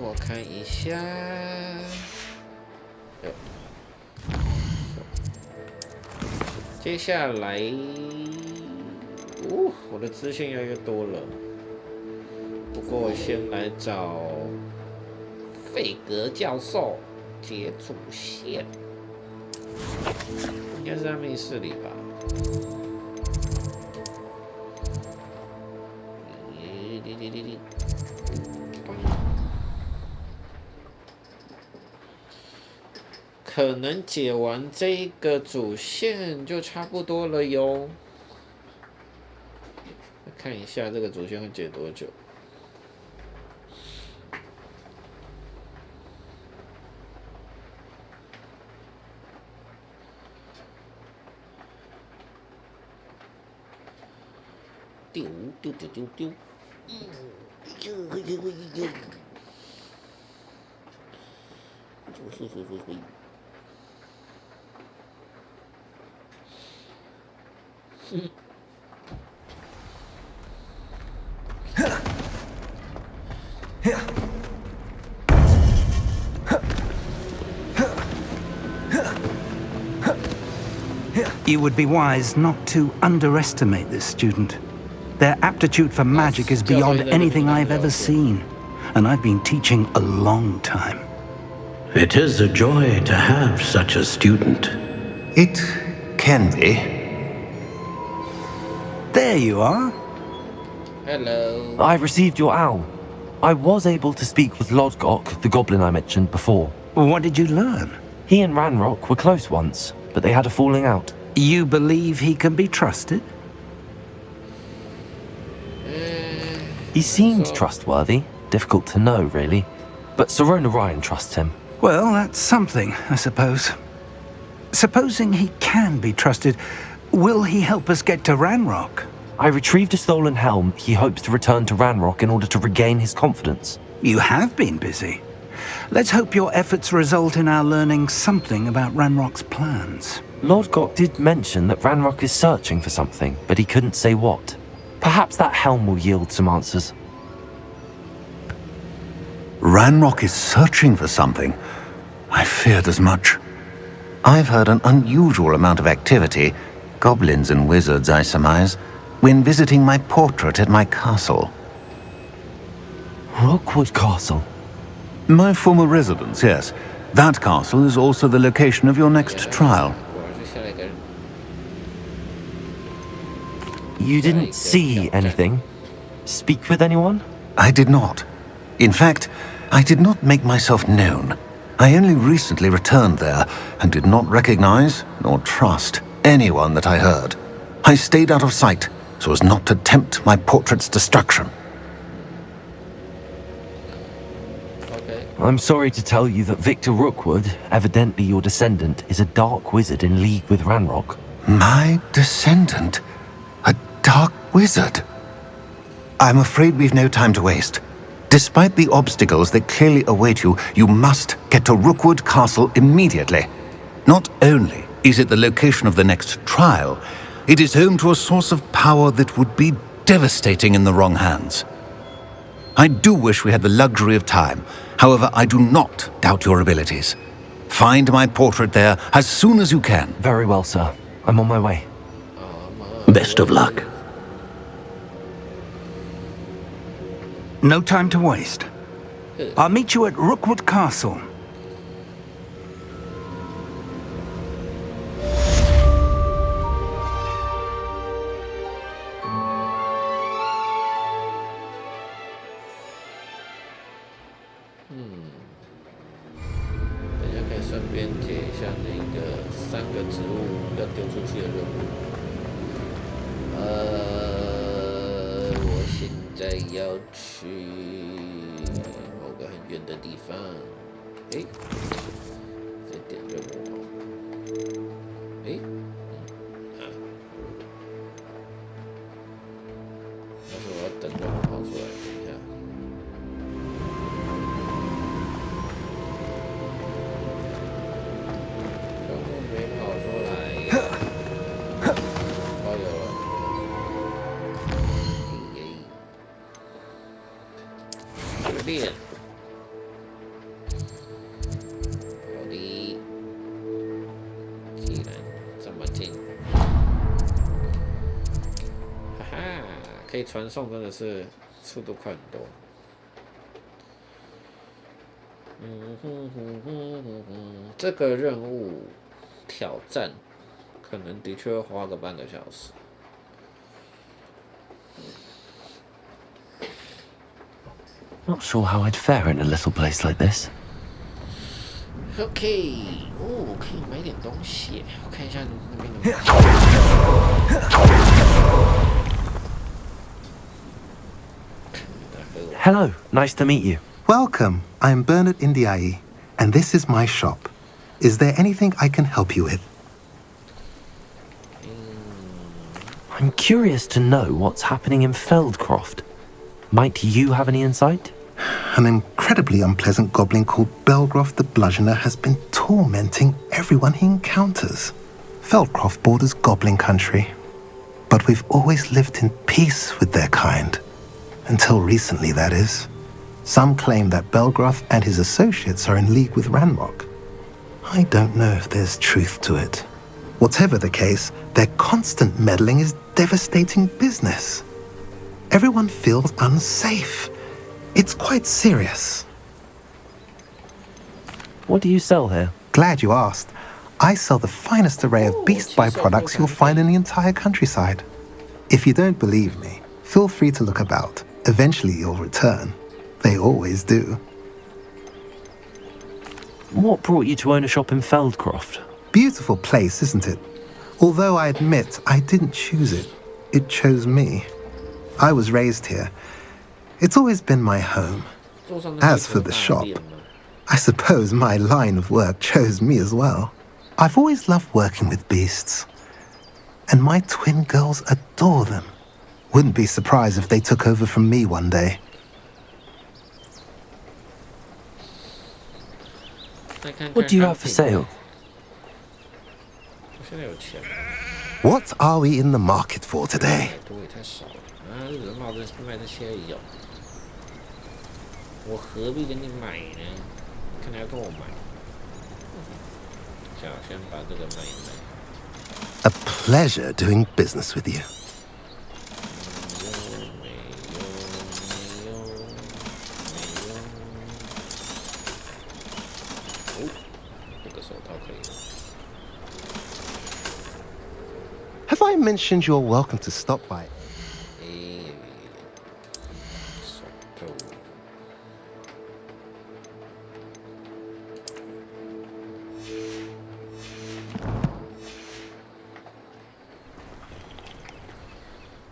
我看一下。接下来，我的资讯越来越多了。不过我先来找费格教授。 解主线，应该是在密室里吧？可能解完这个主线就差不多了哟。看一下这个主线会解多久。 丢丢丢丢丢，You would be wise not to underestimate this student. Their aptitude for magic is beyond anything I've ever seen, and I've been teaching a long time. It is a joy to have such a student. It can be. There you are. Hello. I received your owl. I was able to speak with Lodgok, the goblin I mentioned before. What did you learn? He and Ranrock were close once, but they had a falling out. You believe he can be trusted? He seemed trustworthy. Difficult to know, really. But Sirona Ryan trusts him. Well, that's something, I suppose. Supposing he can be trusted, will he help us get to Ranrock? I retrieved a stolen helm. He hopes to return to Ranrock in order to regain his confidence. You have been busy. Let's hope your efforts result in our learning something about Ranrock's plans. Lodgok did mention that Ranrock is searching for something, but he couldn't say what. Perhaps that helm will yield some answers. Ranrock is searching for something. I feared as much. I've heard an unusual amount of activity, goblins and wizards, I surmise, when visiting my portrait at my castle. Rookwood Castle? My former residence, yes. That castle is also the location of your next trial. You didn't see anything? Speak with anyone? I did not. In fact, I did not make myself known. I only recently returned there and did not recognize nor trust anyone that I heard. I stayed out of sight so as not to tempt my portrait's destruction. I'm sorry to tell you that Victor Rookwood, evidently your descendant, is a dark wizard in league with Ranrock. My descendant? A dark wizard? I'm afraid we've no time to waste. Despite the obstacles that clearly await you, you must get to Rookwood Castle immediately. Not only is it the location of the next trial, it is home to a source of power that would be devastating in the wrong hands. I do wish we had the luxury of time. However, I do not doubt your abilities. Find my portrait there as soon as you can. Very well, sir. I'm on my way. Best of luck. No time to waste. I'll meet you at Rookwood Castle.可以传送，真的是速度快很多。这个任务挑战可能的确会花个半个小时。Not sure how I'd fare in a little place like this. OK， 哦，可以买点东西。我看一下那边的。Hello, nice to meet you. Welcome. I'm Bernard Indiaye, and this is my shop. Is there anything I can help you with? I'm curious to know what's happening in Feldcroft. Might you have any insight? An incredibly unpleasant goblin called Belgroth the Bludgeoner has been tormenting everyone he encounters. Feldcroft borders goblin country, but we've always lived in peace with their kind. Until recently, that is. Some claim that Belgroth and his associates are in league with Ranrock. I don't know if there's truth to it. Whatever the case, their constant meddling is devastating business. Everyone feels unsafe. It's quite serious. What do you sell here? Glad you asked. I sell the finest array of beast byproducts you'll find in the entire countryside. If you don't believe me, feel free to look about. Eventually you'll return. They always do. What brought you to own a shop in Feldcroft? Beautiful place, isn't it? Although I admit I didn't choose it. It chose me. I was raised here. It's always been my home. As for the shop, I suppose my line of work chose me as well. I've always loved working with beasts. And my twin girls adore them. Wouldn't be surprised if they took over from me one day. What do you have for sale? What are we in the market for today? A pleasure doing business with you. Have I mentioned you're welcome to stop by?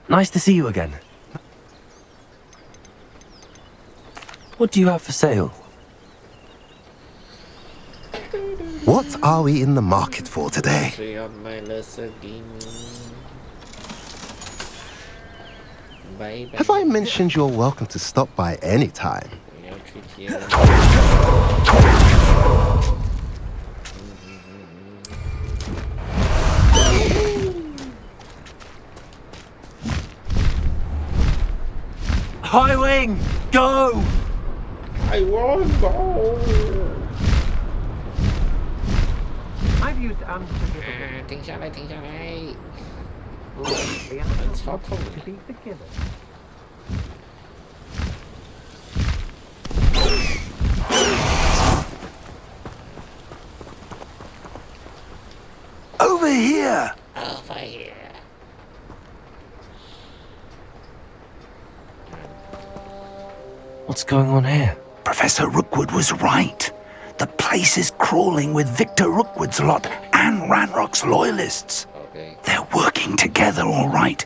Nice to see you again. What do you have for sale? What are we in the market for today? Have I mentioned you're welcome to stop by any time? High wing, go! I won't go. I've used unforgivable. 停下来，停下来。很操控的。 To be forgiven. Over here! Over here. What's going on here? Professor Rookwood was right. The place is crawling with Victor Rookwood's lot and Ranrock's loyalists. Okay. They're working together, all right,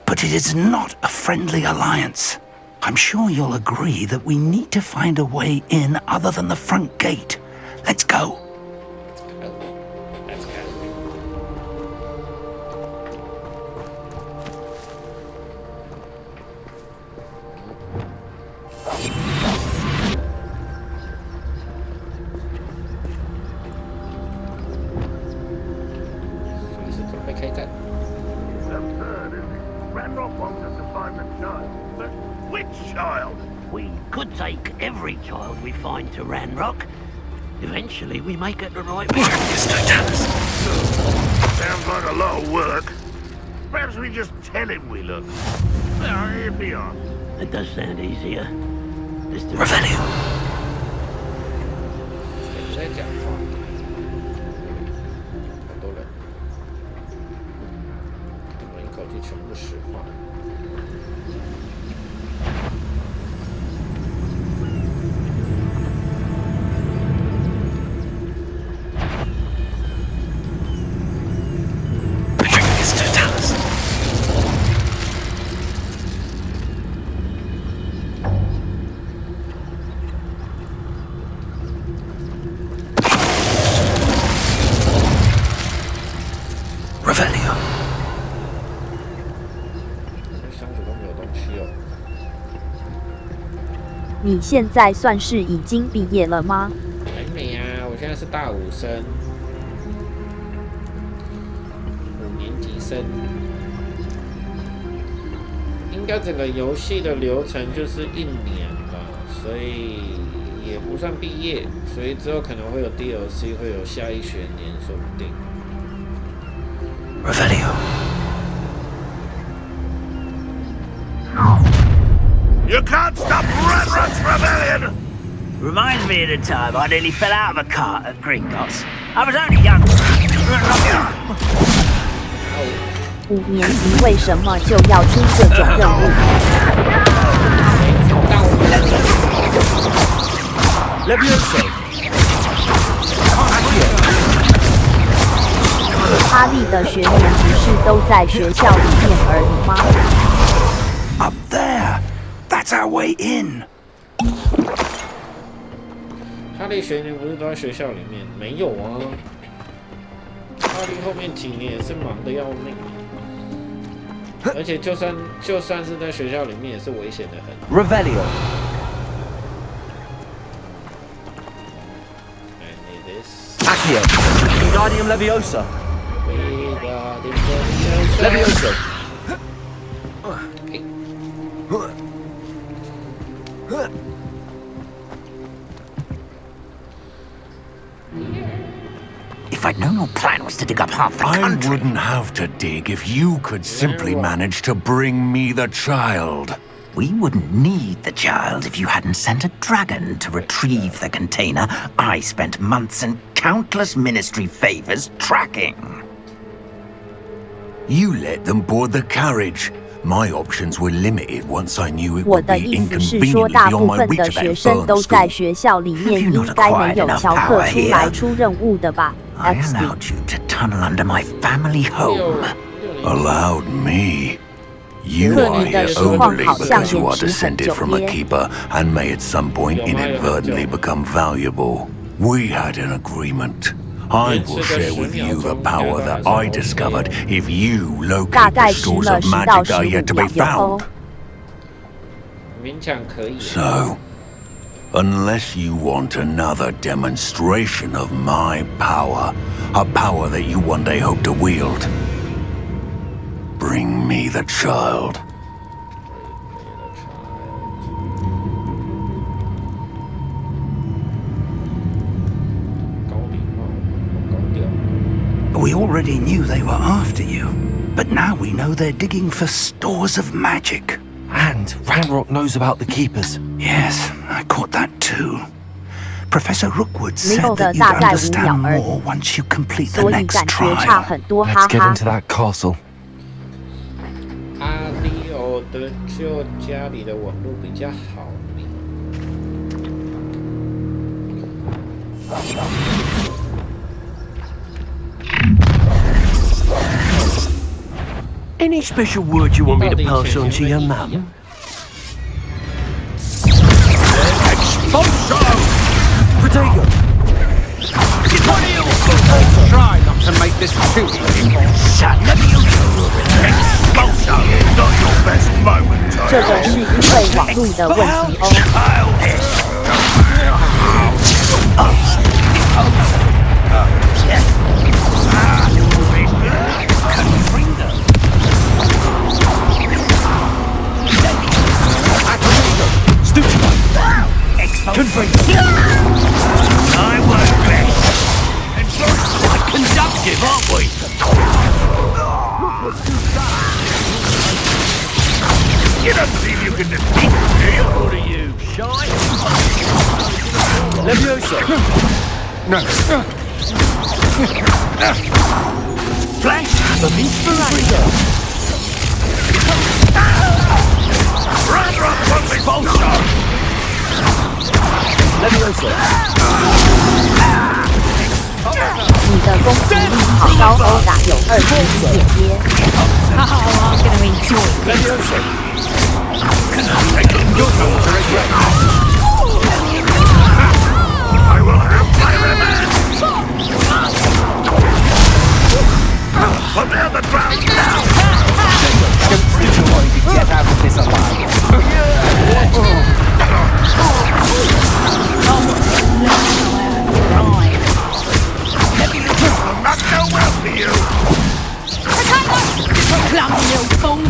but it is not a friendly alliance. I'm sure you'll agree that we need to find a way in other than the front gate. Let's go. Let's go. Ranrock wants us to find the child. But which child? We could take every child we find to Ranrock. Eventually, we may get the right one. Sounds like a lot of work. Perhaps we just tell him we look. Well, here we are. It does sound easier. Revelio. 谁在讲话？好多人，我们一口气全部石化。你现在算是已经毕业了吗？还没啊，我现在是大五生，5年级生。应该整个游戏的流程就是1年吧，所以也不算毕业，所以之后可能会有 DLC， 会有下一学年，说不定。Revelio. You can't stop Ranrock's rebellion! Reminds me of the time I nearly fell out of a cart at Gringotts. I was only young. 5年级为什么就要出这种任务？ Levioso. 哈利的学年不是都在学校里面而已吗？ Up there. That's our way in. 哈利学年不是都在学校里面？没有啊，哈利后面几年也是忙得要命，而且就算是在学校里面，也是危险的很。Revelio. I need this. Accio. Wingardium Leviosa. Wingardium Leviosa. Leviosa. If I'd known your plan was to dig up half the country... I wouldn't have to dig if you could simply manage to bring me the child. We wouldn't need the child if you hadn't sent a dragon to retrieve the container I spent months and countless ministry favors tracking. You let them board the carriage. My options were limited once I knew it 我 would 的 be 意思是说， inconveniently 大 beyond 部 my 分的 reach 学 at 生都 Burn 在 School. 学校里面，应该没有乔克出来出任务的吧 I allowed you to tunnel under my family home. Allowed me? You 克 are 你的 here 实况 only 好像 because you 延 are 迟很 descended 久 from a 耶。 keeper and may at some point inadvertently become valuable. We had an agreement. I will share with you the power that I discovered if you 大 locate 概 the 迟 stores 了 of 10到 magic are yet to 15 be 秒有哦 found. 勉强可以。So, unless you want another demonstration of my power, a power that you one day hope to wield, bring me the child. We already knew they were after you, but now we know they're digging for stores of magic. And Ranrock knows about the Keepers. Yes, I caught that too. Professor Rookwood said that you'd understand more once you complete the next trial. Let's get into that castle. 阿里欧的就家里的网络比较好。Any special word you want me to pass on to your mum? Expulso! Protego! What are you? Try not to make this too easy. Shut up, you! Expulso! Not your best moment, 这个是因为网路的问题I work best. Quite conductive, aren't we? You don't believe you can defeat me, do you? What are you, shy? Levioso! No. Flash of inspiration. Run, Expulso! Levioso! 你的攻击力好高哦，打有2级姐姐。Oh, I'm gonna enjoy it. Levioso! I will have my revenge! Prepare the ground now! Get out of this alive! Will not go well for you! Clumsy little fool.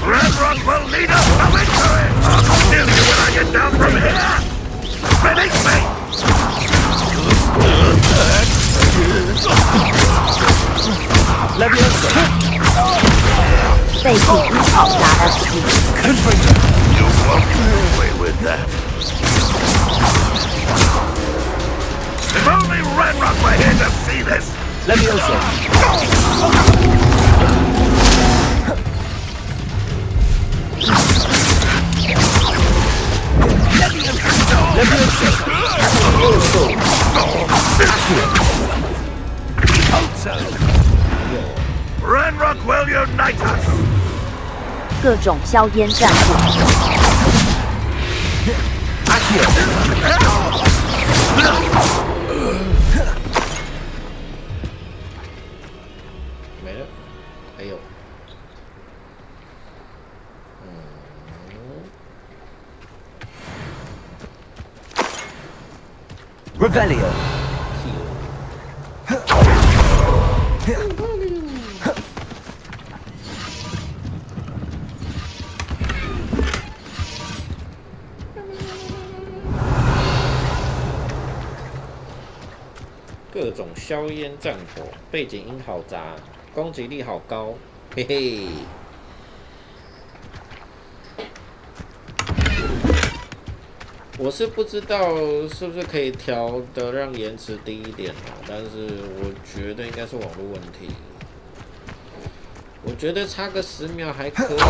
Ranrock will lead us to victory! I'll kill you when I get down from here! Release me! 被警一炮打了死。You won't get away with that. If only Ranrock were here to see this! Levioso! Ranrock will unite us! 各种硝烟战术。没了，还有。Revelio! 各种硝烟战火，背景音好杂，攻击力好高，嘿嘿。我是不知道是不是可以调的让延迟低一点啊，但是我觉得应该是网络问题。我觉得差个10秒还可以，就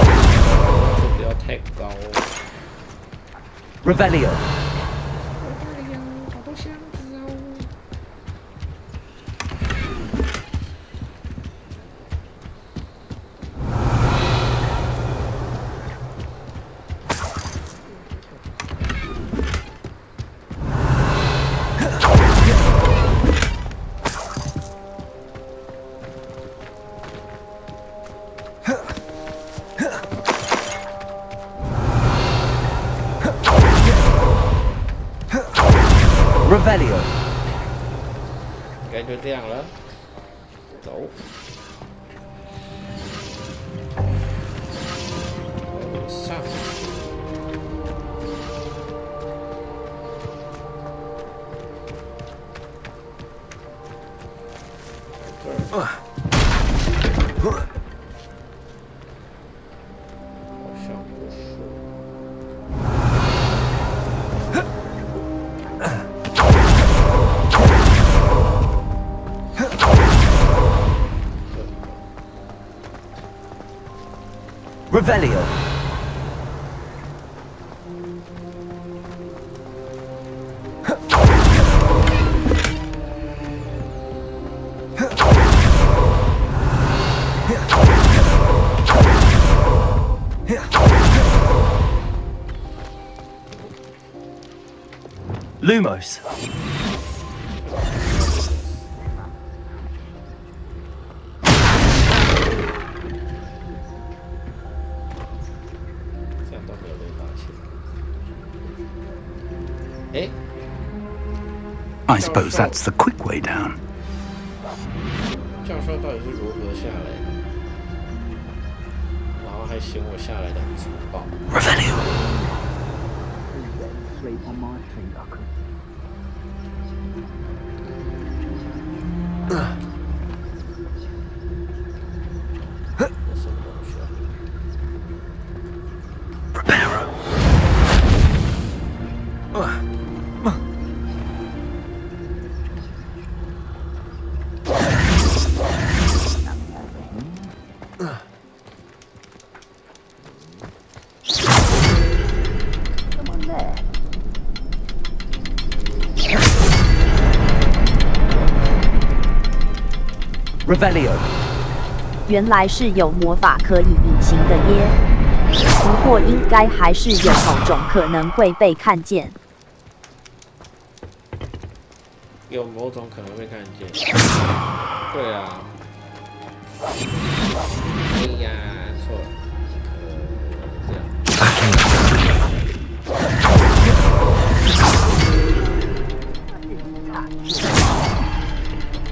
不要太高。Revelio! 好多箱子哦。Revelio. 应该就这样了，走。上去。Revelio. Lumos. I suppose that's the quick way down. 教授到底是如何下来的？然后还嫌我下来的很粗暴。Revelio. Revelio. 原来是有魔法可以隐形的耶，不过应该还是有某种可能会被看见。有某种可能会看见。对啊。哎呀，错了。这样。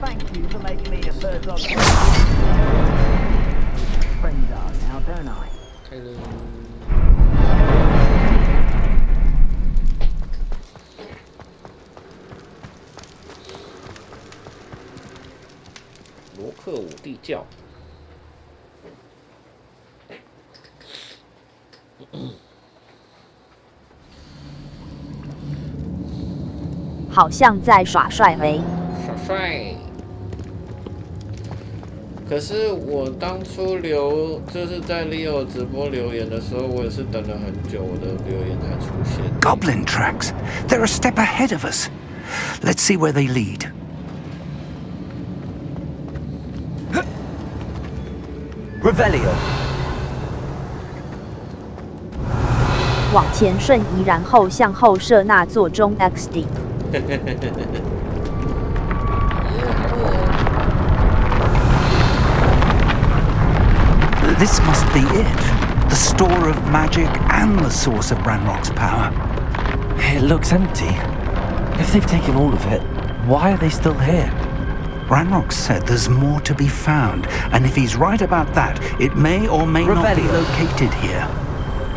Thank you for making me a first officer. Friends are now, don't I? Hello. 罗克五地窖。好像在耍帅欸。耍帅。可是我当初就是在 Leo 直播留言的时候，我也是等了很久，我的留言才出现。Goblin tracks. They're a step ahead of us. Let's see where they lead. Revelio. 往前瞬移，然后向后射那座中 XD。This must be it. The store of magic and the source of Ranrock's power. It looks empty. If they've taken all of it, why are they still here? Ranrock said there's more to be found, and if he's right about that, it may or may not be located here.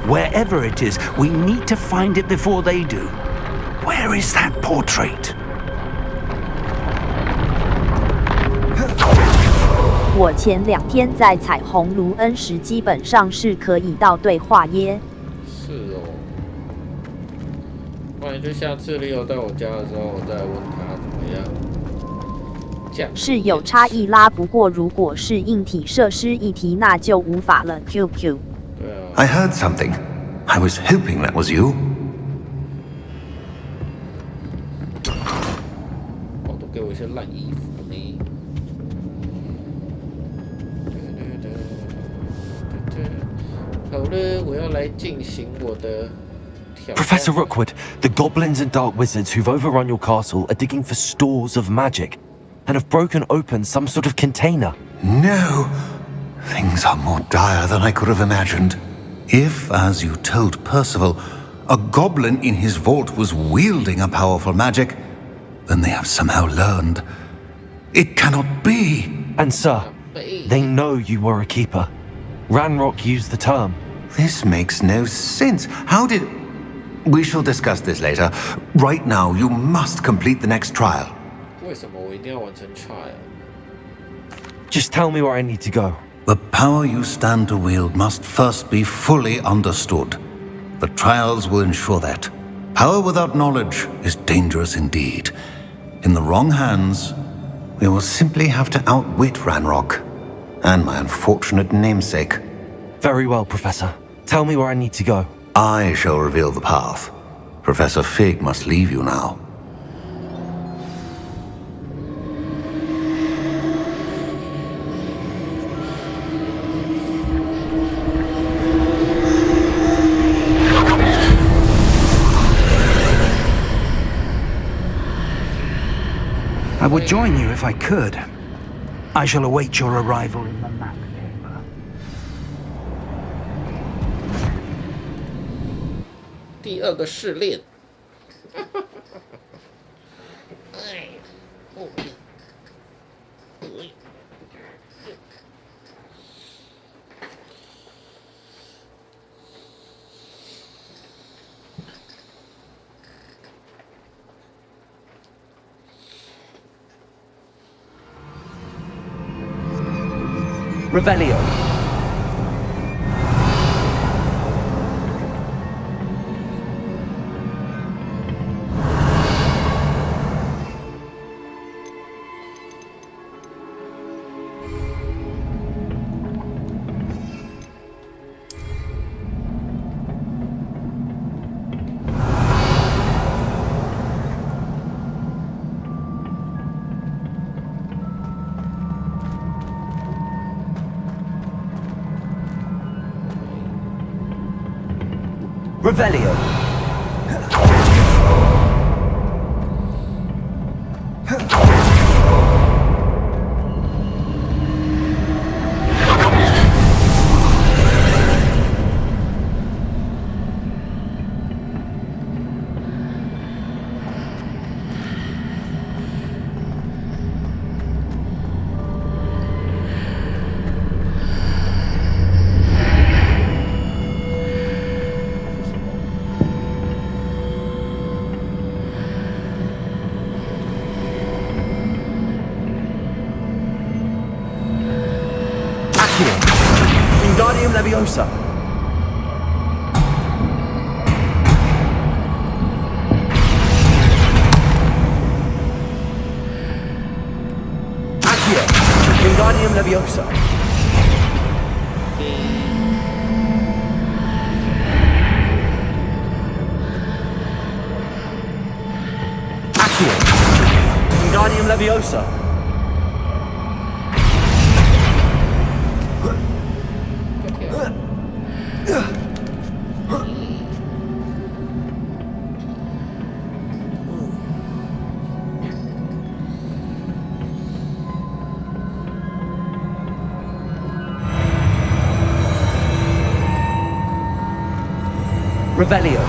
Wherever it is, we need to find it before they do. Where is that portrait? 我前2天在彩虹卢恩时，基本上是可以到对话耶。是哦，不然就下次 Leo 到我家的时候，我再问他怎么样。是有差异啦，不过如果是硬体设施议题，那就无法了。QQ。对啊。I heard something. I was hoping that was you. 哦，都给我一些烂衣服呢。好了，我要来进行我的挑战。 Professor Rookwood, the goblins and dark wizards who've overrun your castle are digging for stores of magic and have broken open some sort of container. No. Things are more dire than I could have imagined. If, as you told Percival, a goblin in his vault was wielding a powerful magic, Then they have somehow learned. It cannot be. And sir, they know you were a keeper. Ranrock used the term. This makes no sense. How did... We shall discuss this later. Right now, you must complete the next trial. 为什么我一定要完成 trial? Just tell me where I need to go. The power you stand to wield must first be fully understood. The trials will ensure that. Power without knowledge is dangerous indeed. In the wrong hands, we will simply have to outwit Ranrock and my unfortunate namesake. Very well, Professor. Tell me where I need to go. I shall reveal the path. Professor Fig must leave you now. I would join you if I could. I shall await your arrival in the map chamber. 第二个试炼。Revelio. Revelio. Wingardium Leviosa. Accio. Wingardium Leviosa. Accio. Wingardium Leviosa. Revelio.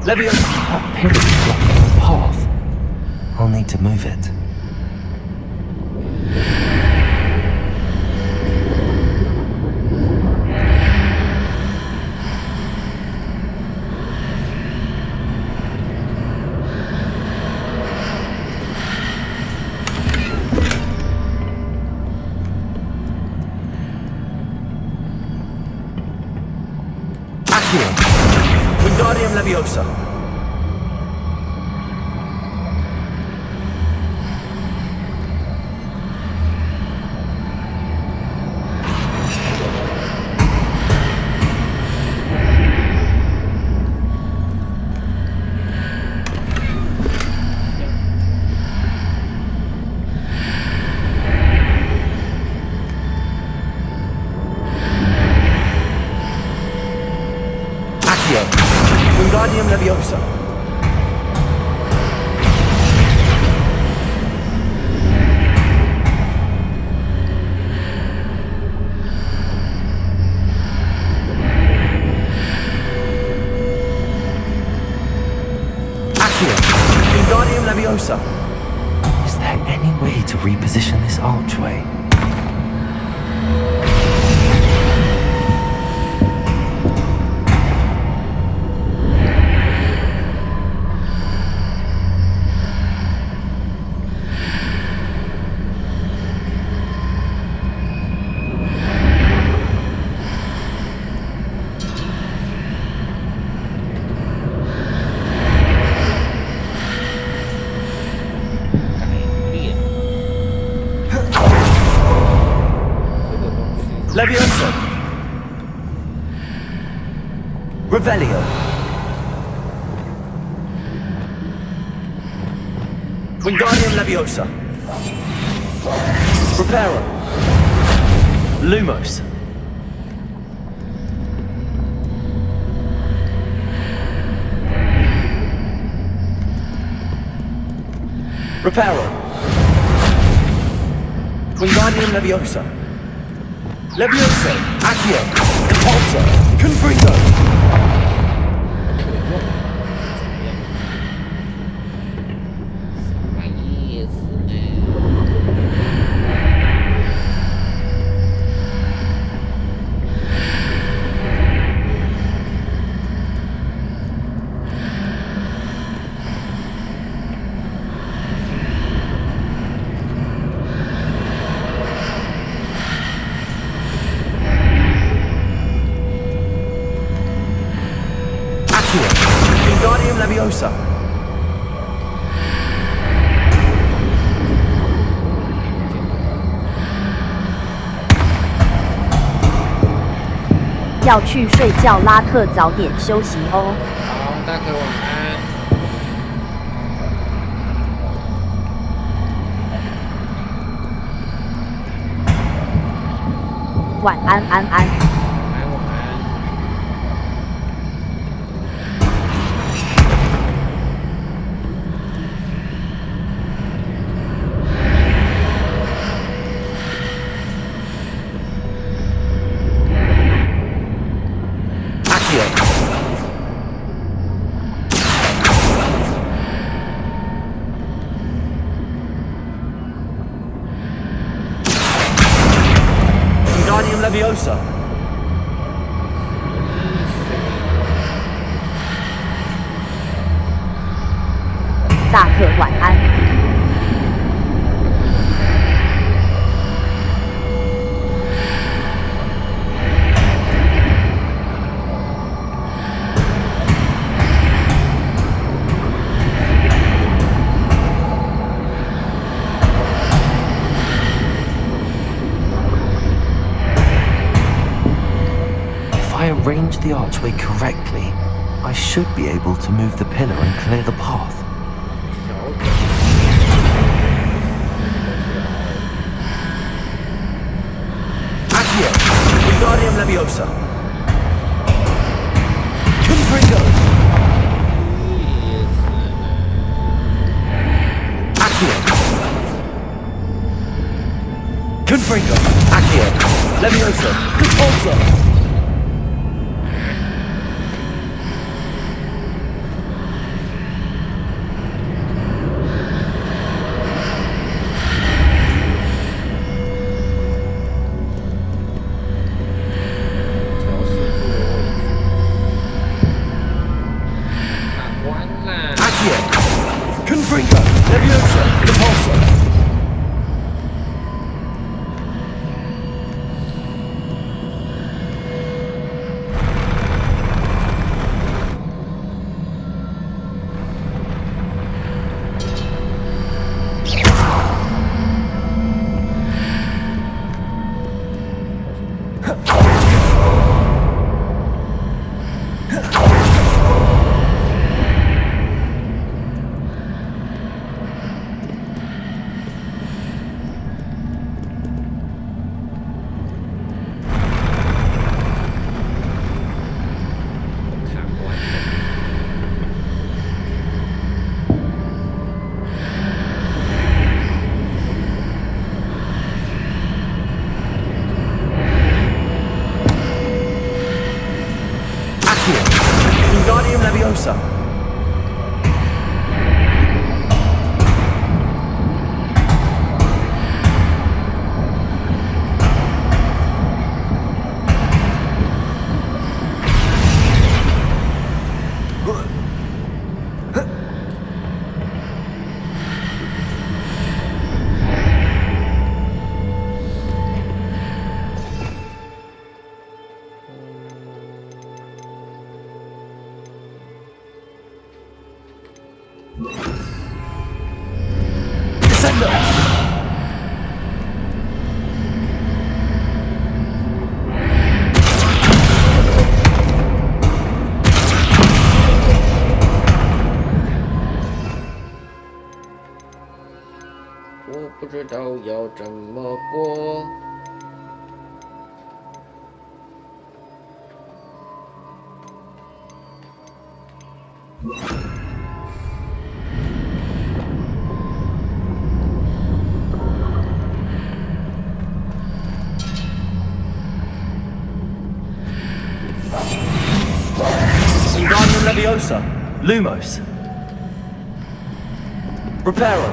Leviosa. That pin is blocking the path. I'll need to move it. Accio. Wingardium Leviosa. Accio! Wingardium Leviosa! Is there any way to reposition this archway? Leviosa! Revelio! Wingardium Leviosa! Preparo! Lumos! Reparo! Wingardium Leviosa! Leviosa! Accio! Impulso! Confringo! Wingardium Leviosa! 要去睡觉，拉特早点休息哦。好，大哥晚安。晚安，安安。Wingardium Leviosa! 大可晚安。If I arrange the archway correctly, I should be able to move the pillar and clear the path. Accio! Wingardium Leviosa! Confringo! Accio! Confringo! Accio! Leviosa! Repulso! Confringo! Leviosa! Repulso! 我不知道要怎么过。Wingardium Leviosa, Lumos. Reparo.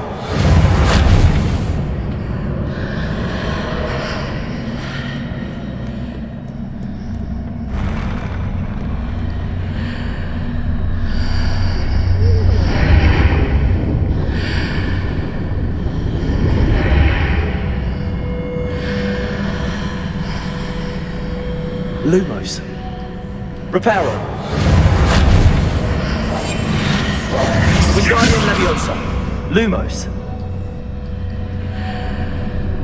Lumos. Reparo. Wingardium Leviosa. Lumos.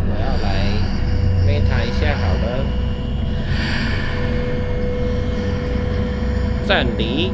我要来 meta 一下好了。暂离。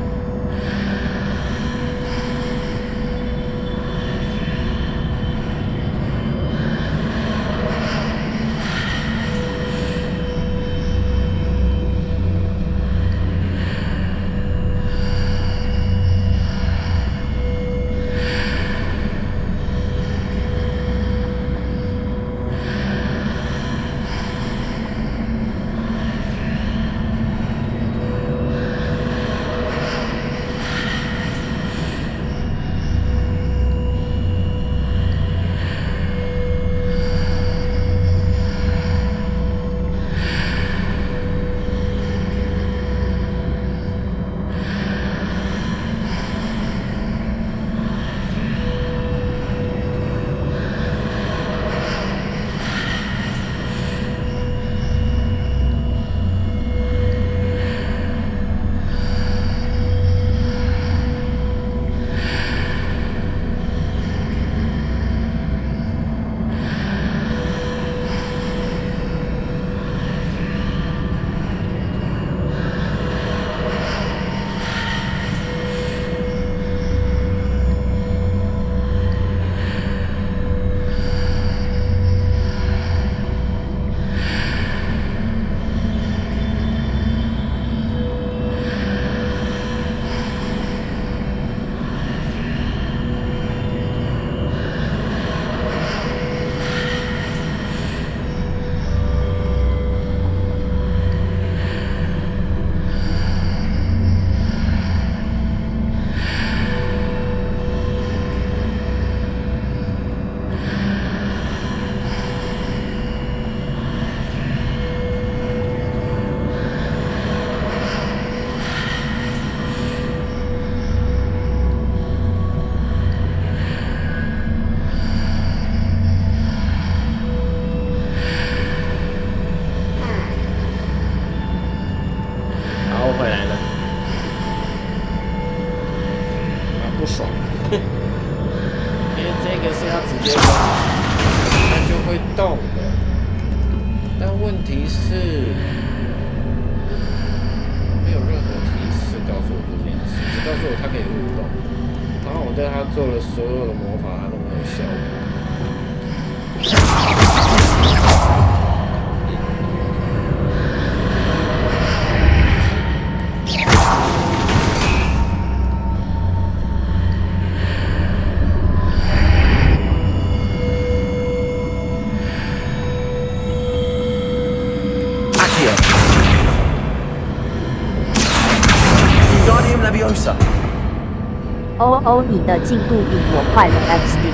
你的进度比我快了 XD。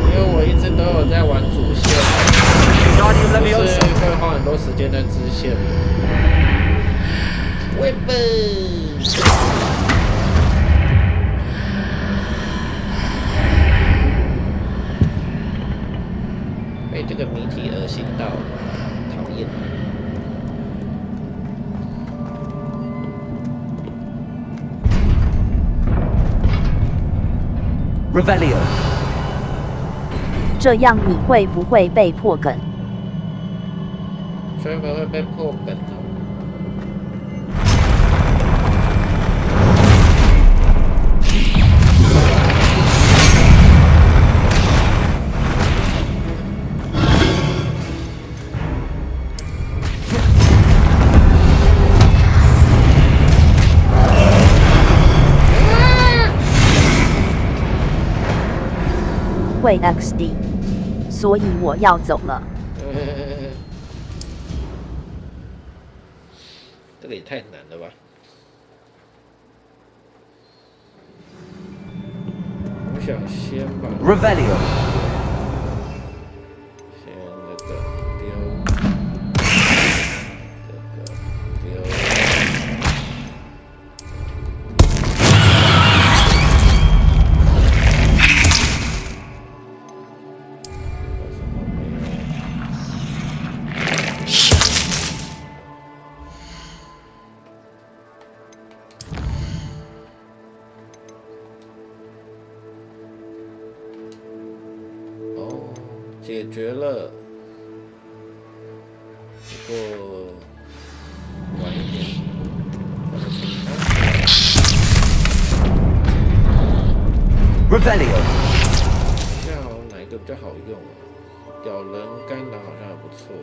因为我一直都有在玩主线，不是会花很多时间在支线。Weapon。被这个谜题恶心到了，讨厌。Revelio. 这样你会不会被破梗？所以会被破梗哦。会 XD， 所以我要走了。这个也太难了吧！我想先把 Revelio。先这个丢，这个丢。解决了，不过晚一点再来清它。Revelio。现在哪一个比较好用啊？吊人干扰好像还不错。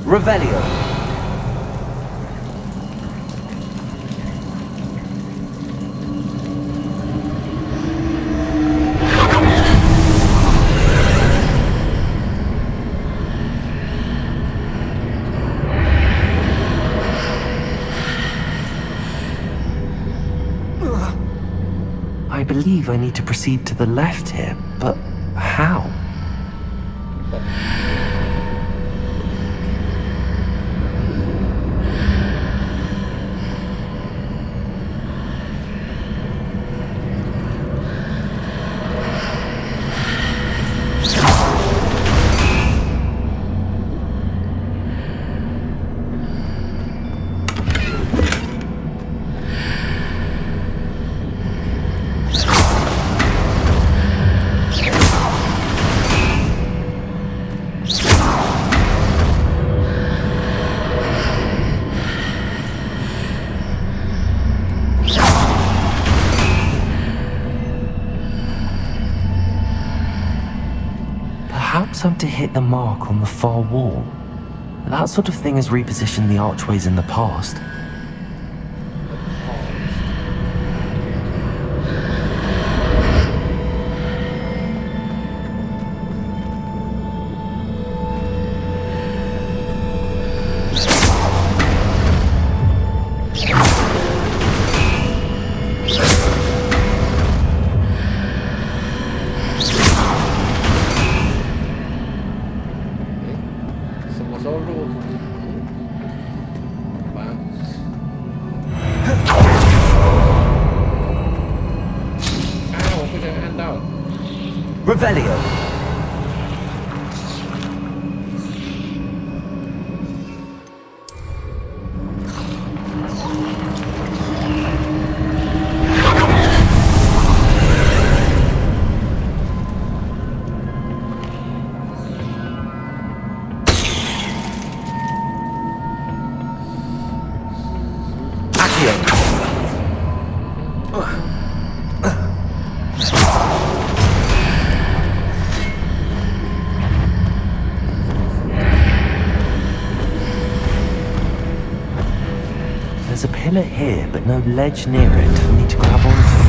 Revelio. I believe I need to proceed to the left here, but how? Perhaps I'm to hit the mark on the far wall. That sort of thing has repositioned the archways in the past. Revelio. pillar here, but no ledge near it for me to grab onto.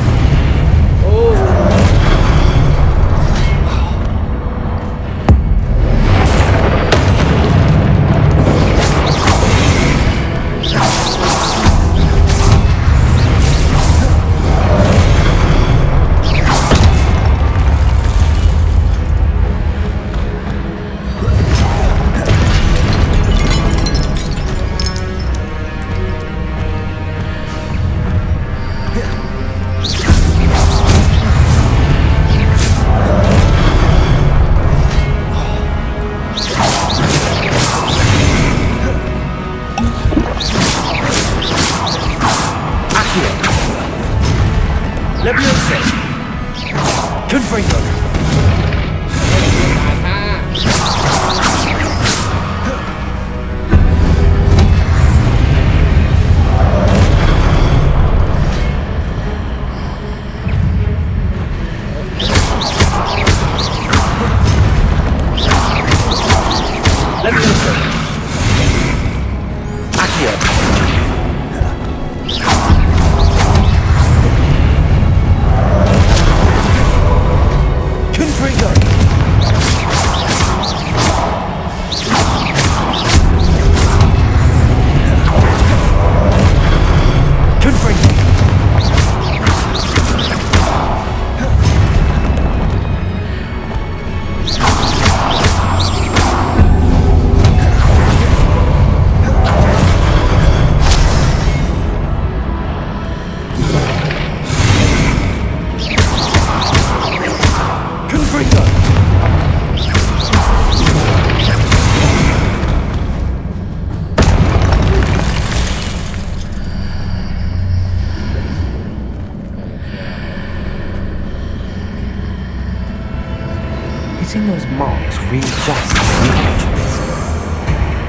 Hitting those marks readjusts the arteries.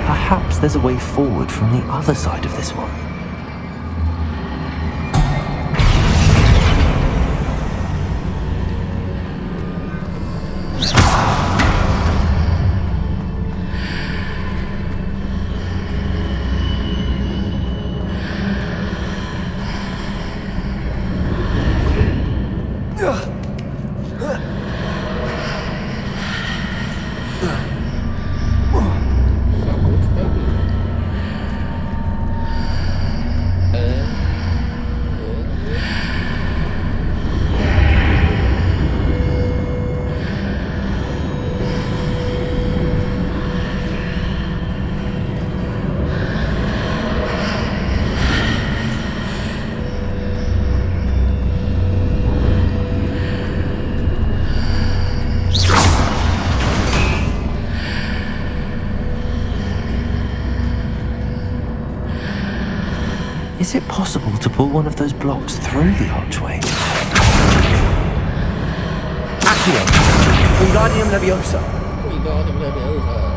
Perhaps there's a way forward from the other side of this one. Is it possible to pull one of those blocks through the archway? Accio! Wingardium Leviosa! Wingardium Leviosa.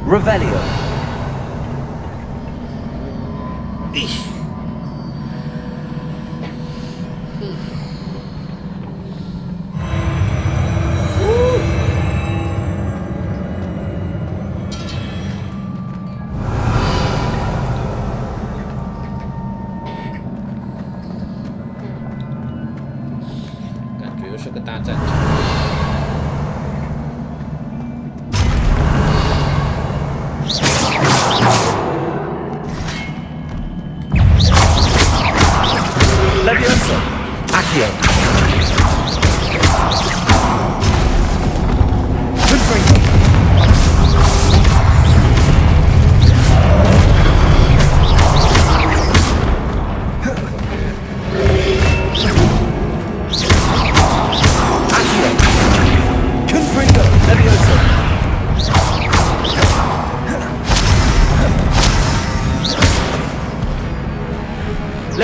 Revelio.感觉又是个大战场。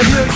Revelio.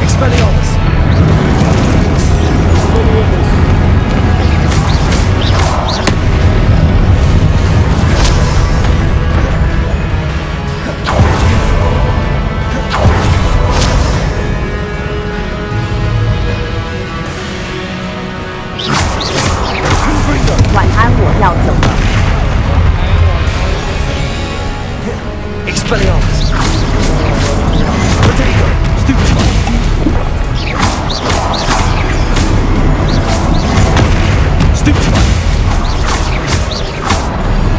Expelliarmus! 晚安，我要走了。Expelliarmus! Potato! Stupefy! Stupefy!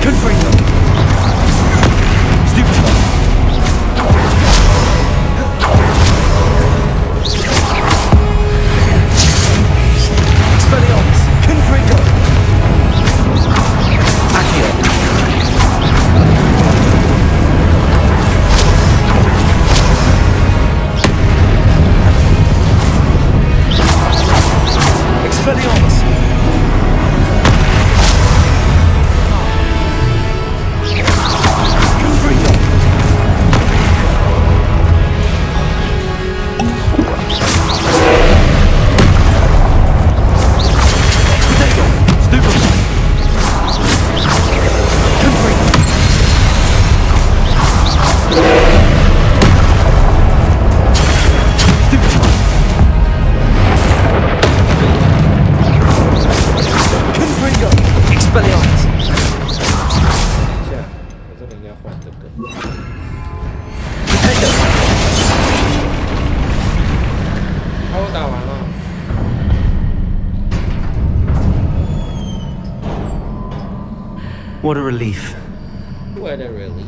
Confringo! Stupefy! Expelliarmus! Confringo! Accio! Expelliarmus! Confringo! Potato! Stupefy! Confringo! Stupefy! Confringo! Expelliarmus! 我这里应该换这个。 Potato! 好，我打完了。 What a relief. What a relief.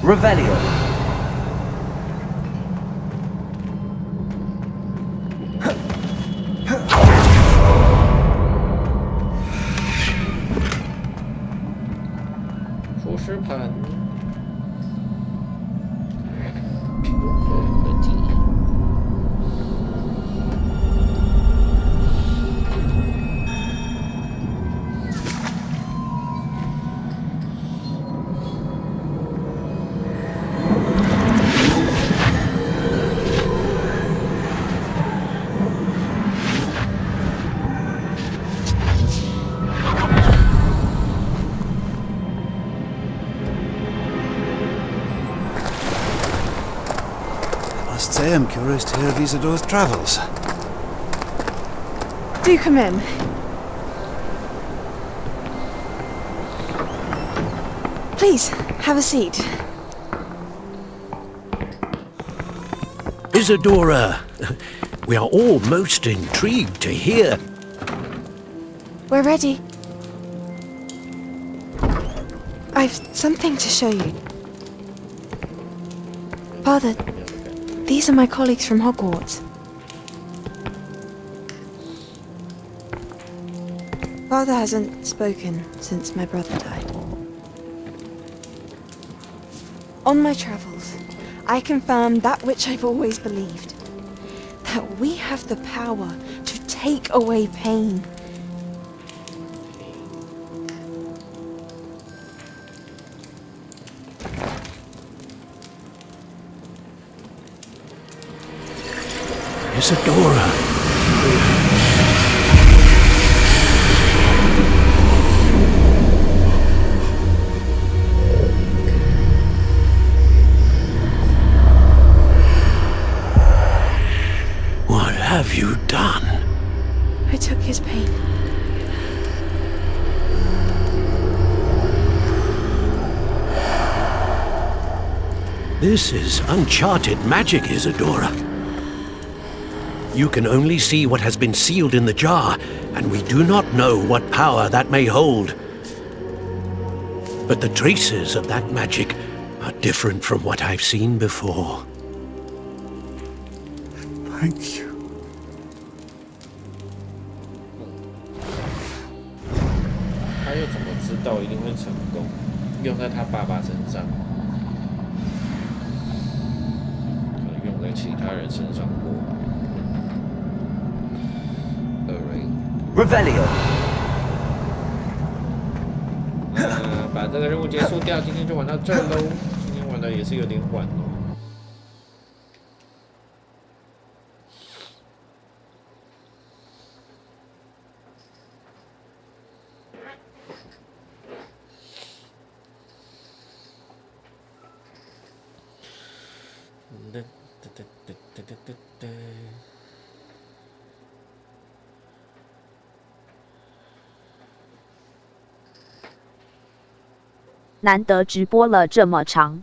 Revelio. I'm curious to hear of Isidore's travels. Do come in. Please, have a seat. Isadora, we are all most intrigued to hear. We're ready. I've something to show you. Father, these are my colleagues from Hogwarts. Father hasn't spoken since my brother died. On my travels, I confirmed that which I've always believed. That we have the power to take away pain. Isadora. What have you done? I took his pain. This is uncharted magic, Isadora. You can only see what has been sealed in the jar, and we do not know what power that may hold. But the traces of that magic are different from what I've seen before. Thank you. 他又怎么知道一定会成功？用在他爸爸身上，可能用在其他人身上过。Revelio。把这个任务结束掉，今天就玩到这儿喽。今天玩的也是有点晚哦。难得直播了这么长。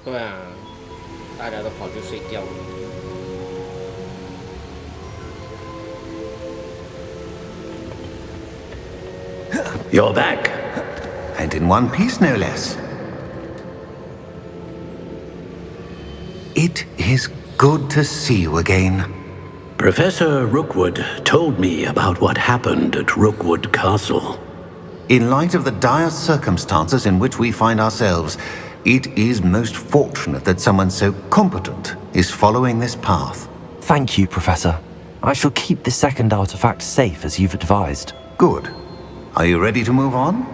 对啊，大家都跑去睡觉了。You're back. And in one piece, no less. It is good to see you again. Professor Rookwood told me about what happened at Rookwood Castle. In light of the dire circumstances in which we find ourselves, it is most fortunate that someone so competent is following this path. Thank you, Professor. I shall keep the second artifact safe as you've advised. Good. Are you ready to move on?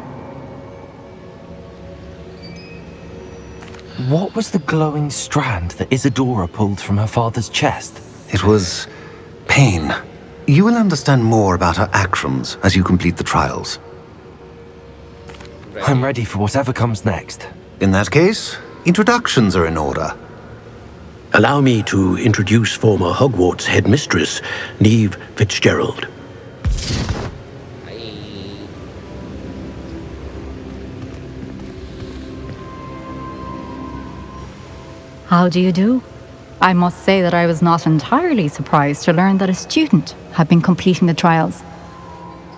What was the glowing strand that Isadora pulled from her father's chest? It was pain. You will understand more about her actions as you complete the trials. I'm ready for whatever comes next. In that case, introductions are in order. Allow me to introduce former Hogwarts headmistress, Neve Fitzgerald. How do you do? I must say that I was not entirely surprised to learn that a student had been completing the trials.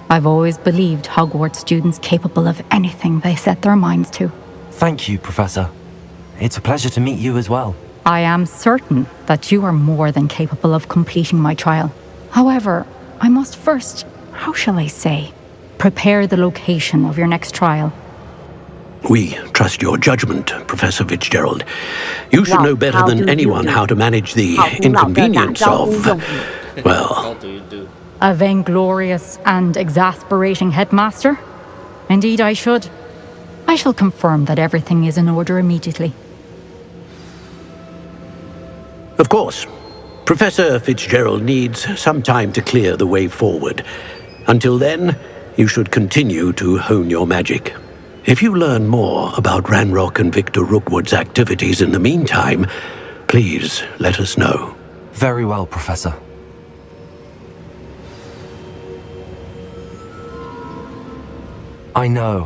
I've always believed Hogwarts students capable of anything they set their minds to. Thank you, Professor. It's a pleasure to meet you as well. I am certain that you are more than capable of completing my trial. However, I must first, how shall I say, prepare the location of your next trial. We trust your judgment, Professor Fitzgerald. You should know better than anyone how to manage the inconvenience of, well... A vainglorious and exasperating headmaster? Indeed I should. I shall confirm that everything is in order immediately. Of course. Professor Fitzgerald needs some time to clear the way forward. Until then, you should continue to hone your magic. If you learn more about Ranrock and Victor Rookwood's activities in the meantime, please let us know. Very well, Professor. I know.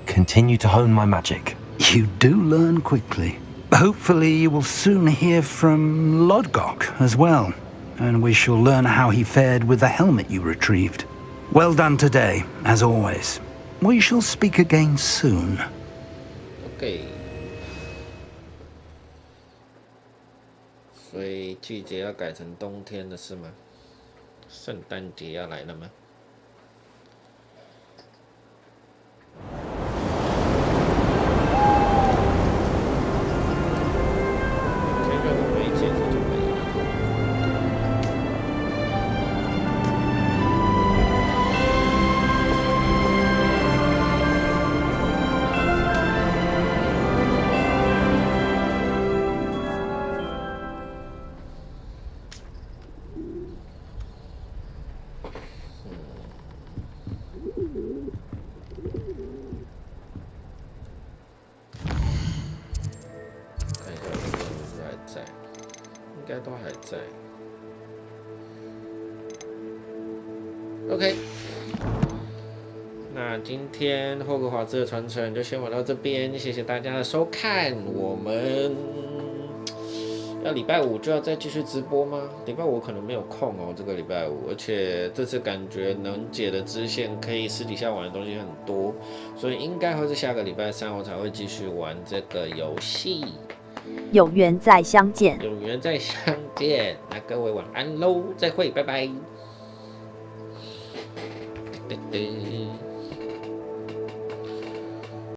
Continue to hone my magic. You do learn quickly. Hopefully you will soon hear from Lodgok as well, and we shall learn how he fared with the helmet you retrieved. Well done today, as always. We shall speak again soon. Okay. 所以季节要改成冬天了是吗？圣诞节要来了吗？都还在。OK， 那今天霍格华兹的传承就先玩到这边，谢谢大家的收看。我们要礼拜五就要再继续直播吗？礼拜五可能没有空哦，这个礼拜五，而且这次感觉能解的支线可以私底下玩的东西很多，所以应该会是下个礼拜三我才会继续玩这个游戏。有缘再相见，有缘再相见。那各位晚安喽，再会，拜拜。